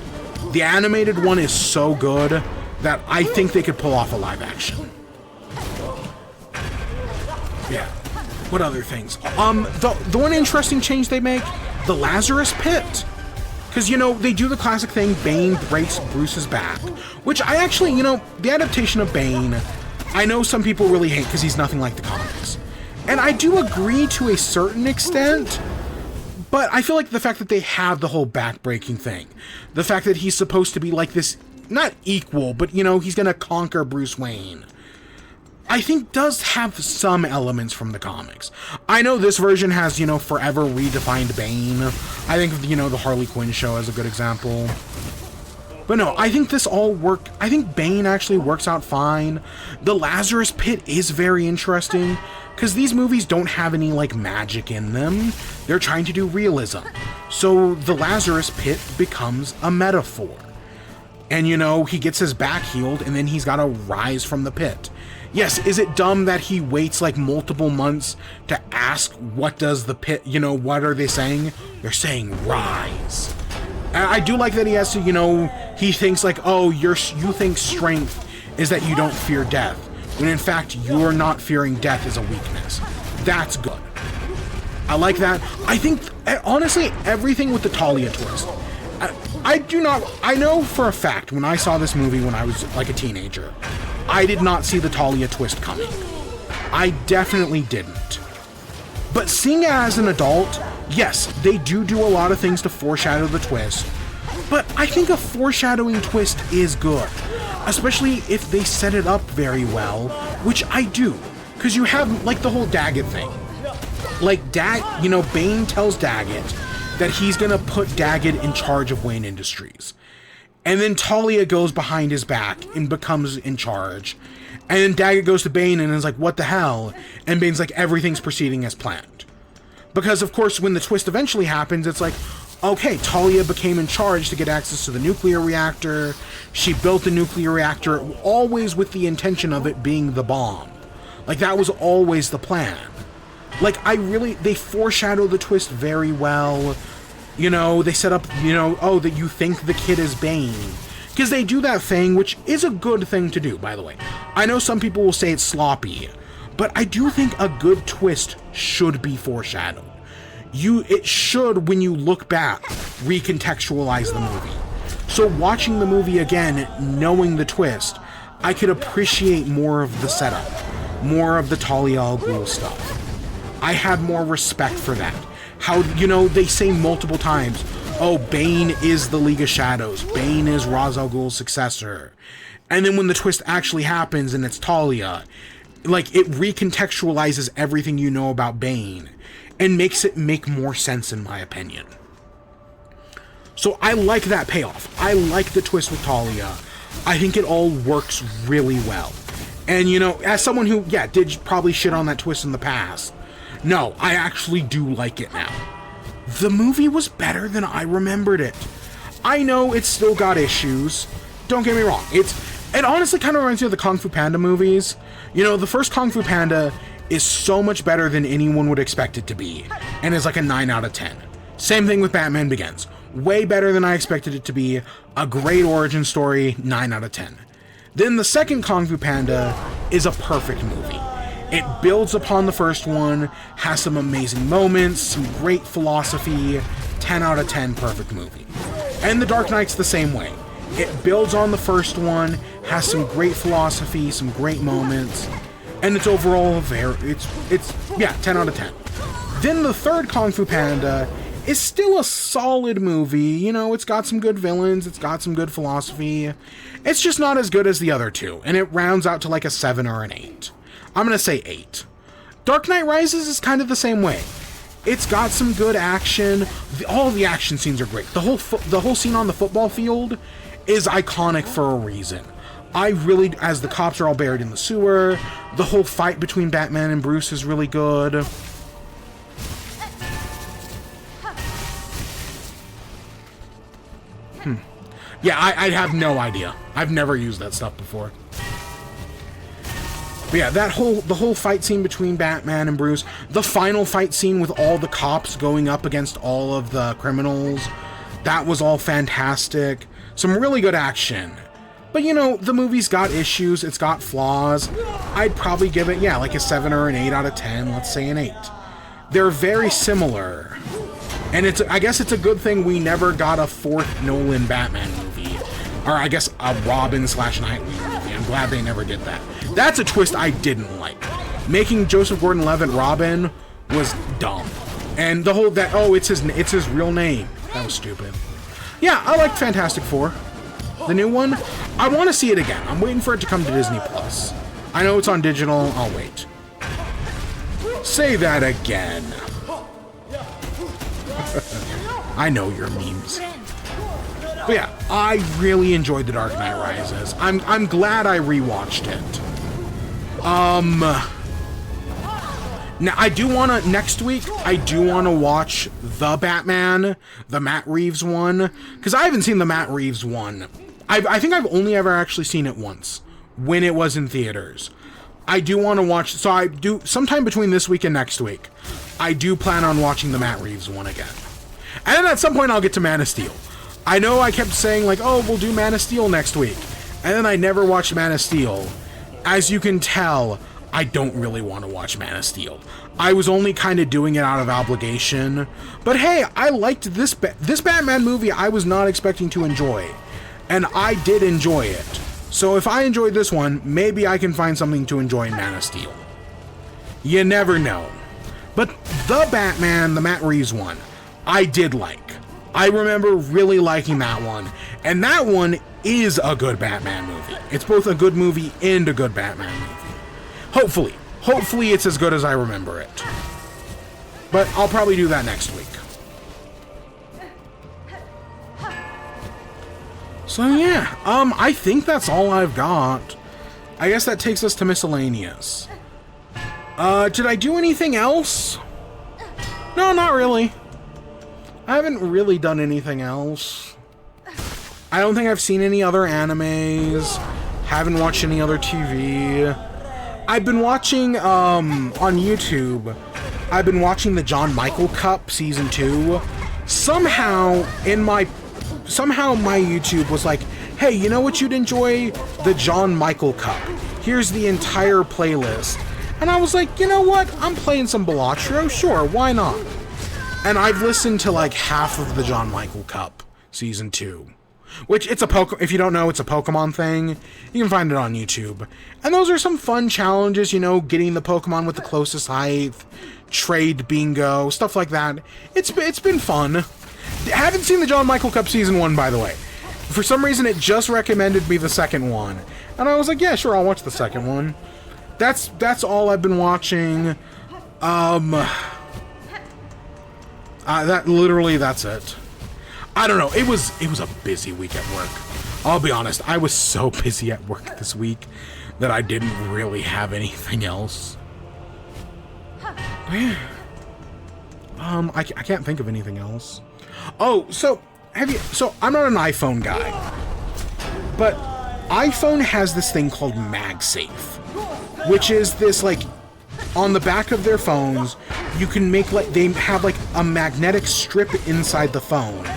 The animated one is so good that I think they could pull off a live-action. Yeah. What other things? The one interesting change they make, the Lazarus Pit. Because, you know, they do the classic thing, Bane breaks Bruce's back. Which I actually, you know, the adaptation of Bane, I know some people really hate because he's nothing like the comics. And I do agree to a certain extent, but I feel like the fact that they have the whole back-breaking thing, the fact that he's supposed to be like this, not equal, but, you know, he's going to conquer Bruce Wayne, I think does have some elements from the comics. I know this version has, you know, forever redefined Bane. I think, you know, the Harley Quinn show is a good example. But no, I think I think Bane actually works out fine. The Lazarus Pit is very interesting, because these movies don't have any, like, magic in them. They're trying to do realism. So the Lazarus Pit becomes a metaphor. And, you know, he gets his back healed, and then he's got to rise from the pit. Yes, is it dumb that he waits, like, multiple months to ask what does the pit, you know, what are they saying? They're saying rise. I do like that he has to, you know, he thinks like, oh, you think strength is that you don't fear death, when in fact you're not fearing death is a weakness. That's good. I like that. I think, honestly, everything with the Talia twist. I know for a fact when I saw this movie when I was like a teenager, I did not see the Talia twist coming. I definitely didn't. But seeing it as an adult, yes, they do a lot of things to foreshadow the twist, but I think a foreshadowing twist is good, especially if they set it up very well, which I do, because you have, like, the whole Daggett thing. Like, you know, Bane tells Daggett that he's gonna put Daggett in charge of Wayne Industries, and then Talia goes behind his back and becomes in charge. And then Daggett goes to Bane and is like, what the hell? And Bane's like, everything's proceeding as planned. Because, of course, when the twist eventually happens, it's like, okay, Talia became in charge to get access to the nuclear reactor. She built the nuclear reactor, always with the intention of it being the bomb. Like, that was always the plan. Like, they foreshadow the twist very well. You know, they set up, you know, oh, that you think the kid is Bane. Because they do that thing, which is a good thing to do, by the way. I know some people will say it's sloppy, but I do think a good twist should be foreshadowed. It should, when you look back, recontextualize the movie. So watching the movie again, knowing the twist, I could appreciate more of the setup, more of the Talia al Ghul stuff. I had more respect for that. How, you know, they say multiple times, oh, Bane is the League of Shadows. Bane is Ra's al Ghul's successor. And then when the twist actually happens and it's Talia, like, it recontextualizes everything you know about Bane and makes it make more sense, in my opinion. So I like that payoff. I like the twist with Talia. I think it all works really well. And, you know, as someone who, yeah, did probably shit on that twist in the past, no, I actually do like it now. The movie was better than I remembered it. I know it's still got issues. Don't get me wrong. It honestly kind of reminds me of the Kung Fu Panda movies. You know, the first Kung Fu Panda is so much better than anyone would expect it to be, and is like a 9 out of 10. Same thing with Batman Begins. Way better than I expected it to be. A great origin story, 9 out of 10. Then the second Kung Fu Panda is a perfect movie. It builds upon the first one, has some amazing moments, some great philosophy, 10 out of 10, perfect movie. And The Dark Knight's the same way. It builds on the first one, has some great philosophy, some great moments, and it's overall yeah, 10 out of 10. Then the third Kung Fu Panda is still a solid movie. You know, it's got some good villains, it's got some good philosophy. It's just not as good as the other two, and it rounds out to like a 7 or an 8. I'm gonna say 8. Dark Knight Rises is kind of the same way. It's got some good action. All the action scenes are great. The whole scene on the football field is iconic for a reason. I really, as the cops are all buried in the sewer, the whole fight between Batman and Bruce is really good. Yeah, I have no idea. I've never used that stuff before. But yeah, the whole fight scene between Batman and Bruce, the final fight scene with all the cops going up against all of the criminals, that was all fantastic. Some really good action. But you know, the movie's got issues, it's got flaws. I'd probably give it, yeah, like a 7 or an 8 out of 10, let's say an 8. They're very similar. And I guess it's a good thing we never got a fourth Nolan Batman movie. Or I guess a Robin/Nightwing movie. I'm glad they never did that. That's a twist I didn't like. Making Joseph Gordon-Levitt Robin was dumb. And the whole it's his real name. That was stupid. Yeah, I liked Fantastic Four. The new one. I want to see it again. I'm waiting for it to come to Disney Plus. I know it's on digital. I'll wait. Say that again. I know your memes. But yeah, I really enjoyed The Dark Knight Rises. I'm glad I rewatched it. Now I do want to, next week, I do want to watch The Batman, the Matt Reeves one, because I haven't seen the Matt Reeves one. I think I've only ever actually seen it once, when it was in theaters. I do want to watch, so I do, sometime between this week and next week, I do plan on watching the Matt Reeves one again. And then at some point I'll get to Man of Steel. I know I kept saying like, oh, we'll do Man of Steel next week. And then I never watched Man of Steel. As you can tell, I don't really want to watch Man of Steel. I was only kind of doing it out of obligation. But hey, I liked this Batman movie I was not expecting to enjoy. And I did enjoy it. So if I enjoyed this one, maybe I can find something to enjoy in Man of Steel. You never know. But the Batman, the Matt Reeves one, I did like. I remember really liking that one. And that one is a good Batman movie. It's both a good movie and a good Batman movie. Hopefully. Hopefully it's as good as I remember it. But I'll probably do that next week. So yeah, I think that's all I've got. I guess that takes us to miscellaneous. Did I do anything else? No, not really. I haven't really done anything else. I don't think I've seen any other animes. Haven't watched any other TV. I've been watching, on YouTube, I've been watching the John Michael Cup Season 2. Somehow my YouTube was like, hey, you know what you'd enjoy? The John Michael Cup. Here's the entire playlist. And I was like, you know what? I'm playing some Balatro. Sure, why not? And I've listened to like half of the John Michael Cup Season 2. Which, it's a if you don't know, it's a Pokemon thing. You can find it on YouTube. And those are some fun challenges, you know, getting the Pokemon with the closest height, trade bingo, stuff like that. It's been fun. Haven't seen the John Michael Cup Season 1, by the way. For some reason, it just recommended me the second one. And I was like, yeah, sure, I'll watch the second one. That's all I've been watching. That's it. I don't know. It was a busy week at work. I'll be honest. I was so busy at work this week that I didn't really have anything else. I can't think of anything else. Oh, so I'm not an iPhone guy, but iPhone has this thing called MagSafe, which is this, like, on the back of their phones, you can make, like, they have, like, a magnetic strip inside the phone,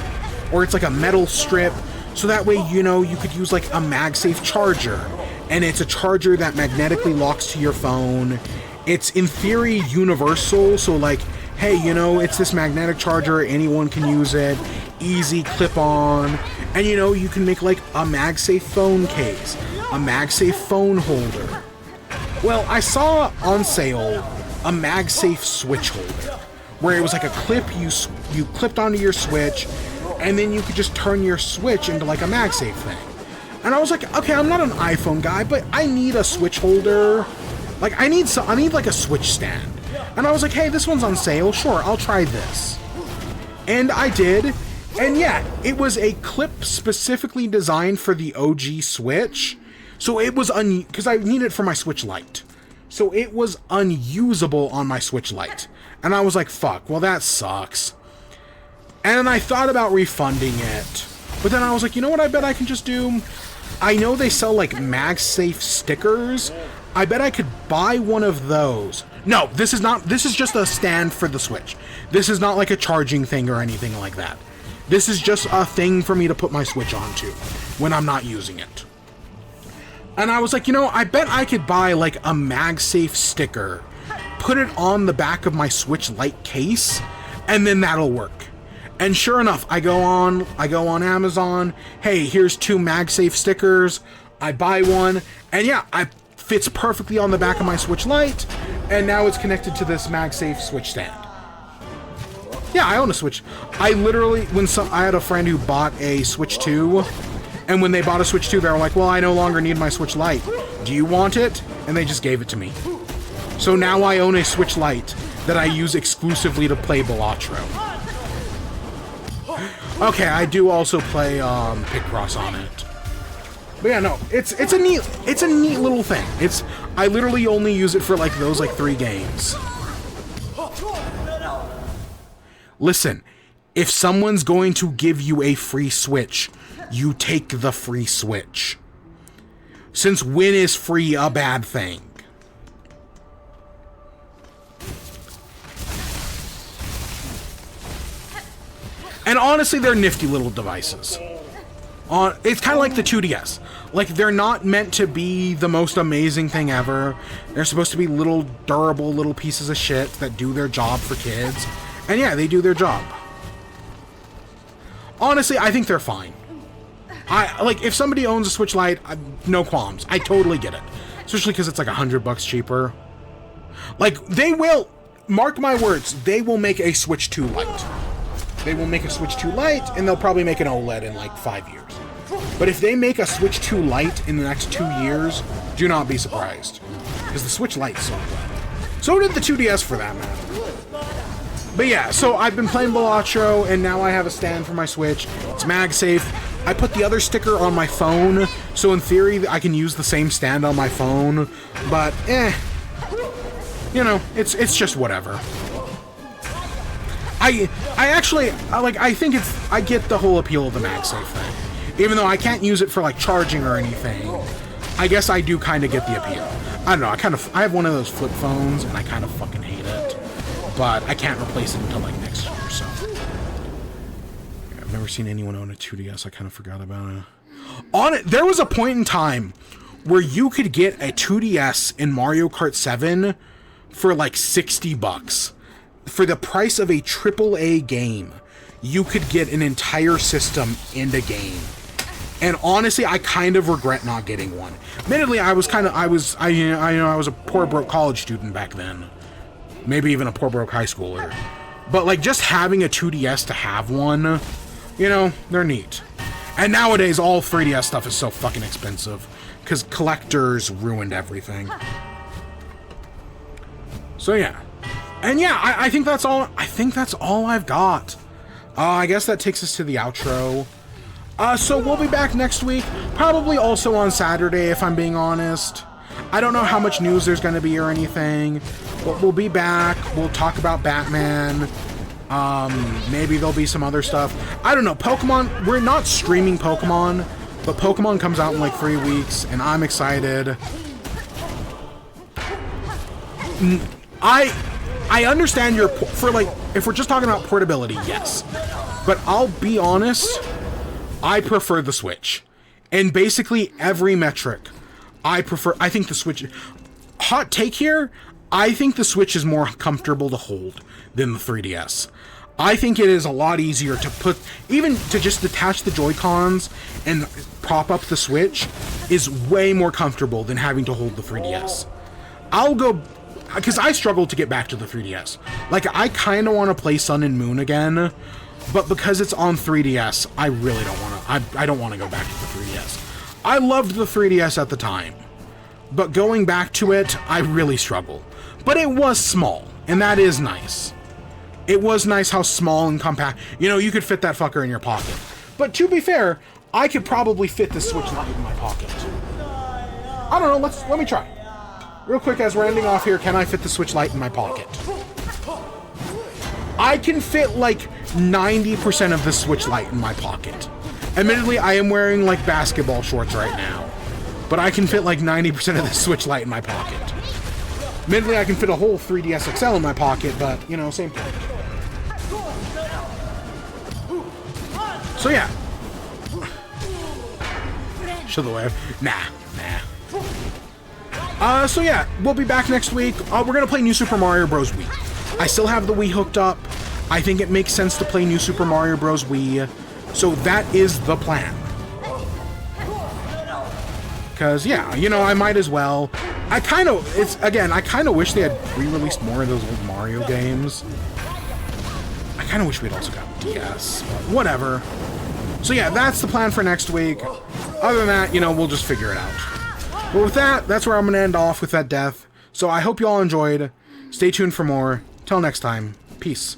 or it's like a metal strip, so that way, you know, you could use, like, a MagSafe charger, and it's a charger that magnetically locks to your phone. It's, in theory, universal, so, like, hey, you know, it's this magnetic charger, anyone can use it, easy clip-on, and, you know, you can make, like, a MagSafe phone case, a MagSafe phone holder. Well, I saw on sale a MagSafe switch holder, where it was like a clip you clipped onto your Switch, and then you could just turn your Switch into, like, a MagSafe thing. And I was like, okay, I'm not an iPhone guy, but I need a Switch holder. Like, I need like a Switch stand. And I was like, hey, this one's on sale. Sure, I'll try this. And I did. And yeah, it was a clip specifically designed for the OG Switch. So it was because I need it for my Switch Lite. So it was unusable on my Switch Lite. And I was like, fuck, well, that sucks. And then I thought about refunding it. But then I was like, you know what I bet I can just do? I know they sell, like, MagSafe stickers. I bet I could buy one of those. No, this is just a stand for the Switch. This is not like a charging thing or anything like that. This is just a thing for me to put my Switch onto when I'm not using it. And I was like, you know, I bet I could buy, like, a MagSafe sticker, put it on the back of my Switch Lite case, and then that'll work. And sure enough, I go on Amazon, hey, here's 2 MagSafe stickers, I buy one, and yeah, it fits perfectly on the back of my Switch Lite, and now it's connected to this MagSafe Switch stand. Yeah, I own a Switch. I literally, I had a friend who bought a Switch 2, and when they bought a Switch 2, they were like, well, I no longer need my Switch Lite. Do you want it? And they just gave it to me. So now I own a Switch Lite that I use exclusively to play Balatro. Okay, I do also play Picross on it. But yeah, no, it's a neat little thing. I literally only use it for, like, those, like, 3 games. Listen, if someone's going to give you a free Switch, you take the free Switch. Since when is free a bad thing? And honestly, they're nifty little devices. It's kind of like the 2DS. Like, they're not meant to be the most amazing thing ever. They're supposed to be little, durable little pieces of shit that do their job for kids. And yeah, they do their job. Honestly, I think they're fine. Like, if somebody owns a Switch Lite, no qualms. I totally get it. Especially because it's like $100 cheaper. Like, they will, mark my words, they will make a Switch 2 Lite. They will make a Switch 2 Lite, and they'll probably make an OLED in, like, 5 years. But if they make a Switch 2 Lite in the next 2 years, do not be surprised. Because the Switch Lite sold well. So did the 2DS, for that matter. But yeah, so I've been playing Balatro, and now I have a stand for my Switch. It's MagSafe. I put the other sticker on my phone, so in theory, I can use the same stand on my phone. But, you know, it's just whatever. I get the whole appeal of the MagSafe thing. Even though I can't use it for, like, charging or anything, I guess I do kind of get the appeal. I don't know, I have one of those flip phones, and I kind of fucking hate it. But I can't replace it until, like, next year, so. Yeah, I've never seen anyone own a 2DS, I kind of forgot about it. There was a point in time where you could get a 2DS in Mario Kart 7 for, like, $60. For the price of a AAA game, you could get an entire system in the game. And honestly, I kind of regret not getting one. Admittedly, I was a poor broke college student back then. Maybe even a poor broke high schooler. But, like, just having a 2DS to have one, you know, they're neat. And nowadays, all 3DS stuff is so fucking expensive. Because collectors ruined everything. So, yeah. And, yeah, I think that's all. I think that's all I've got. I guess that takes us to the outro. So we'll be back next week. Probably also on Saturday, if I'm being honest. I don't know how much news there's going to be or anything. But we'll be back. We'll talk about Batman. Maybe there'll be some other stuff. I don't know. Pokemon, we're not streaming Pokemon, but Pokemon comes out in like 3 weeks, and I'm excited. I understand your, for like, if we're just talking about portability, yes. But I'll be honest, I prefer the Switch. In basically every metric, I think the Switch, hot take here, I think the Switch is more comfortable to hold than the 3DS. I think it is a lot easier to put, even to just detach the Joy-Cons and prop up the Switch is way more comfortable than having to hold the 3DS. I'll go, because I struggle to get back to the 3DS. Like, I kind of want to play Sun and Moon again, but because it's on 3DS, I really don't want to, I don't want to go back to the 3DS. I loved the 3DS at the time, but going back to it, I really struggle. But it was small, and that is nice. It was nice how small and compact, you know, you could fit that fucker in your pocket. But to be fair, I could probably fit the Switch Lite in my pocket. I don't know, let me try. Real quick, as we're ending off here, can I fit the Switch Lite in my pocket? I can fit like 90% of the Switch Lite in my pocket. Admittedly, I am wearing like basketball shorts right now, but I can fit like 90% of the Switch Lite in my pocket. Admittedly, I can fit a whole 3DS XL in my pocket, but, you know, same thing. So, yeah. Show the way. Nah. So, yeah, we'll be back next week. We're going to play New Super Mario Bros. Wii. I still have the Wii hooked up. I think it makes sense to play New Super Mario Bros. Wii. So, that is the plan. Because, yeah, you know, I might as well. I kind of wish they had re-released more of those old Mario games. I kind of wish we'd also got DS, but whatever. So yeah, that's the plan for next week. Other than that, you know, we'll just figure it out. But with that, that's where I'm going to end off with that death. So I hope you all enjoyed. Stay tuned for more. Till next time, peace.